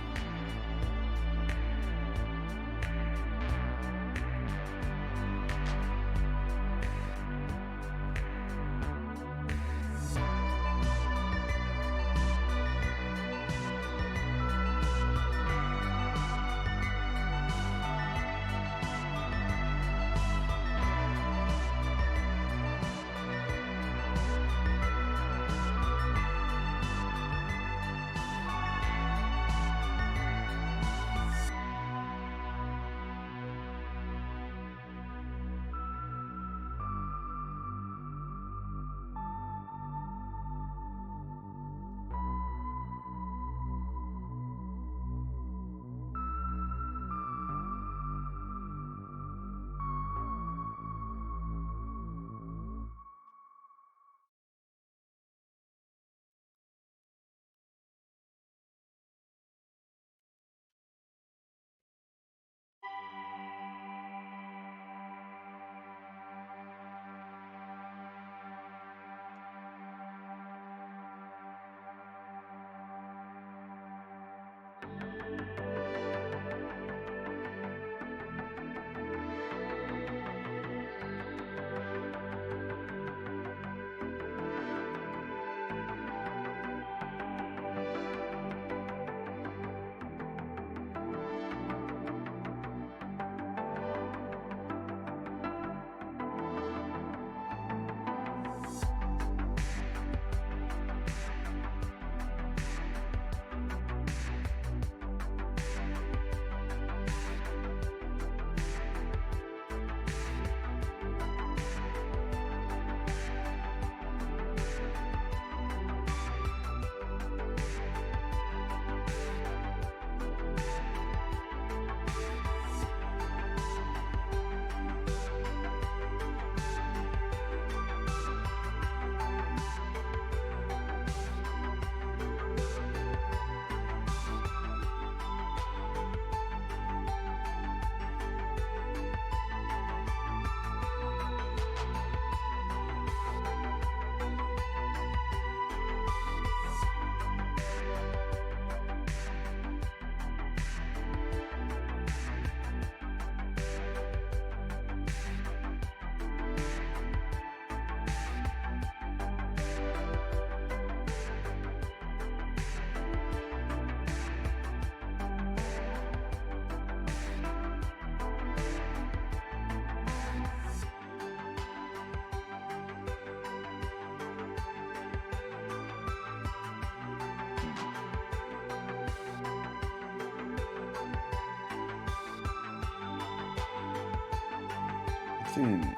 The thing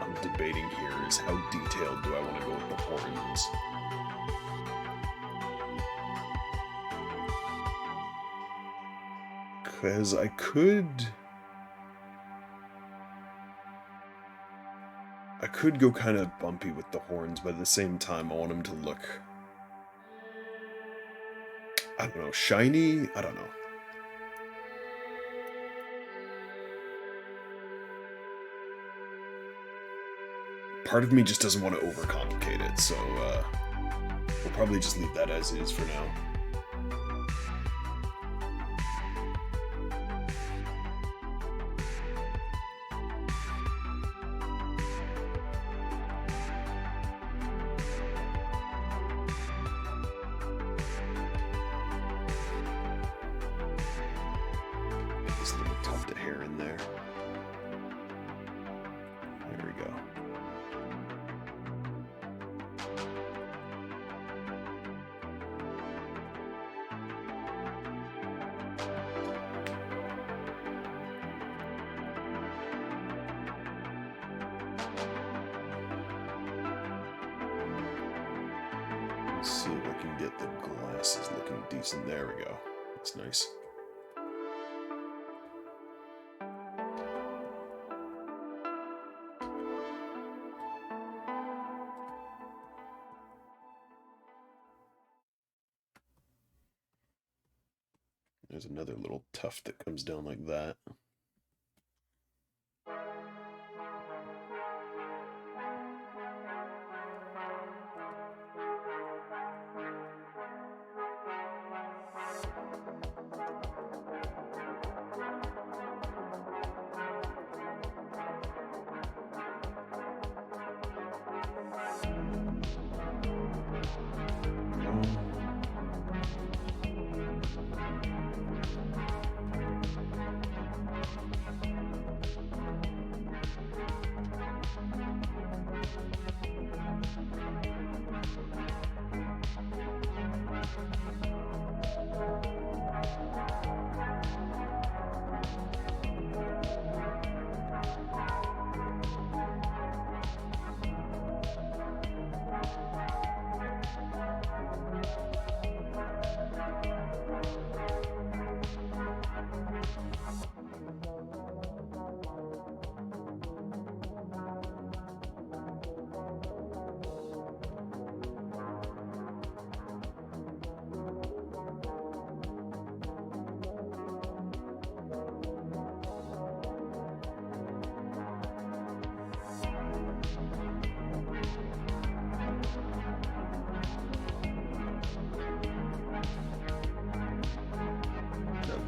I'm debating here is how detailed do I want to go with the horns? Because I could go kind of bumpy with the horns, but at the same time I want them to look, I don't know, shiny? I don't know. Part of me just doesn't want to overcomplicate it, so we'll probably just leave that as is for now. Let's see if I can get the glasses looking decent. There we go. That's nice. There's another little tuft that comes down like that.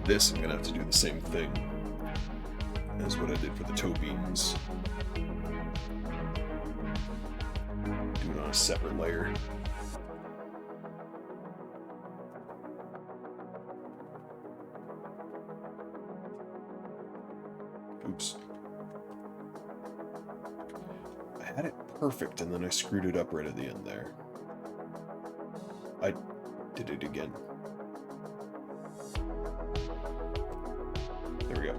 This, I'm gonna have to do the same thing as what I did for the toe beams. Do it on a separate layer. Oops. I had it perfect and then I screwed it up right at the end there. I did it again. There we go.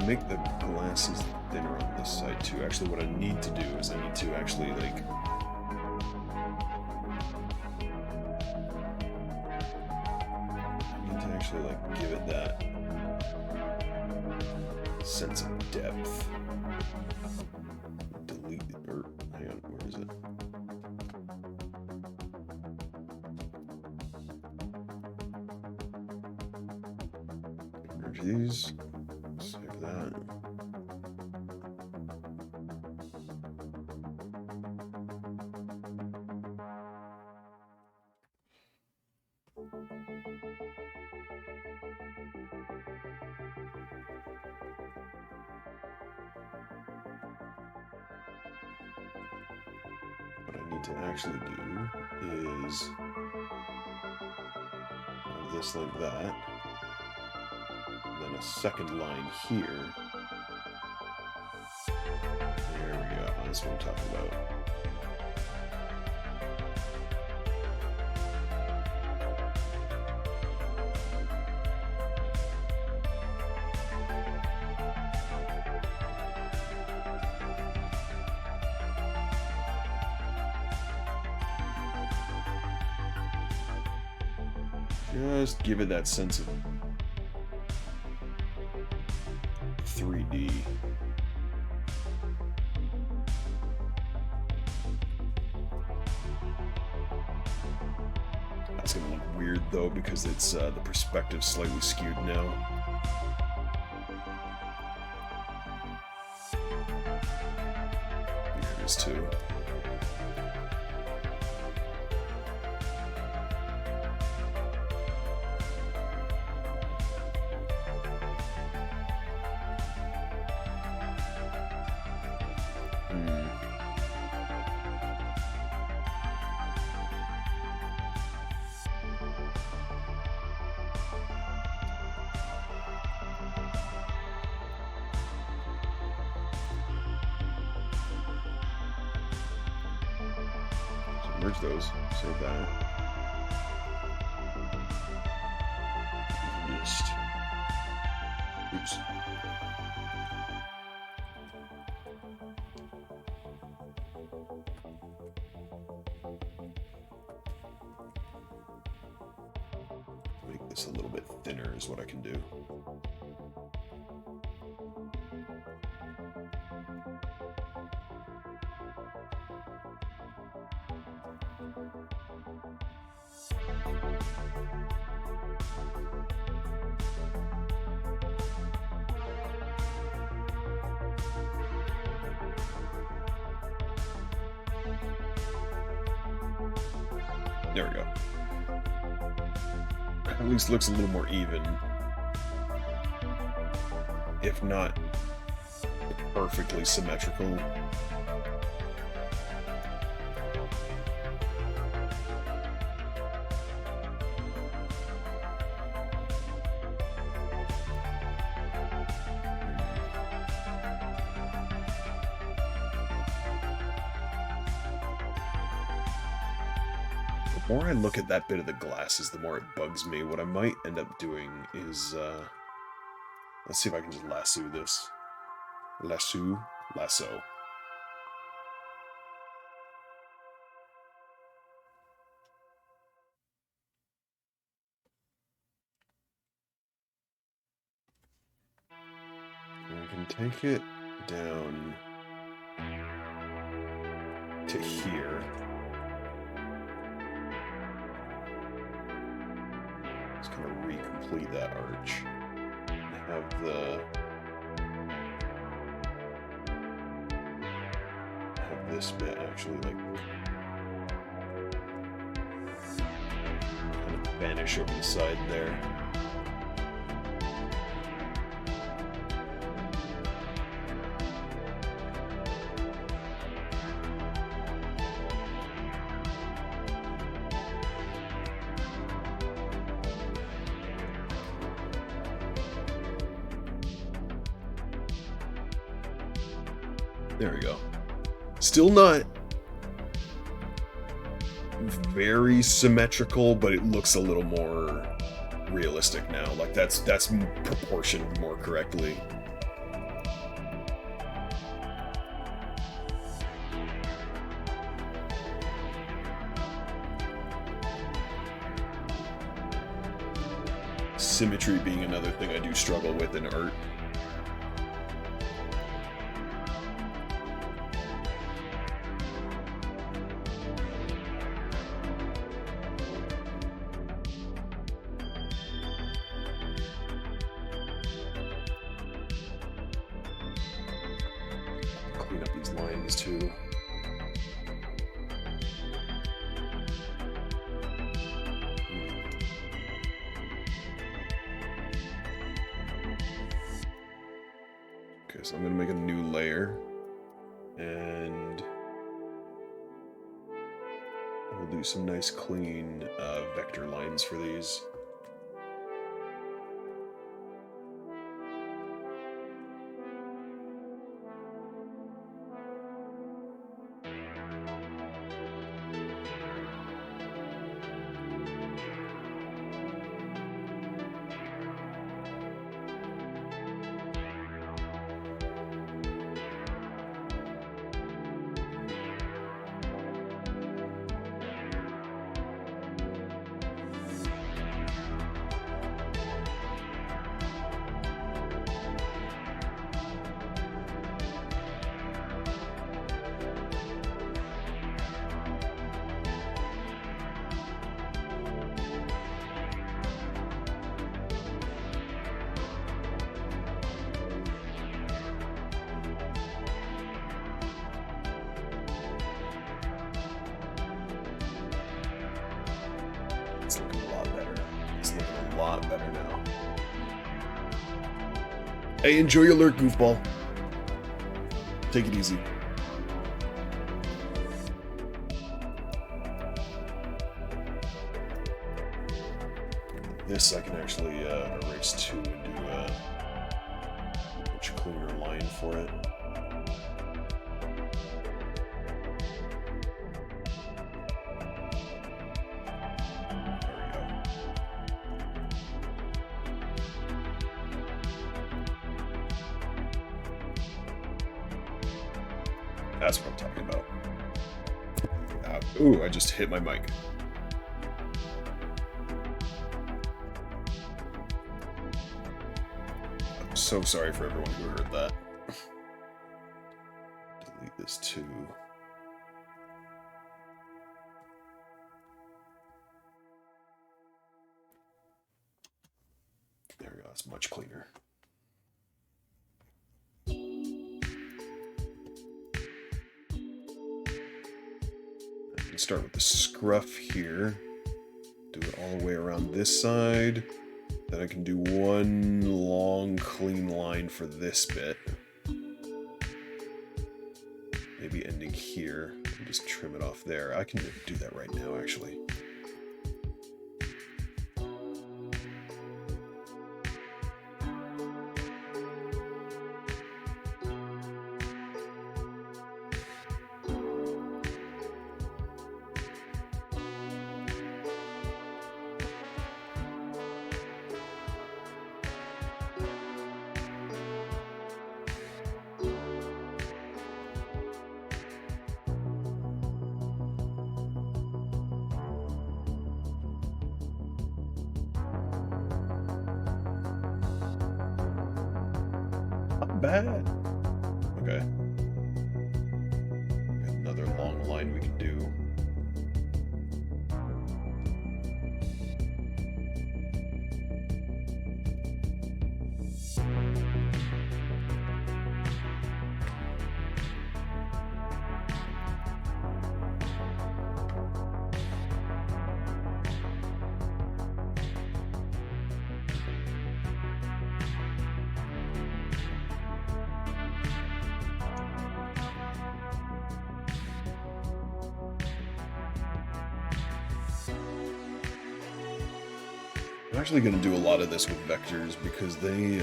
Make the glasses thinner on this side too. Actually, what I need to do is I need to actually like give it that sense of depth. Delete or hang on, where is it? Merge these. Save that. What I need to actually do is have this like that. Then a second line here. There we go. That's what I'm talking about. Just give it that sense of 3D. That's gonna look weird though because it's the perspective slightly skewed now. Here it is too. Merge those. Save that. Just... Oops. Make this a little bit thinner is what I can do. There we go. At least looks a little more even. If not perfectly symmetrical. The more I look at that bit of the glasses, the more it bugs me. What I might end up doing is, let's see if I can just lasso this. Lasso. And I can take it down to here. Just kind of recomplete that arch. Have this bit actually like kind of vanish over the side there. There we go. Still not very symmetrical, but it looks a little more realistic now. Like that's proportioned more correctly. Symmetry being another thing I do struggle with in art. Clean up these lines too. Okay, so I'm gonna make a new layer, and we'll do some nice clean vector lines for these. It's looking a lot better. It's looking a lot better now. Hey, enjoy your lurk, goofball. Take it easy. This I can actually erase too and do a much cleaner line for it. That's what I'm talking about. Ooh, I just hit my mic. I'm so sorry for everyone who heard that. Delete this too. There we go, it's much cleaner. Start with the scruff here, do it all the way around this side, then I can do one long clean line for this bit, maybe ending here and just trim it off there. I can do that right now actually. Bad. Okay. Another long line we can do. I'm actually going to do a lot of this with vectors because they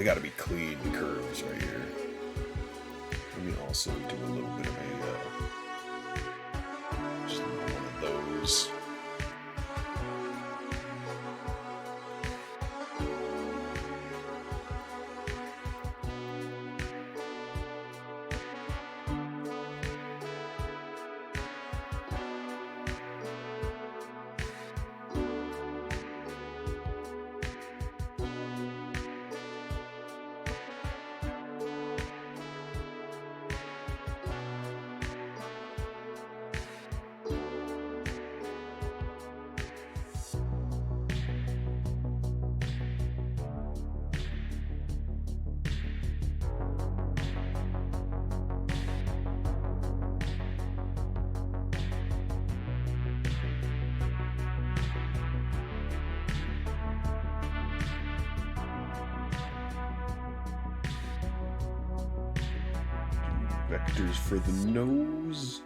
got to be clean curves right here. Let me also do a little bit of a just one of those. Vectors for the nose.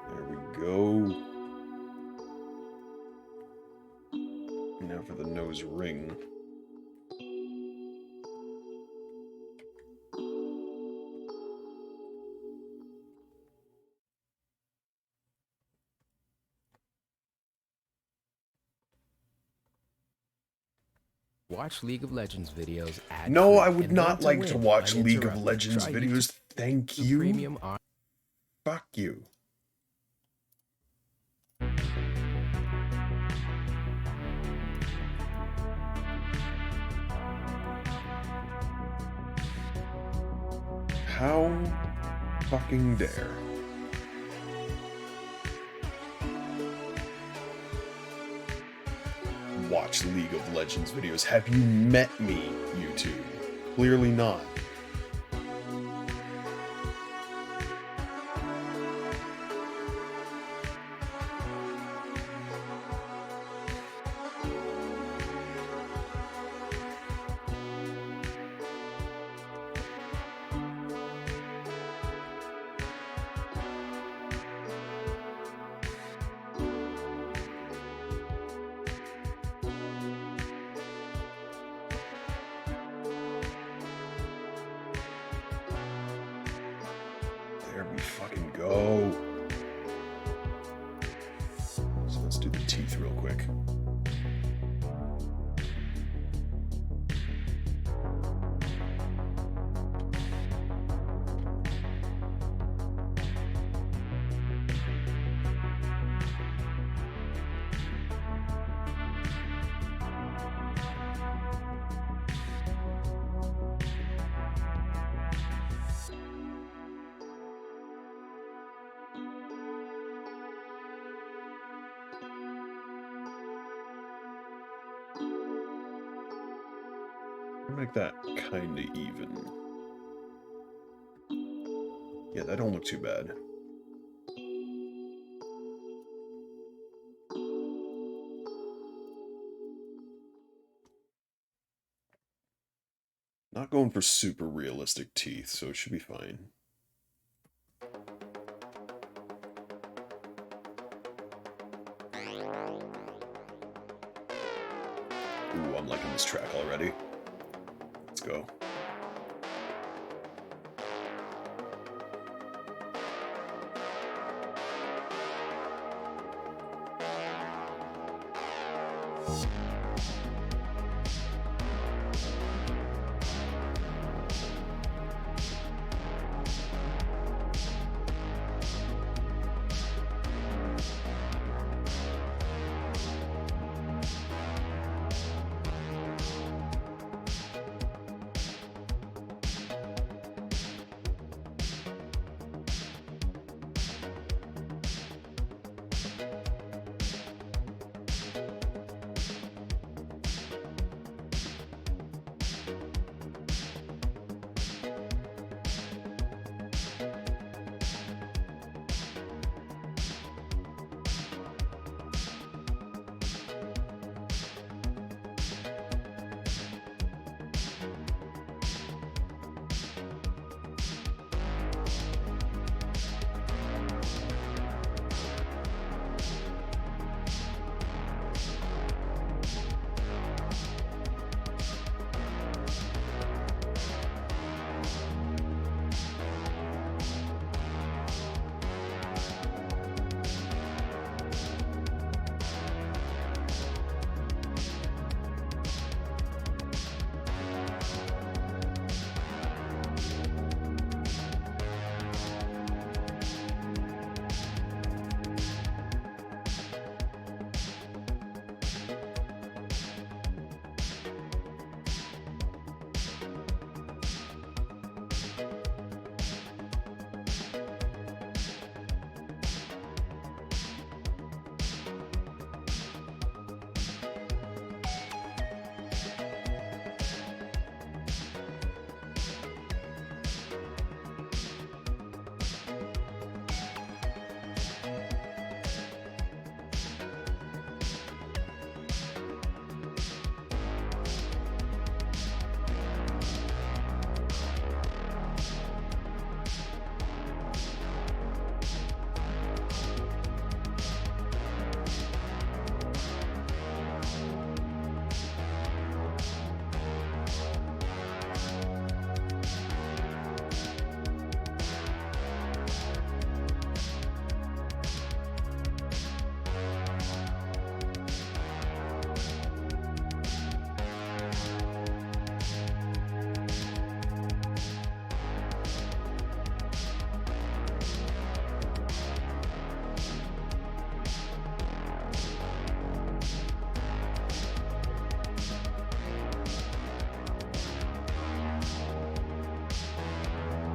There we go. Now for the nose ring. Watch League of Legends videos ad No, free I would and not learn like to win watch League of uninterrupted. Legends Try videos. Thank YouTube you. Premium on Fuck you. How fucking dare. Watch League of Legends videos. Have you met me, YouTube? Clearly not. There we fucking go. teeth real quick. Make that kind of even. Yeah, that don't look too bad. Not going for super realistic teeth, so it should be fine. Ooh, I'm liking this track already. Let's go.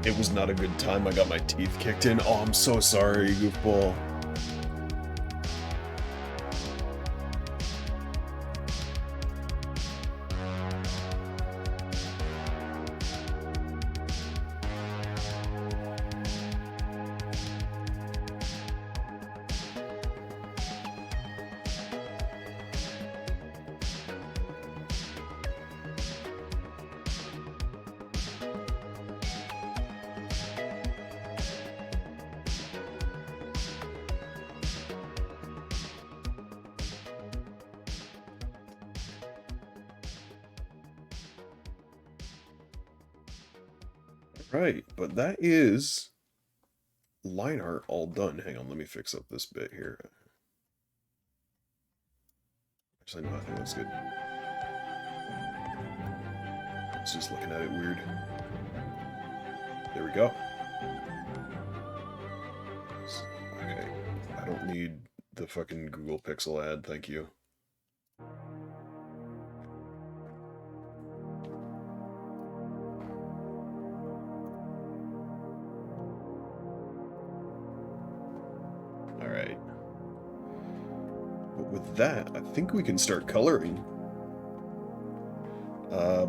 It was not a good time. I got my teeth kicked in. Oh, I'm so sorry, goofball. Right, but that is line art all done. Hang on, let me fix up this bit here. Actually, no, I think that's good. It's just looking at it weird. There we go. Okay. I don't need the fucking Google Pixel ad, thank you. Alright. But with that, I think we can start coloring.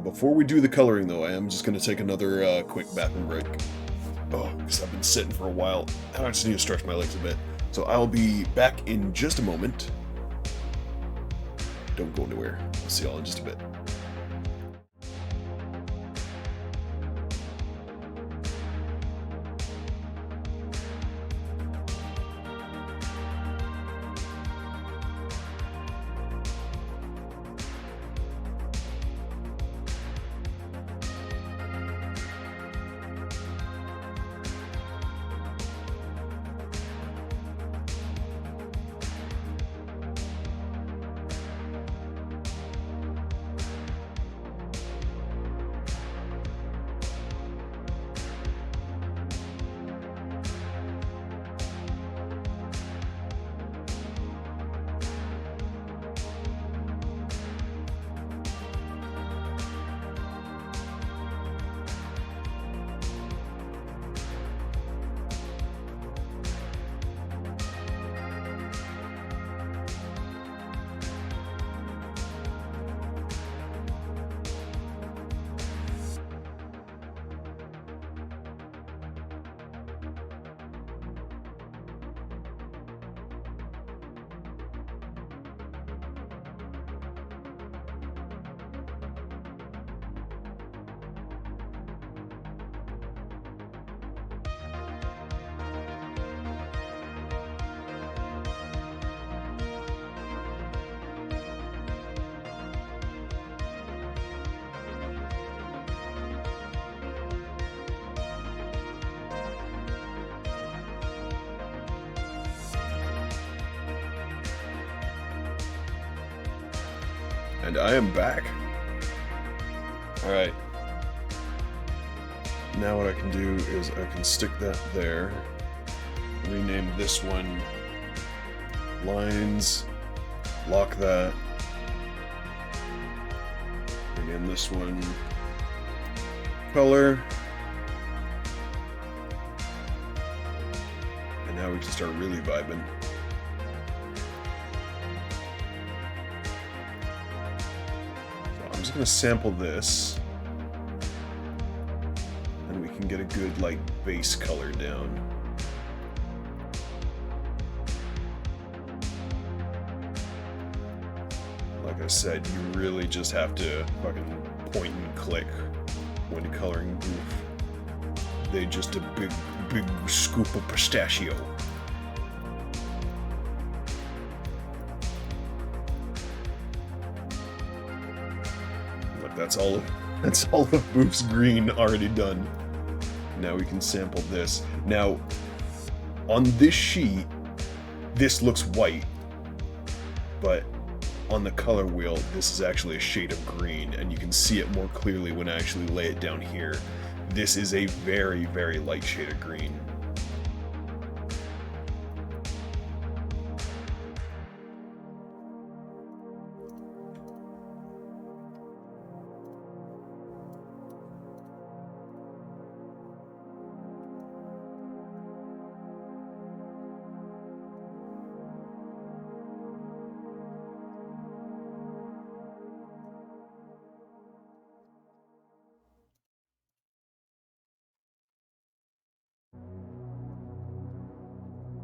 Before we do the coloring, though, I am just going to take another quick bathroom break. Oh, because I've been sitting for a while, and I just need to stretch my legs a bit. So I'll be back in just a moment. Don't go anywhere. I'll see y'all in just a bit. And I am back. Alright. Now what I can do is I can stick that there. Rename this one Lines. Lock that. Rename this one Color. And now we can start really vibing. I'm just gonna sample this, and we can get a good, like, base color down. Like I said, you really just have to fucking point and click when coloring Oof. They just a big scoop of pistachio. That's all of Boof's green already done. Now we can sample this. Now, on this sheet, this looks white, but on the color wheel, this is actually a shade of green, and you can see it more clearly when I actually lay it down here. This is a very, very light shade of green.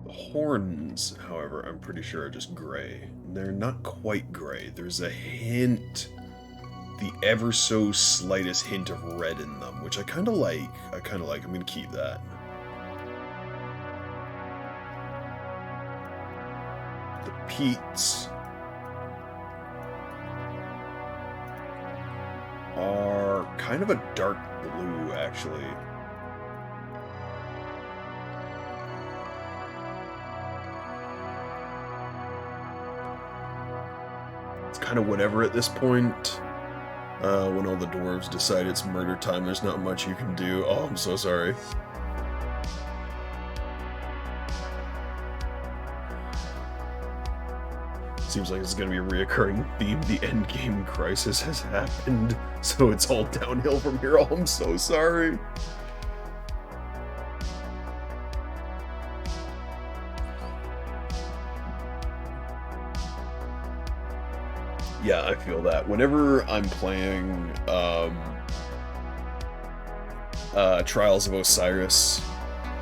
Horns, however, I'm pretty sure are just gray. They're not quite gray. There's a hint, the ever so slightest hint of red in them, which I kind of like. I'm gonna keep that. The peats are kind of a dark blue, actually. kind of whatever at this point. When all the dwarves decide it's murder time, there's not much you can do. Oh, I'm so sorry. Seems like it's going to be a reoccurring theme. The endgame crisis has happened, so it's all downhill from here. Oh, I'm so sorry. Yeah, I feel that. Whenever I'm playing Trials of Osiris,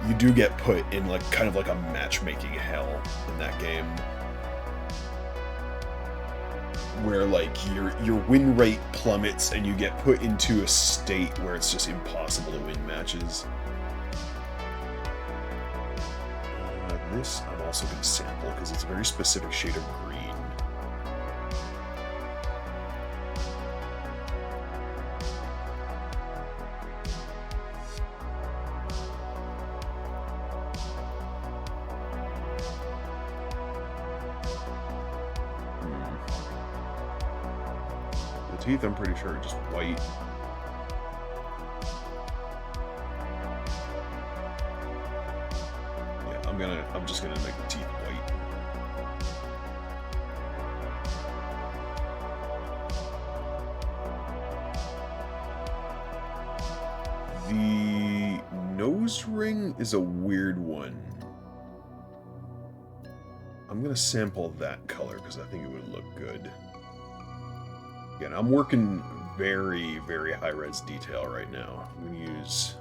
you do get put in like kind of like a matchmaking hell in that game, where like your win rate plummets and you get put into a state where it's just impossible to win matches. This I'm also going to sample because it's a very specific shade of green. Teeth, I'm pretty sure, are just white. Yeah, I'm just gonna make the teeth white. The nose ring is a weird one. I'm gonna sample that color because I think it would look good. Again, I'm working very, very high-res detail right now. I'm going to use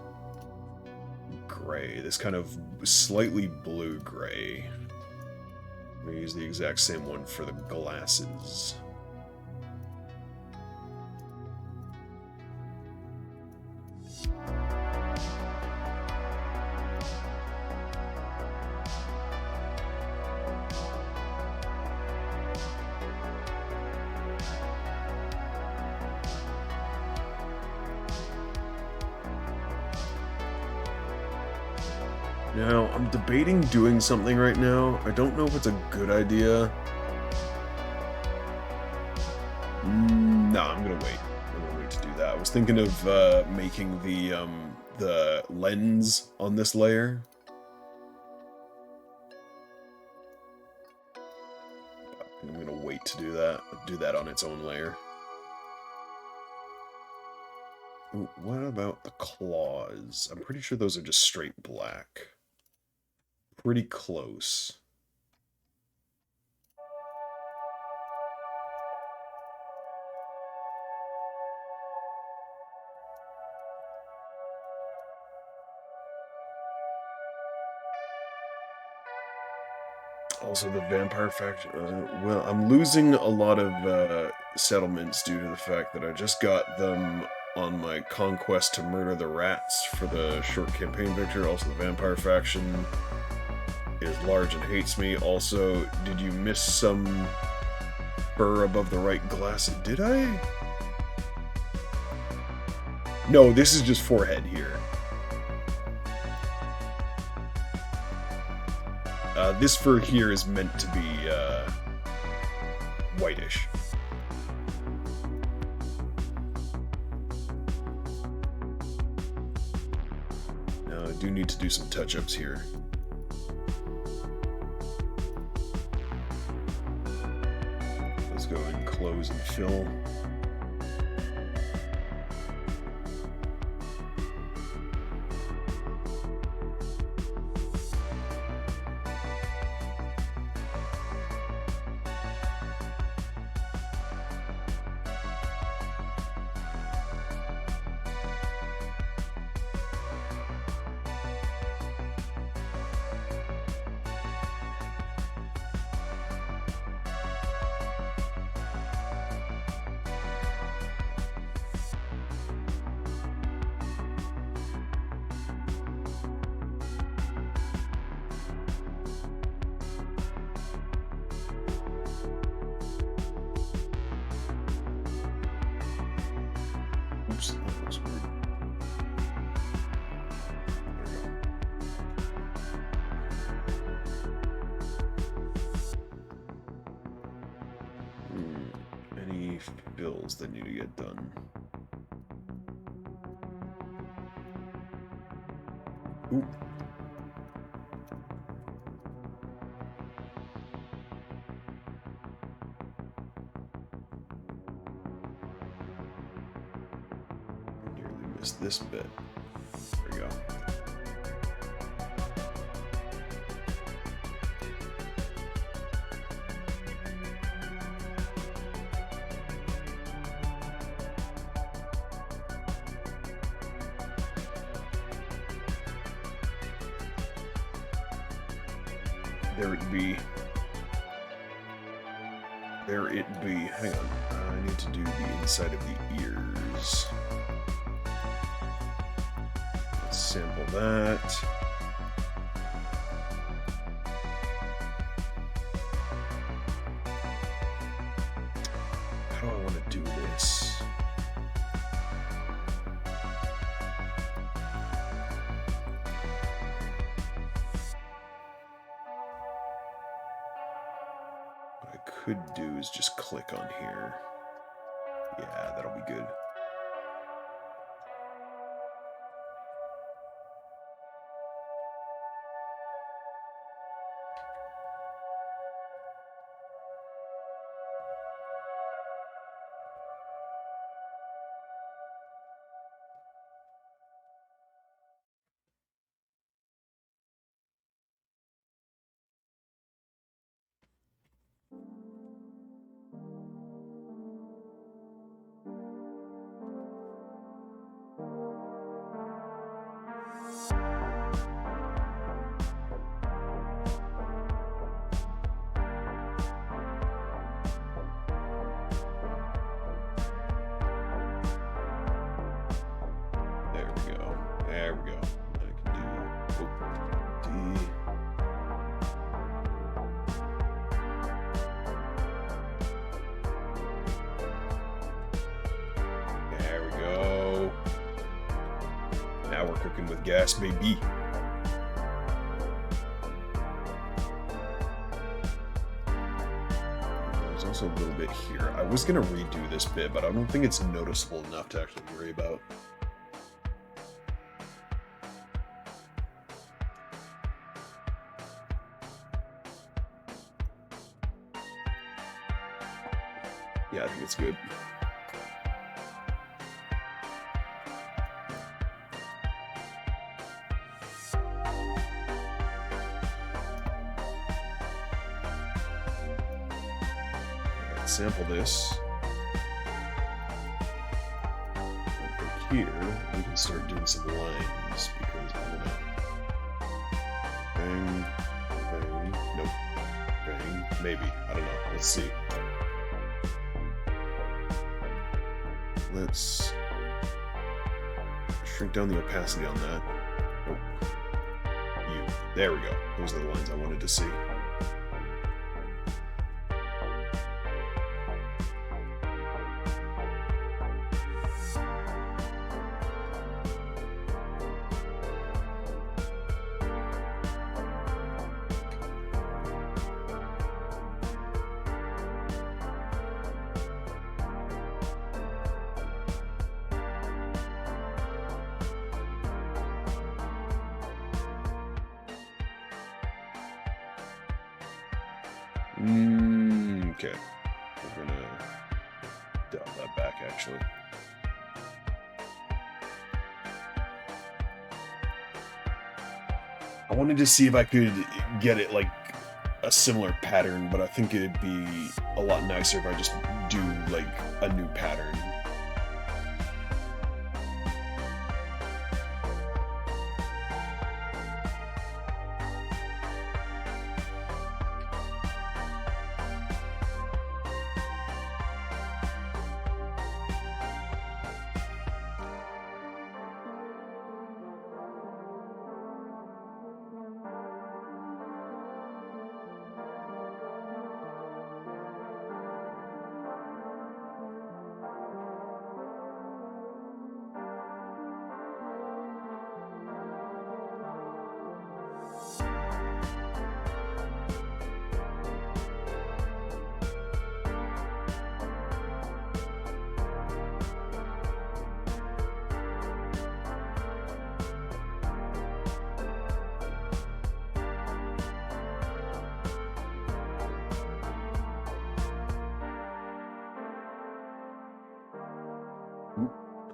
gray, this kind of slightly blue-gray. I'm going to use the exact same one for the glasses. Now, I'm debating doing something right now. I don't know if it's a good idea. No, I'm gonna wait. I'm gonna wait to do that. I was thinking of making the lens on this layer. I'm gonna wait to do that. Do that on its own layer. Ooh, what about the claws? I'm pretty sure those are just straight black. Pretty close. Also, the vampire faction. Well, I'm losing a lot of settlements due to the fact that I just got them on my conquest to murder the rats for the short campaign victory. Also, the vampire faction is large and hates me. Also, did you miss some fur above the right glass? Did I? No, this is just forehead here. This fur here is meant to be whitish. Now, I do need to do some touch-ups here. Let's go and close and fill. bills that need to get done. Ooh. Nearly missed this bit. There we go. There it be. There it be. Hang on. I need to do the inside of the ears. Let's sample that. How do I want to do this? Could do is just click on here. Yeah, that'll be good. There we go. I can do D. There we go. Now we're cooking with gas, baby. There's also a little bit here. I was gonna redo this bit, but I don't think it's noticeable enough to actually worry about. Yeah, I think it's good. Let's sample this. And from here, we can start doing some lines because I don't know. Bang, bang, nope. Bang, maybe. I don't know. Let's see. Let's shrink down the opacity on that. Oh. There we go. Those are the lines I wanted to see. Okay. We're gonna dial that back, actually. I wanted to see if I could get it like a similar pattern, but I think it'd be a lot nicer if I just do like a new pattern.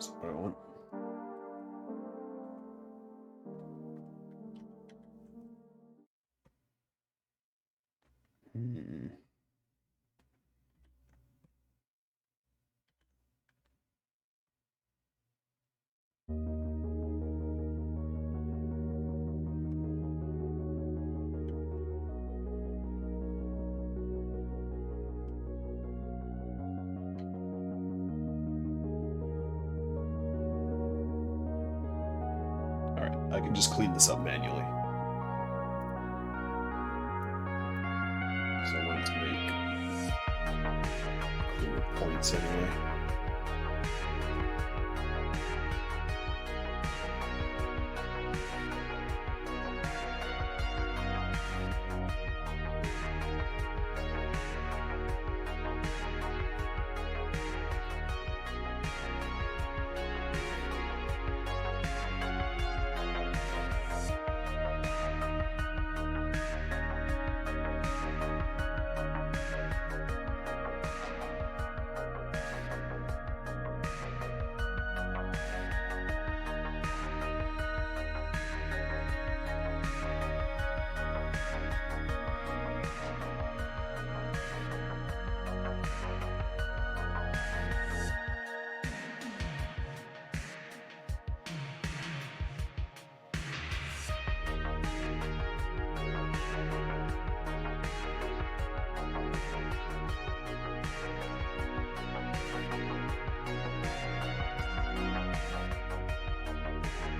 That's what I want. Alright, I can just clean this up manually. So I wanted to make clearer points anyway.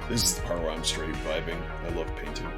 This is the part where I'm straight vibing. I love painting.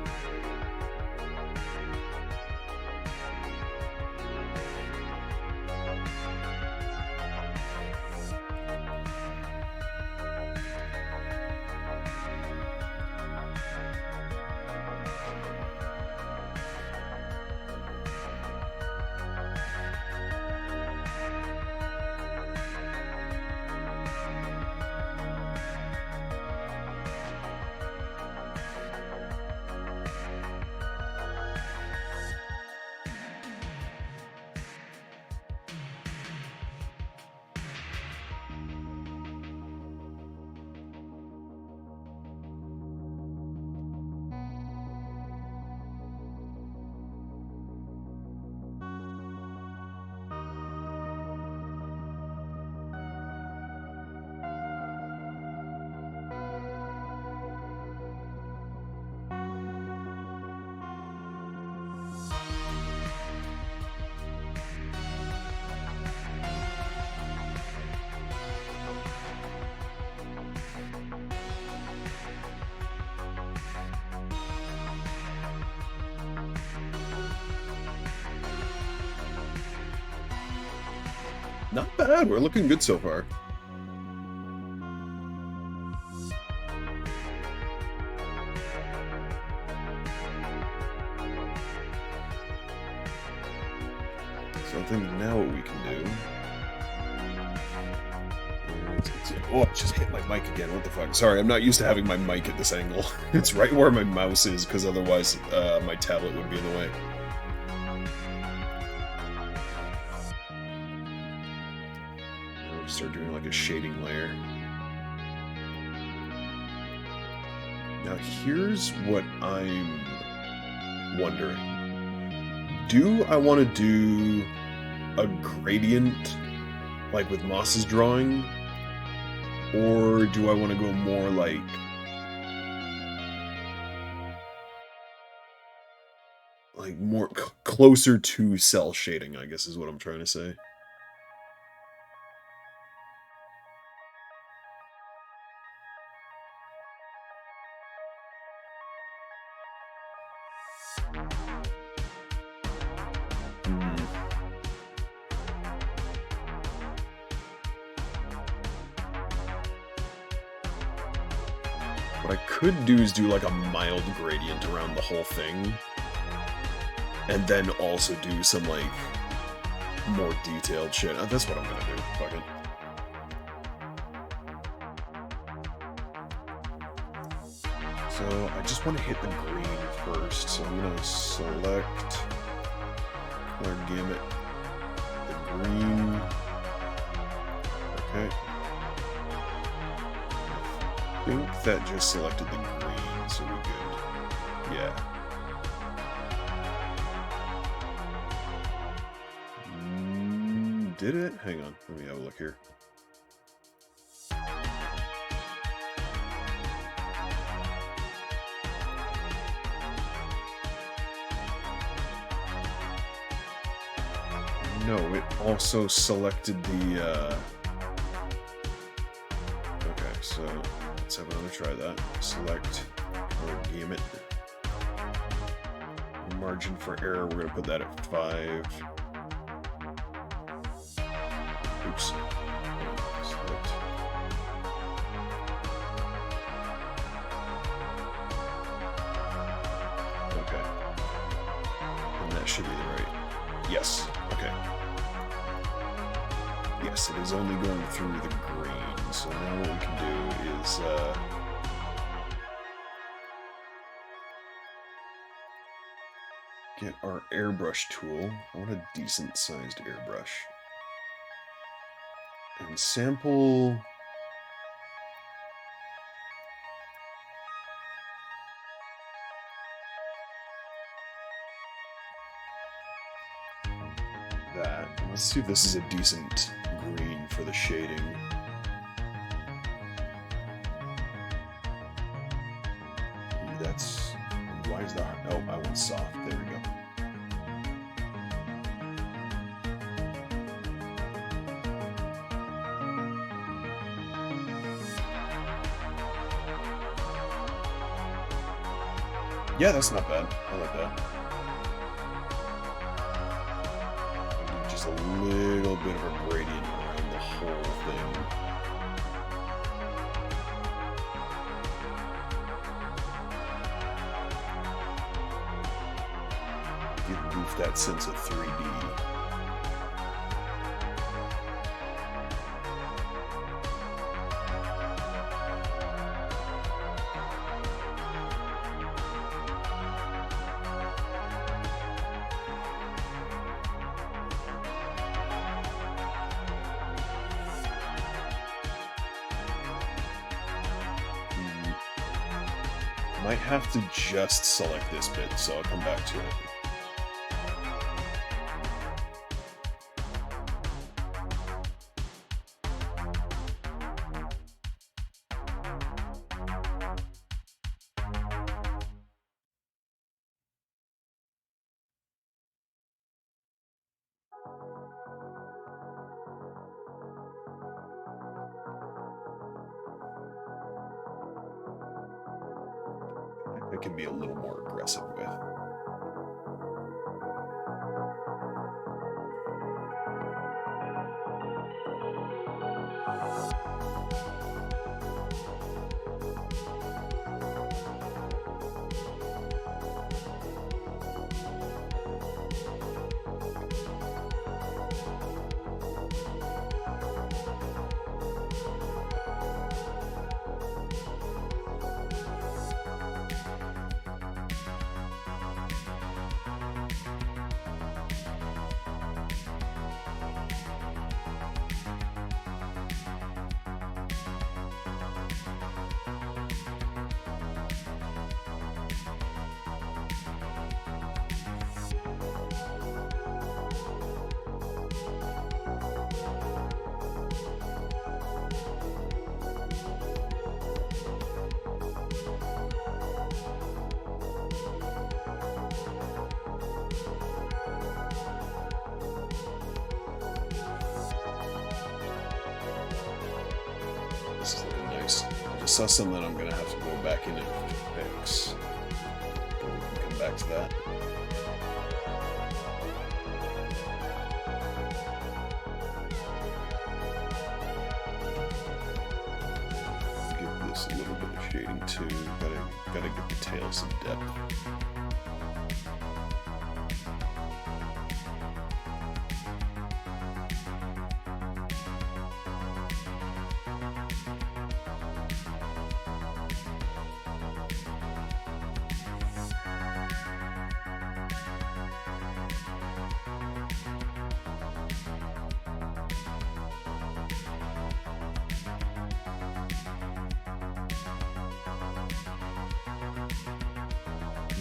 Not bad, we're looking good so far. So I think now what we can do... Oh, I just hit my mic again, what the fuck. Sorry, I'm not used to having my mic at this angle. It's right where my mouse is, because otherwise my tablet would be in the way. Start doing like a shading layer. Now here's what I'm wondering. Do I want to do a gradient like with Moss's drawing? Or do I want to go more like more closer to cell shading, I guess is what I'm trying to say. What I could do is do like a mild gradient around the whole thing. And then also do some like more detailed shit. That's what I'm gonna do. Fuck it. So I just want to hit the green first. So I'm gonna select color gamut, the green. Okay. think that just selected the green, so we good. Yeah. Did it? Hang on, let me have a look here. No, it also selected the, okay, so let's have another try that. Select color gamut. Margin for error, we're gonna put that at 5. Oops. Select. Okay. And that should be the right. Yes. Okay. Yes, it is only going through the green. So now what we can do is get our airbrush tool. I want a decent sized airbrush. And sample that. Let's see if this is a decent green for the shading. That's... why is that? Oh, I want soft. There we go. Yeah, that's not bad. I like that. Just a little bit of a gradient around the whole thing. Give that sense of 3D. Might have to just select this bit, so I'll come back to it. I can be a little more aggressive with. This is looking nice. I just saw something I'm gonna have to go back in and fix. But we can come back to that. Give this a little bit of shading too. Gotta give the tail some depth.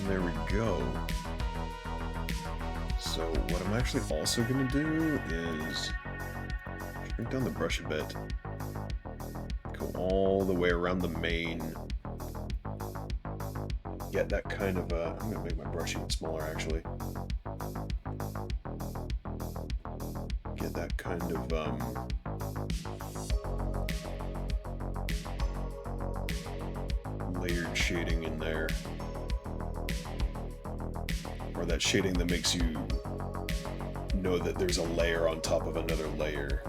There we go. So what I'm actually also going to do is shrink down the brush a bit. Go all the way around the mane. Get that kind of I'm going to make my brush even smaller actually. Get that kind of layered shading in there. Or that shading that makes you know that there's a layer on top of another layer.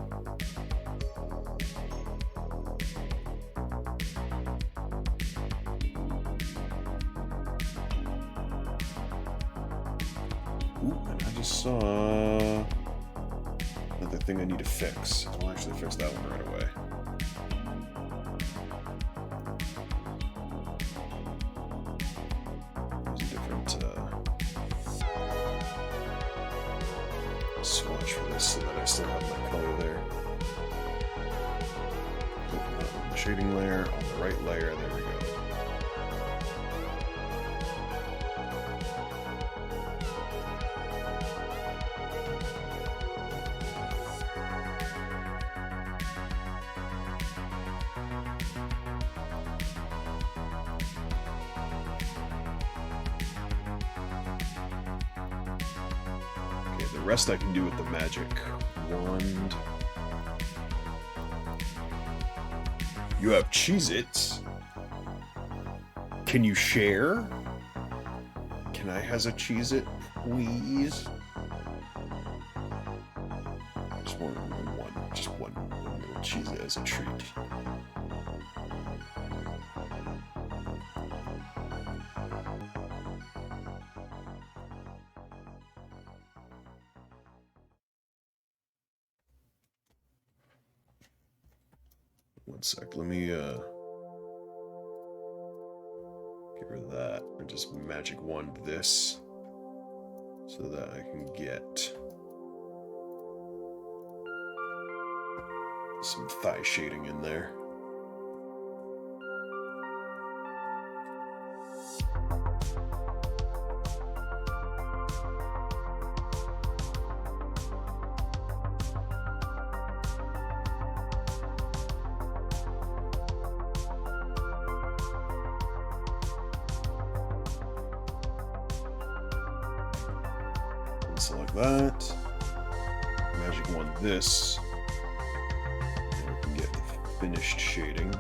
Ooh, and I just saw another thing I need to fix. I'll actually fix that one right away. Swatch for this so that I still have my color there. Open up the shading layer on the right layer, there we go. The rest I can do with the magic wand. You have Cheez-Its. Can you share? Can I has a Cheez-It, please? Just one little Cheez-It as a treat. One sec, let me get rid of that and just magic wand this so that I can get some thigh shading in there. Select that. Magic wand this. And we can get the finished shading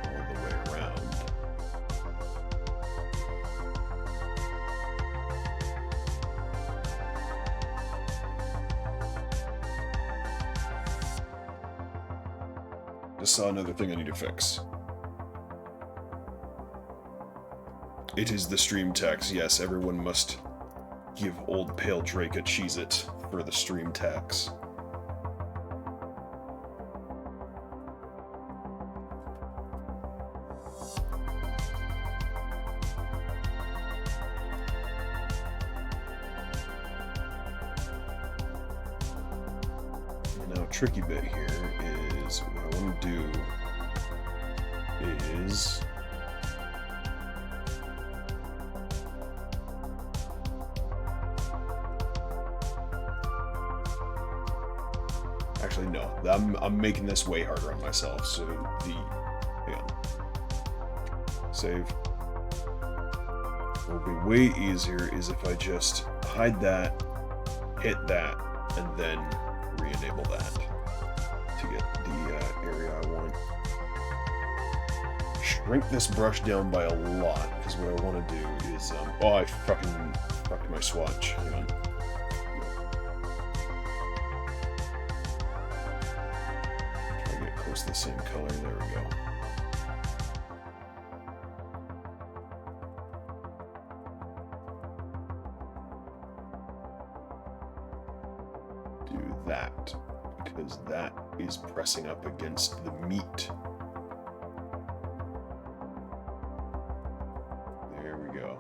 all the way around. Just saw another thing I need to fix. It is the stream tax. Yes, everyone must give old Pale Drake a Cheez-It for the stream tax. Now, a tricky bit here is what I want to do is actually, no. I'm making this way harder on myself. So hang on. Save. What will be way easier is if I just hide that, hit that, and then re-enable that to get the area I want. Shrink this brush down by a lot because what I want to do is oh, I fucking fucked my swatch. Hang on. The same color, there we go. Do that, because that is pressing up against the meat. There we go.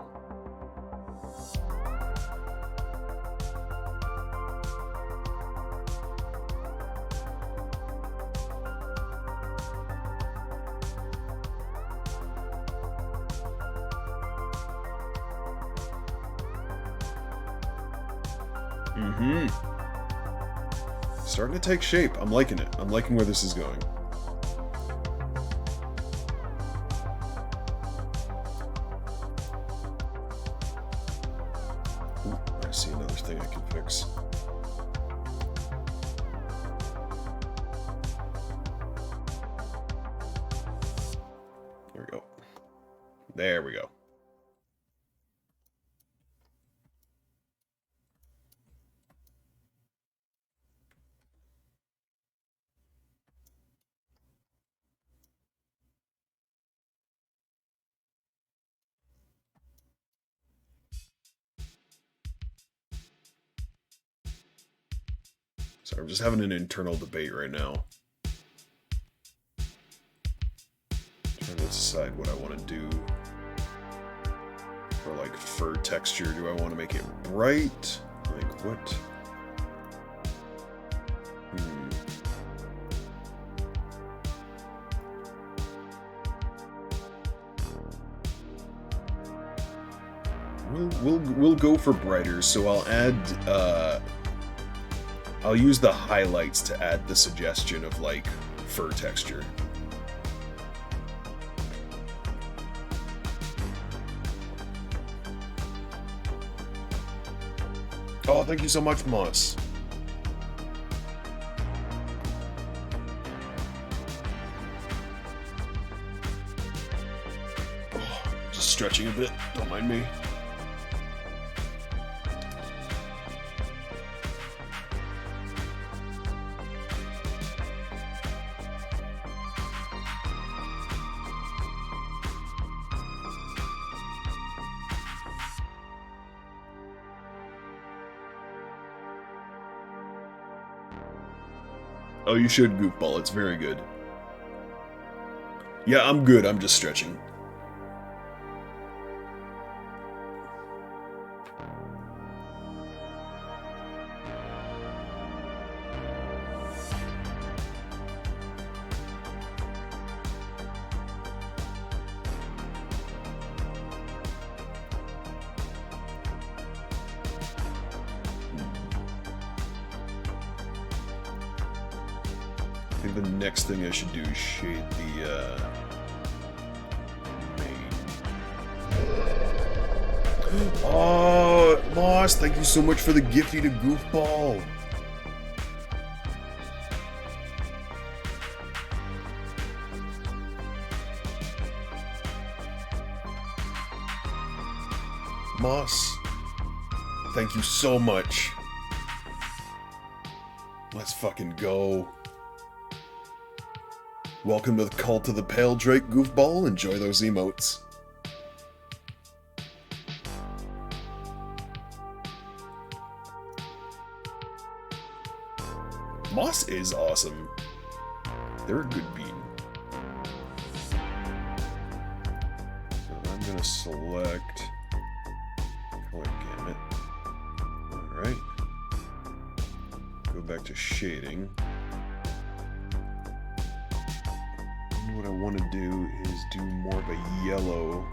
Mm-hmm. Starting to take shape. I'm liking it. I'm liking where this is going. Ooh, I see another thing I can fix. There we go. There we go. Sorry, I'm just having an internal debate right now. Trying to decide what I want to do. For like fur texture, do I want to make it bright? Like what? We'll go for brighter, so I'll add I'll use the highlights to add the suggestion of like fur texture. Oh, thank you so much, Moss. Oh, just stretching a bit, don't mind me. Oh, you should, Goofball. It's very good. Yeah, I'm good. I'm just stretching. I think the next thing I should do is shade the main. Oh, Moss, thank you so much for the gifty to Goofball. Moss, thank you so much. Let's fucking go. Welcome to the Cult of the Pale Drake, Goofball. Enjoy those emotes. Moss is awesome. They're a good bean. So I'm gonna select color gamut. Alright. Go back to shading. What I want to do is do more of a yellow,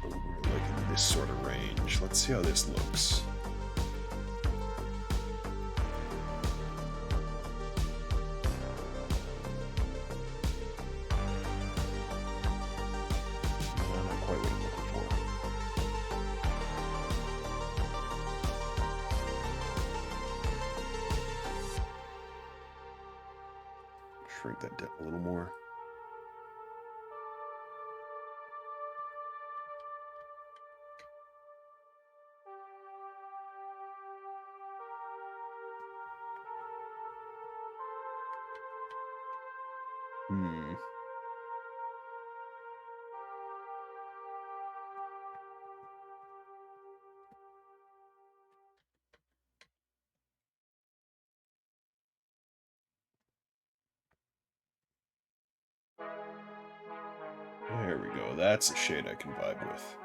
like in this sort of range. Let's see how this looks. Not quite what I'm looking for. Shrink that down a little more. There we go. That's a shade I can vibe with.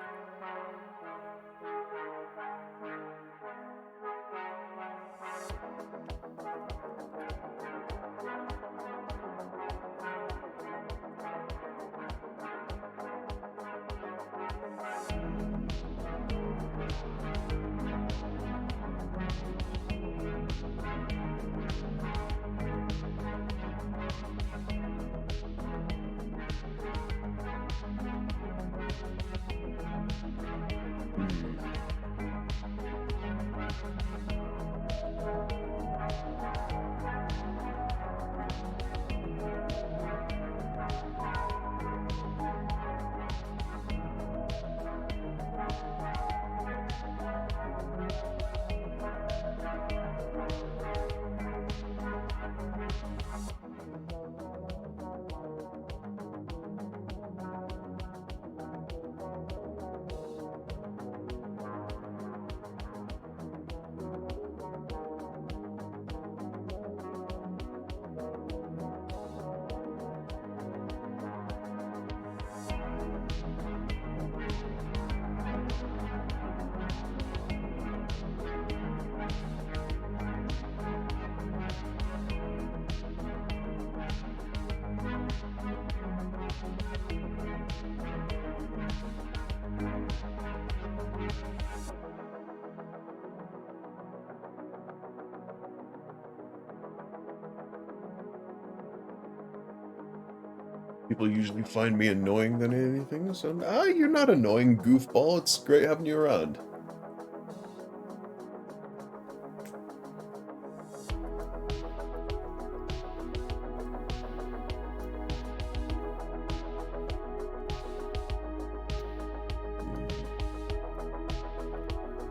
People usually find me annoying than anything, so you're not annoying, goofball. It's great having you around.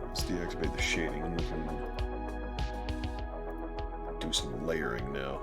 Let's deactivate the shading and we can do some layering now.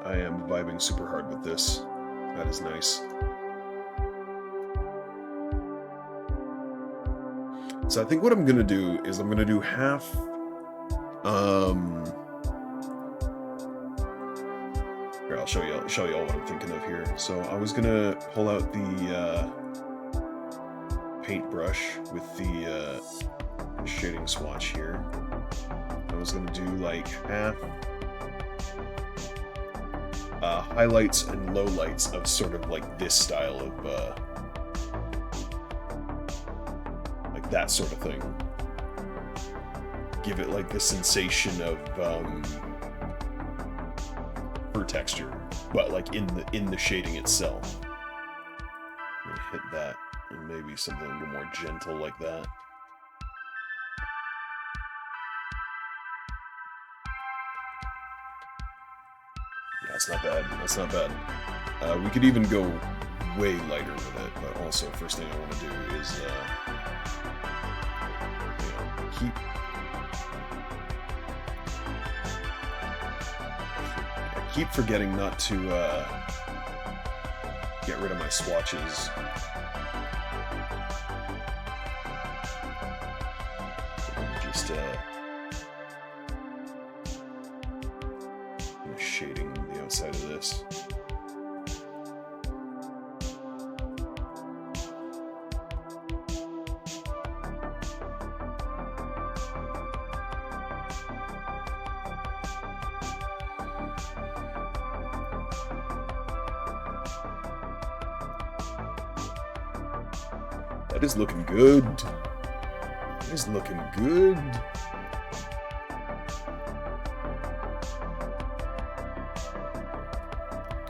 I am vibing super hard with this. That is nice. So I think what I'm gonna do is I'm gonna do half. Here, I'll show you all what I'm thinking of here. So I was gonna pull out the paintbrush with the shading swatch here. I was gonna do like half highlights and lowlights of sort of like this style of like that sort of thing. Give it like the sensation of fur texture, but like in the shading itself. I'm gonna hit that and maybe something a little more gentle like that. That's not bad. That's not bad. We could even go way lighter with it, but also first thing I want to do is I keep forgetting not to get rid of my swatches. Just shading the outside of this. That is looking good. That is looking good.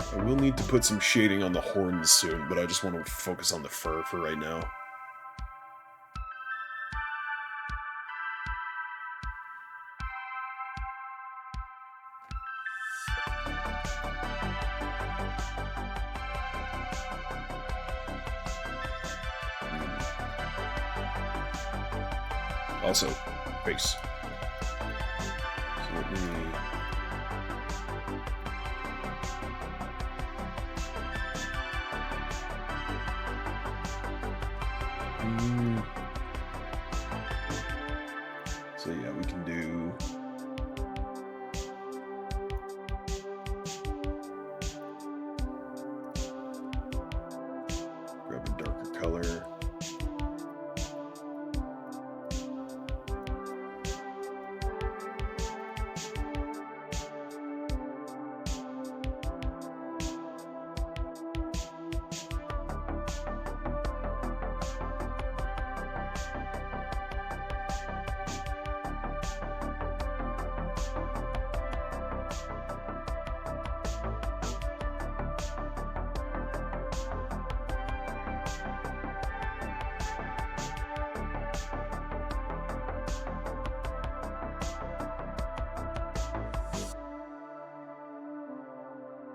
I will need to put some shading on the horns soon, but I just want to focus on the fur for right now. Also, face. So let me... So yeah, we can do... Grab a darker color.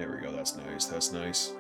There we go, that's nice, that's nice.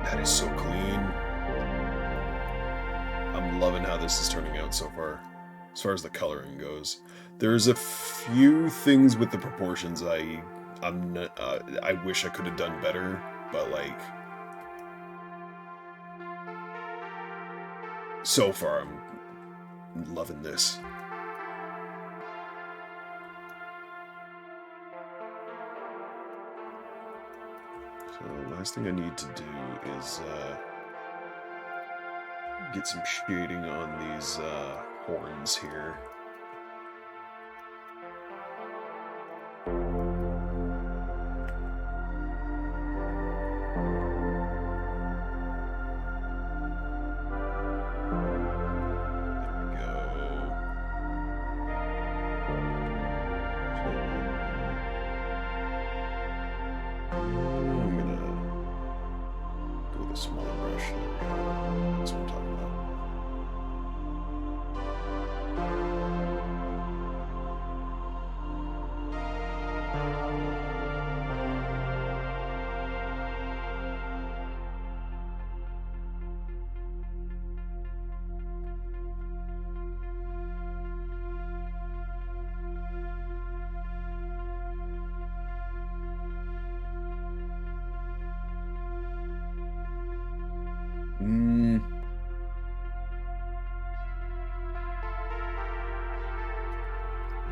That is so clean. I'm loving how this is turning out so far as the coloring goes. There's a few things with the proportions I wish I could have done better, but like so far I'm loving this. So the last thing I need to do is get some shading on these horns here.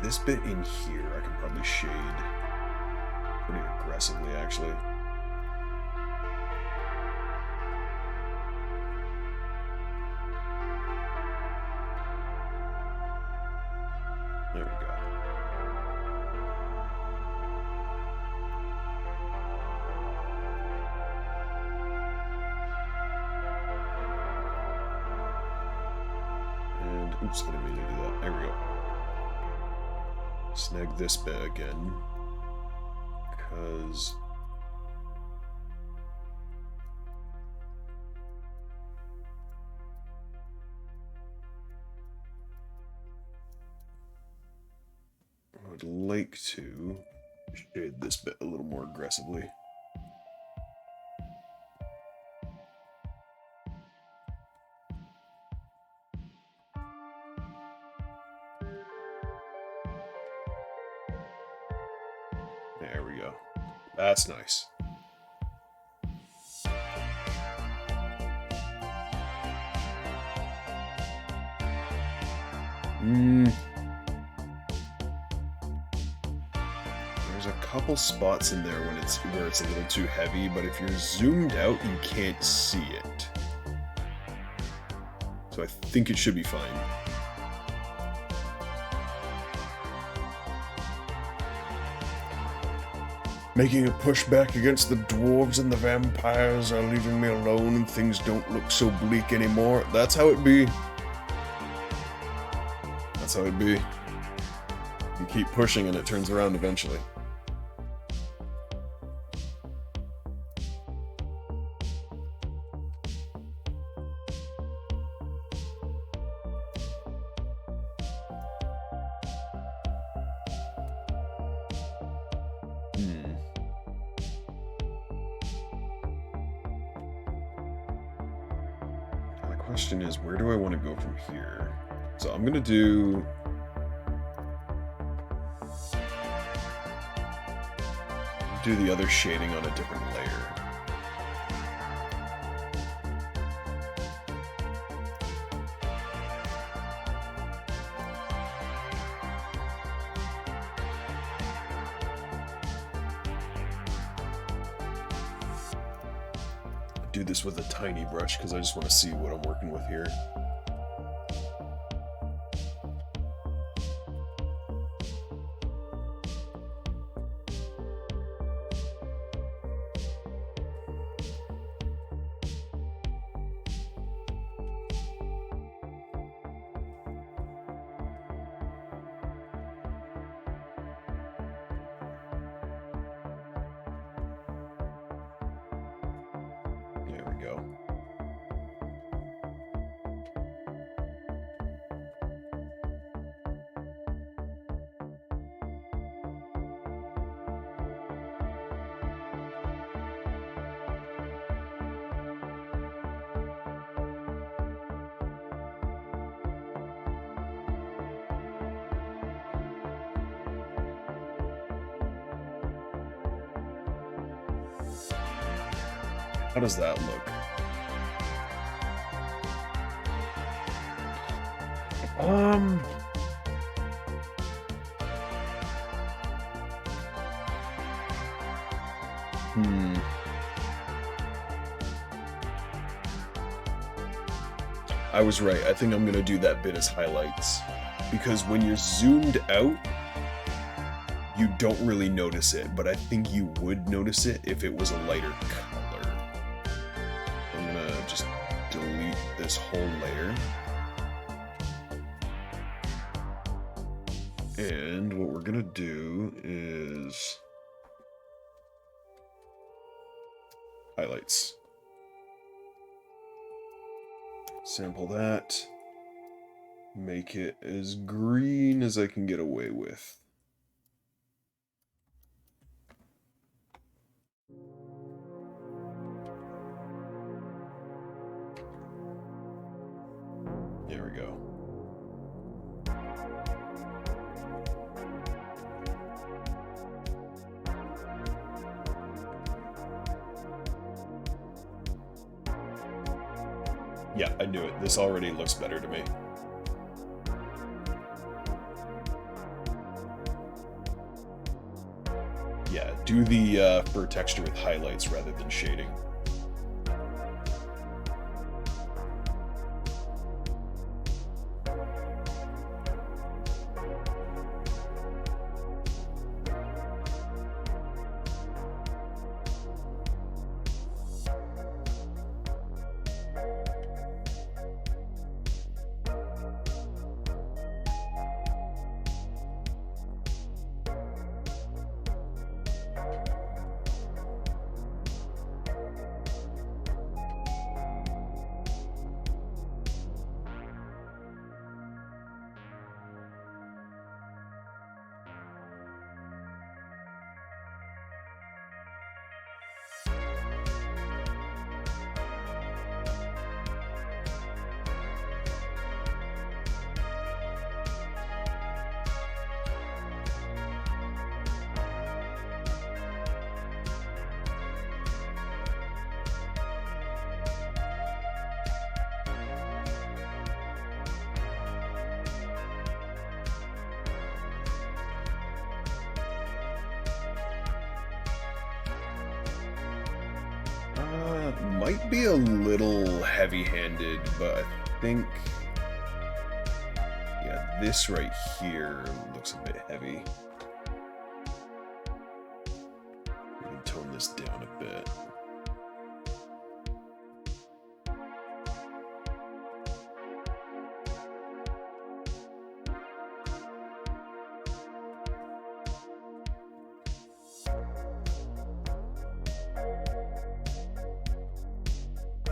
This bit in here I can probably shade pretty aggressively, actually. There we go. And, oops, I didn't mean to do that. There we go. Snag this bit again, because I would like to shade this bit a little more aggressively. There we go. That's nice. There's a couple spots in there where it's a little too heavy, but if you're zoomed out, you can't see it. So I think it should be fine. Making a push back against the dwarves and the vampires are leaving me alone and things don't look so bleak anymore. That's how it be. That's how it'd be. You keep pushing and it turns around eventually. The question is, where do I want to go from here? So I'm gonna do... the other shading on a different layer. Do this with a tiny brush because I just want to see what I'm working with here. There we go. How does that look? I was right. I think I'm gonna do that bit as highlights. Because when you're zoomed out, you don't really notice it, but I think you would notice it if it was a lighter color. I'm gonna just delete this whole layer. And what we're gonna do is highlights. Sample that. Make it as green as I can get away with. There we go. Yeah, I knew it. This already looks better to me. Yeah, do the fur texture with highlights rather than shading. Might be a little heavy-handed, but I think, yeah, this right here looks a bit heavy. We can tone this down a bit.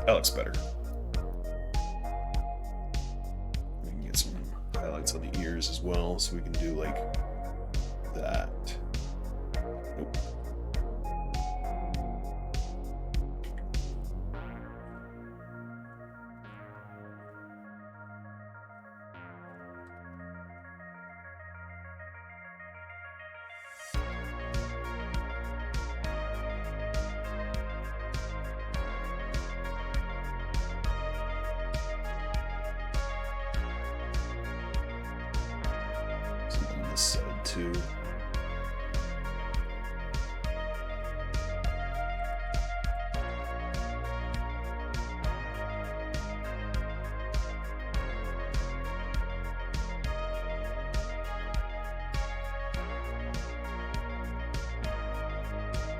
That looks better. We can get some highlights on the ears as well, so we can do like that. Nope. Side too.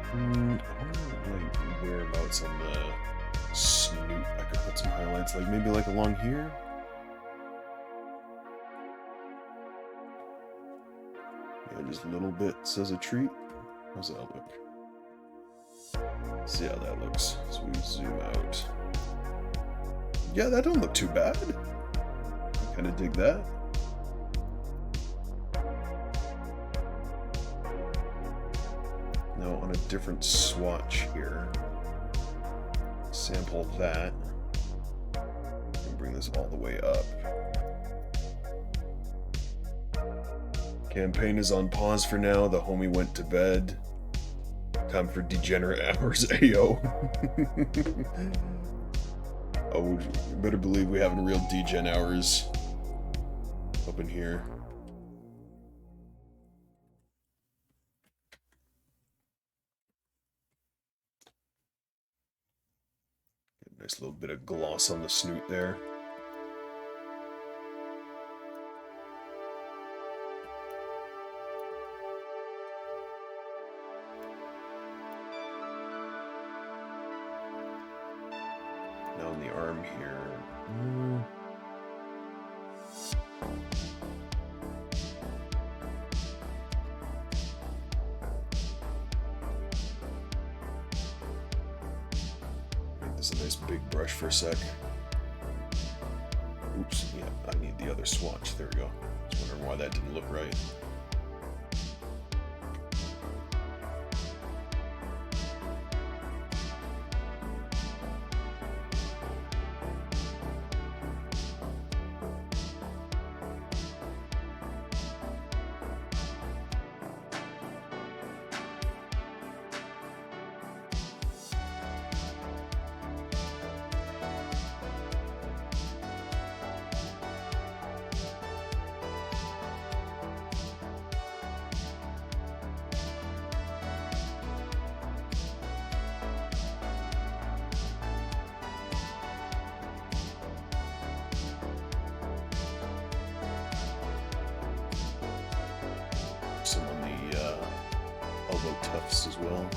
I wonder like whereabouts on the snoot I could put some highlights, like maybe like along here. Just a little bit says a treat. How's that look? See how that looks. So we zoom out. Yeah, that don't look too bad. Kind of dig that. Now on a different swatch here. Sample that. And bring this all the way up. Campaign is on pause for now. The homie went to bed. Time for degenerate hours, ayo. Oh, you better believe we having real degen hours up in here. Get a nice little bit of gloss on the snoot there. Now on the arm here. Make this a nice big brush for a sec. Oops, yeah, I need the other swatch. There we go. I was wondering why that didn't look right. Some on the elbow tufts as well.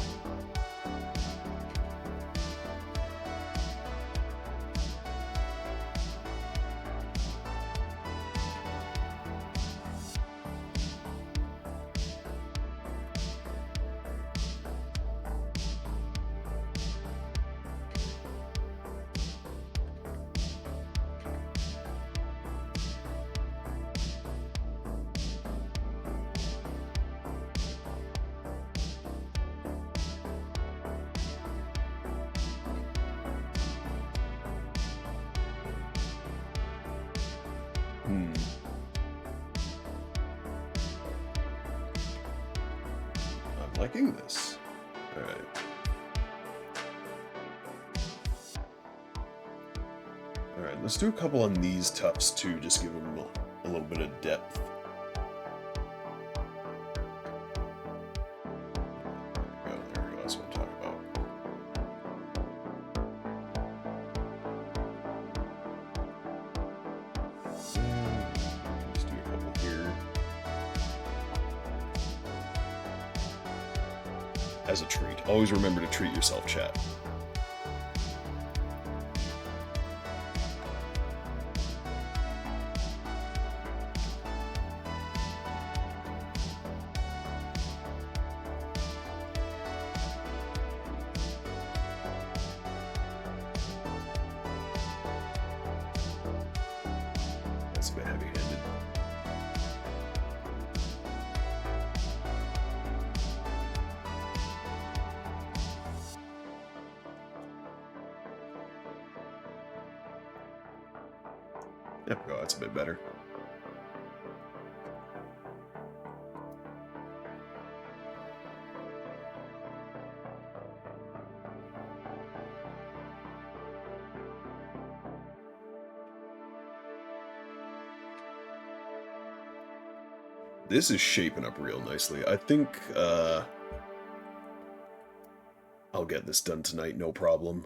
I'm liking this. All right. All right, let's do a couple on these tufts too, just give them a little bit of depth. There we go, that's what I'm talking about. Let's do a couple here. As a treat. Always remember to treat yourself, chat. That's a bit heavy-handed. There we go, that's a bit better. This is shaping up real nicely. I think, I'll get this done tonight, no problem.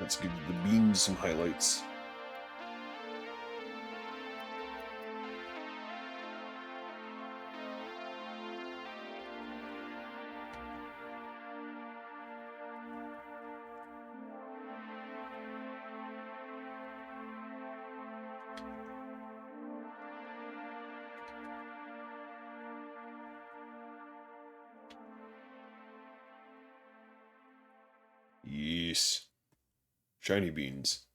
Let's give the beans some highlights. Yes. Shiny beans.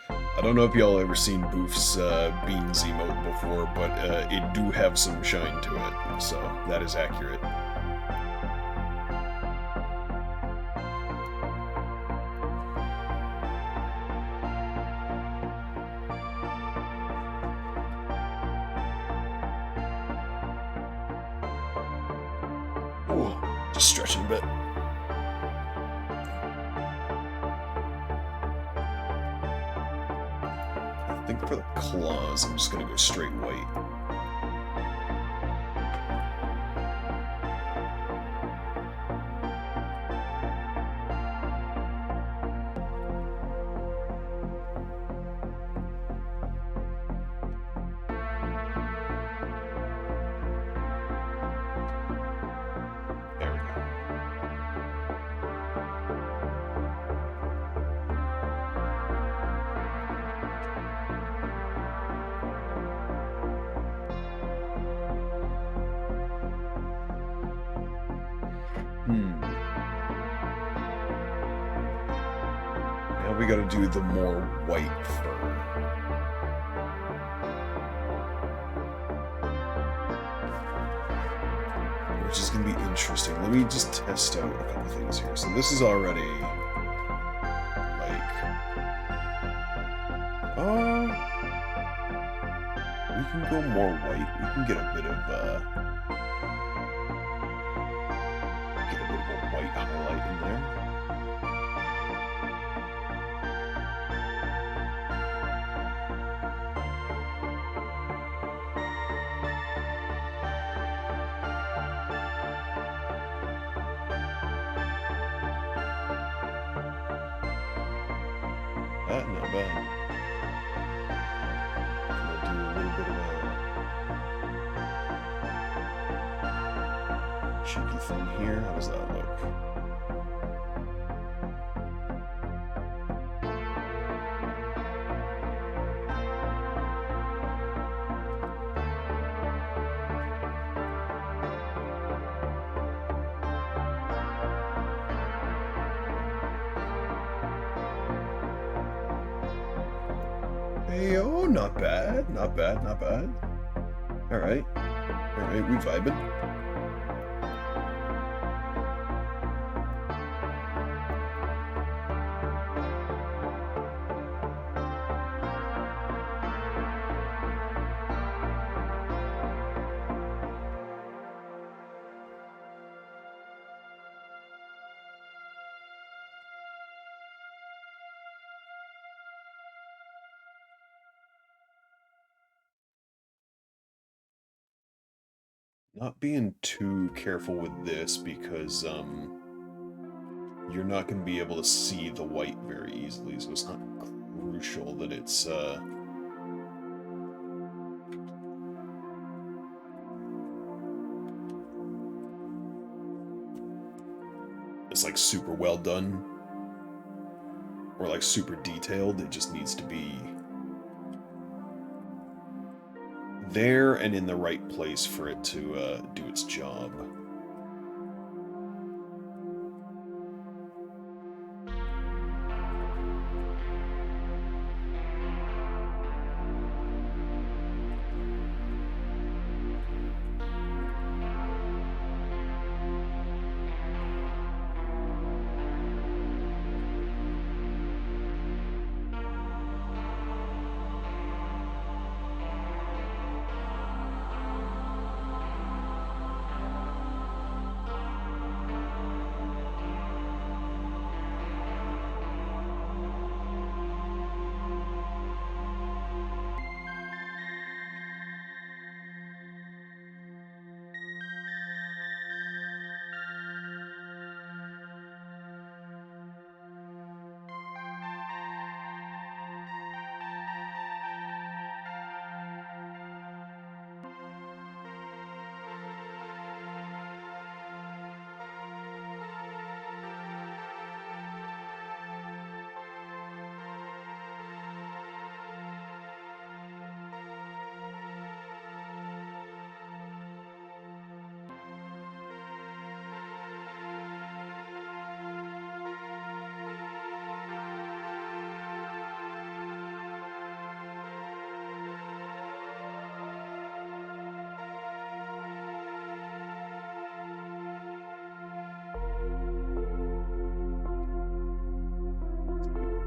I don't know if y'all ever seen Boof's beans emote before, but it do have some shine to it, so that is accurate. Oh, just stretching a bit. I think for the claws, I'm just gonna go straight white. Now we gotta do the more white fur. Which is gonna be interesting. Let me just test out a couple things here. So this is already like we can go more white. We can get a bit of a white highlight in there. Not bad. Gonna do a little bit of a cheeky thing here. How does that look? Hey, oh, not bad, not bad, not bad. All right, we vibing. Not being too careful with this because you're not going to be able to see the white very easily, so it's not crucial that it's like super well done or like super detailed. It just needs to be there and in the right place for it to do its job.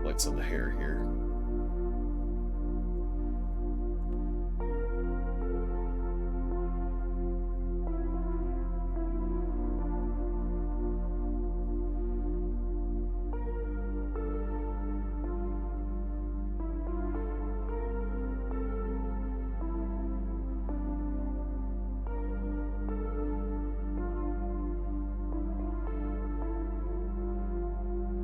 Lights on the hair here.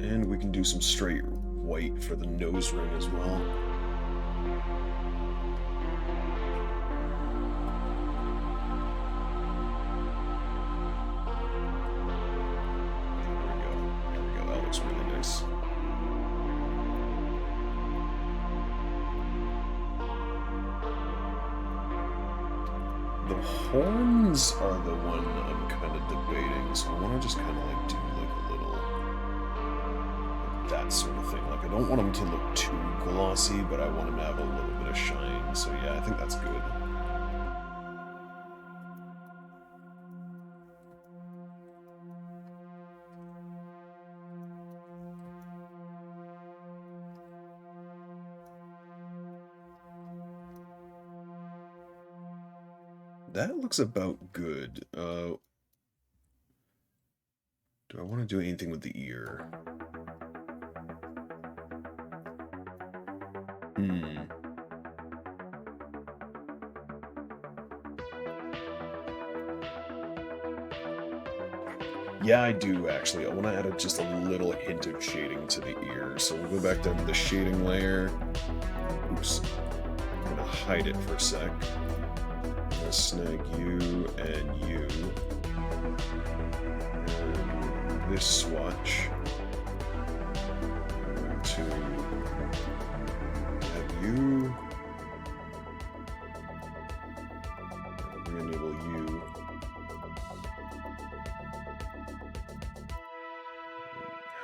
And we can do some straight white for the nose ring as well. There we go, that looks really nice. The horns are the one I'm kind of debating, so I want to just kind of like do like a little that sort of thing. Like I don't want them to look too glossy, but I want them to have a little bit of shine. So yeah, I think that's good. That looks about good. Do I want to do anything with the ear? Yeah, I do actually. I want to add just a little hint of shading to the ear. So we'll go back down to the shading layer. Oops. I'm going to hide it for a sec. I'm going to snag you and you. And this swatch. I'm going to have you. Re-enable you.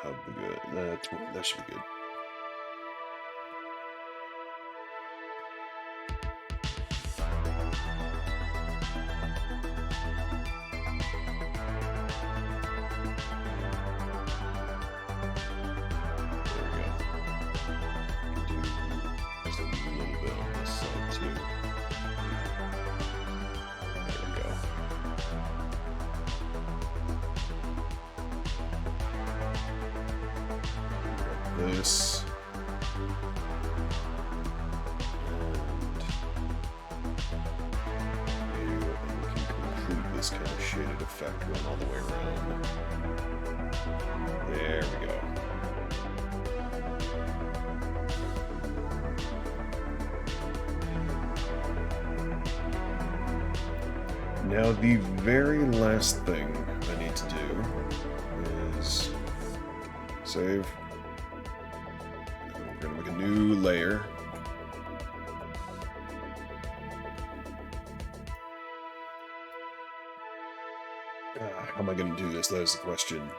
Hub good. That should be good. This and we can complete this kind of shaded effect going all the way around. There we go. Now the very last thing I need to do is save. We're gonna make a new layer. How am I gonna do this? That is the question.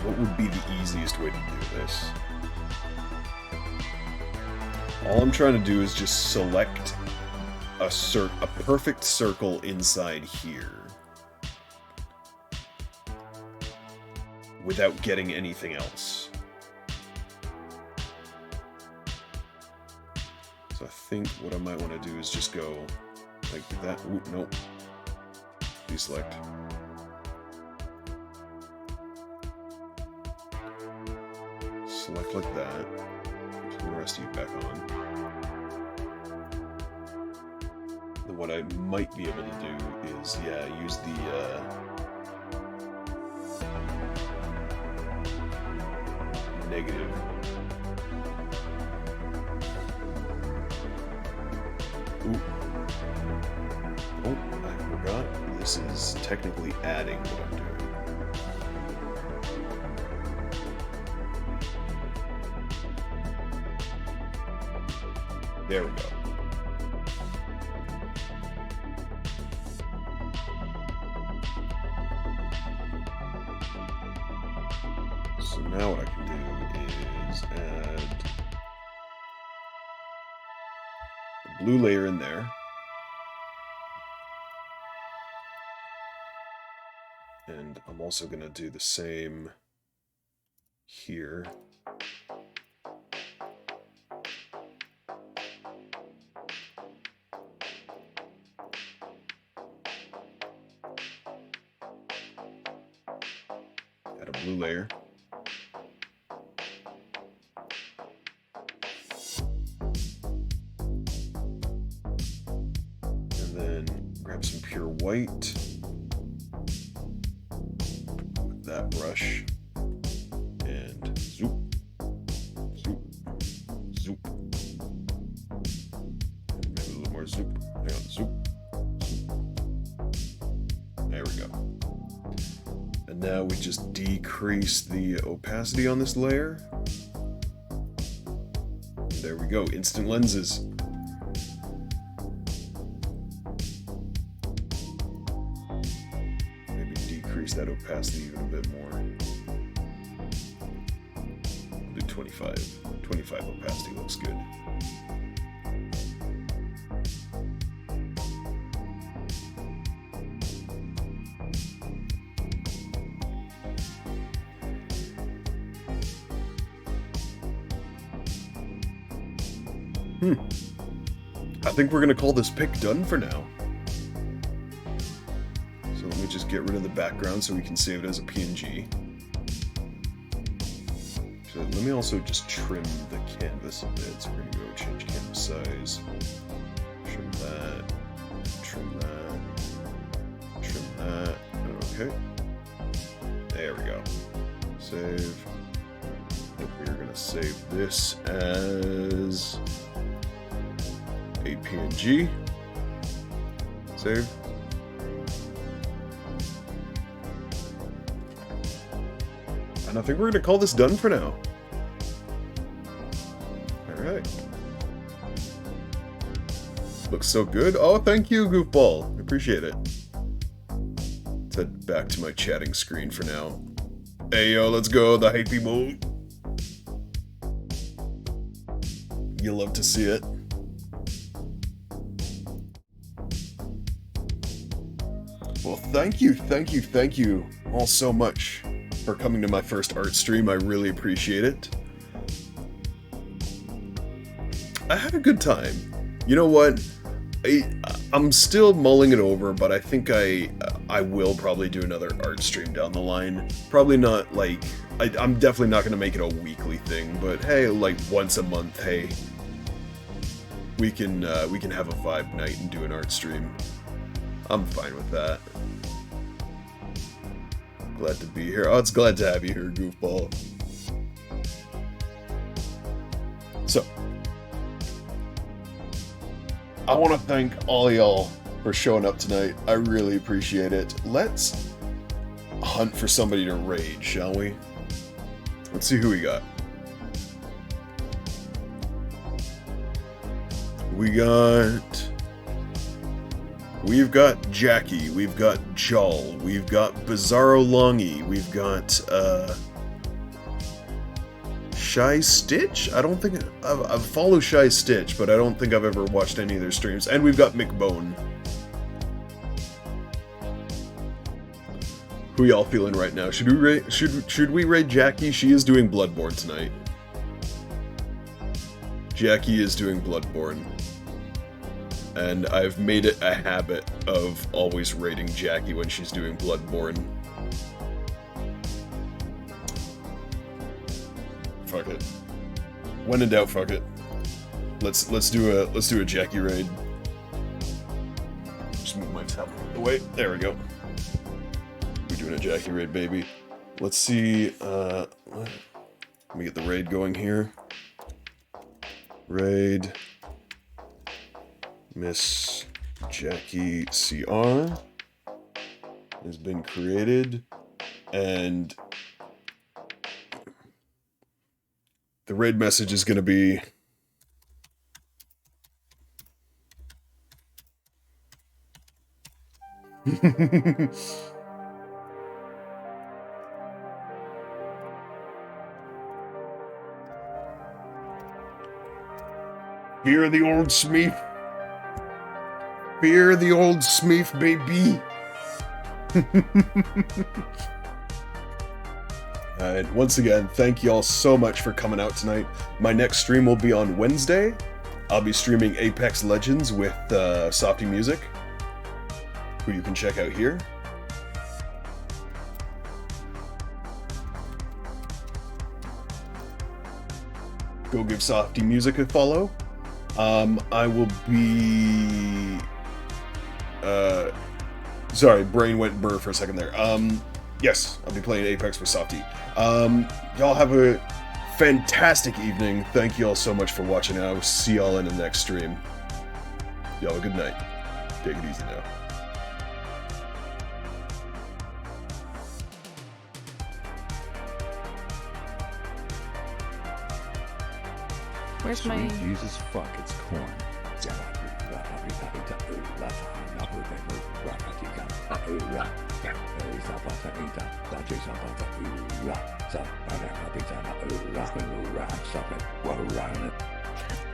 What would be the easiest way to do this? All I'm trying to do is just select a perfect circle inside here without getting anything else. So I think what I might want to do is just go like that. Ooh, nope. Deselect. Select like that. Turn the rest of you back on. Then what I might be able to do is, yeah, use the negative. Ooh. Oh, I forgot. This is technically adding what I'm doing. There we go. So now what I can do is add a blue layer in there. And I'm also going to do the same here. Add a blue layer. And then grab some pure white. That brush and zoop, zoop, zoop. Maybe a little more zoop. Hang on, zoop, zoop. There we go. And now we just decrease the opacity on this layer. There we go, instant lenses. Maybe decrease that opacity even a bit more. We'll do 25. 25 opacity looks good. I think we're gonna call this pick done for now. So let me just get rid of the background so we can save it as a PNG. So let me also just trim the canvas a bit. So we're gonna go change canvas size. Trim that. Trim that. Trim that. Okay. There we go. Save. We're gonna save this as a PNG. Save. And I think we're gonna call this done for now. Alright. Looks so good. Oh, thank you, Goofball. I appreciate it. Let's head back to my chatting screen for now. Hey yo, let's go, the hypey mode. You love to see it. Well, thank you all so much for coming to my first art stream. I really appreciate it. I had a good time. You know what? I'm still mulling it over, but I think I will probably do another art stream down the line. Probably not like I'm definitely not going to make it a weekly thing, but hey, like once a month, hey, we can have a vibe night and do an art stream. I'm fine with that. Glad to be here. Oh, it's glad to have you here, Goofball. So, I want to thank all y'all for showing up tonight. I really appreciate it. Let's hunt for somebody to raid, shall we? Let's see who we got. We've got Jackie, we've got Jol, we've got Bizarro Longy, we've got Shy Stitch? I don't think I follow Shy Stitch, but I don't think I've ever watched any of their streams. And we've got McBone. Who y'all feeling right now? Should we raid Jackie? She is doing Bloodborne tonight. Jackie is doing Bloodborne. And I've made it a habit of always raiding Jackie when she's doing Bloodborne. Fuck it. When in doubt, fuck it. Let's do a Jackie raid. Just move my tablet out of the way. There we go. We're doing a Jackie raid, baby. Let's see. Let me get the raid going here. Raid. Miss Jackie CR has been created, and the raid message is going to be Fear the old Smeef. Fear the old Smeef, baby. Alright, once again, thank y'all so much for coming out tonight. My next stream will be on Wednesday. I'll be streaming Apex Legends with Softy Music, who you can check out here. Go give Softy Music a follow. I will be... sorry, brain went burr for a second there. Yes, I'll be playing Apex with Softy. Y'all have a fantastic evening. Thank you all so much for watching, and I will see y'all in the next stream. Y'all have a good night. Take it easy now. Where's my... Sweet Jesus fuck, it's corn.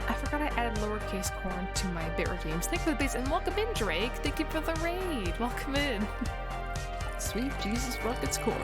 I forgot I added lowercase corn to my Bitter Games. Thank you for the base, and welcome in, Drake. Thank you for the raid. Welcome in. Sweet Jesus fuck, it's corn.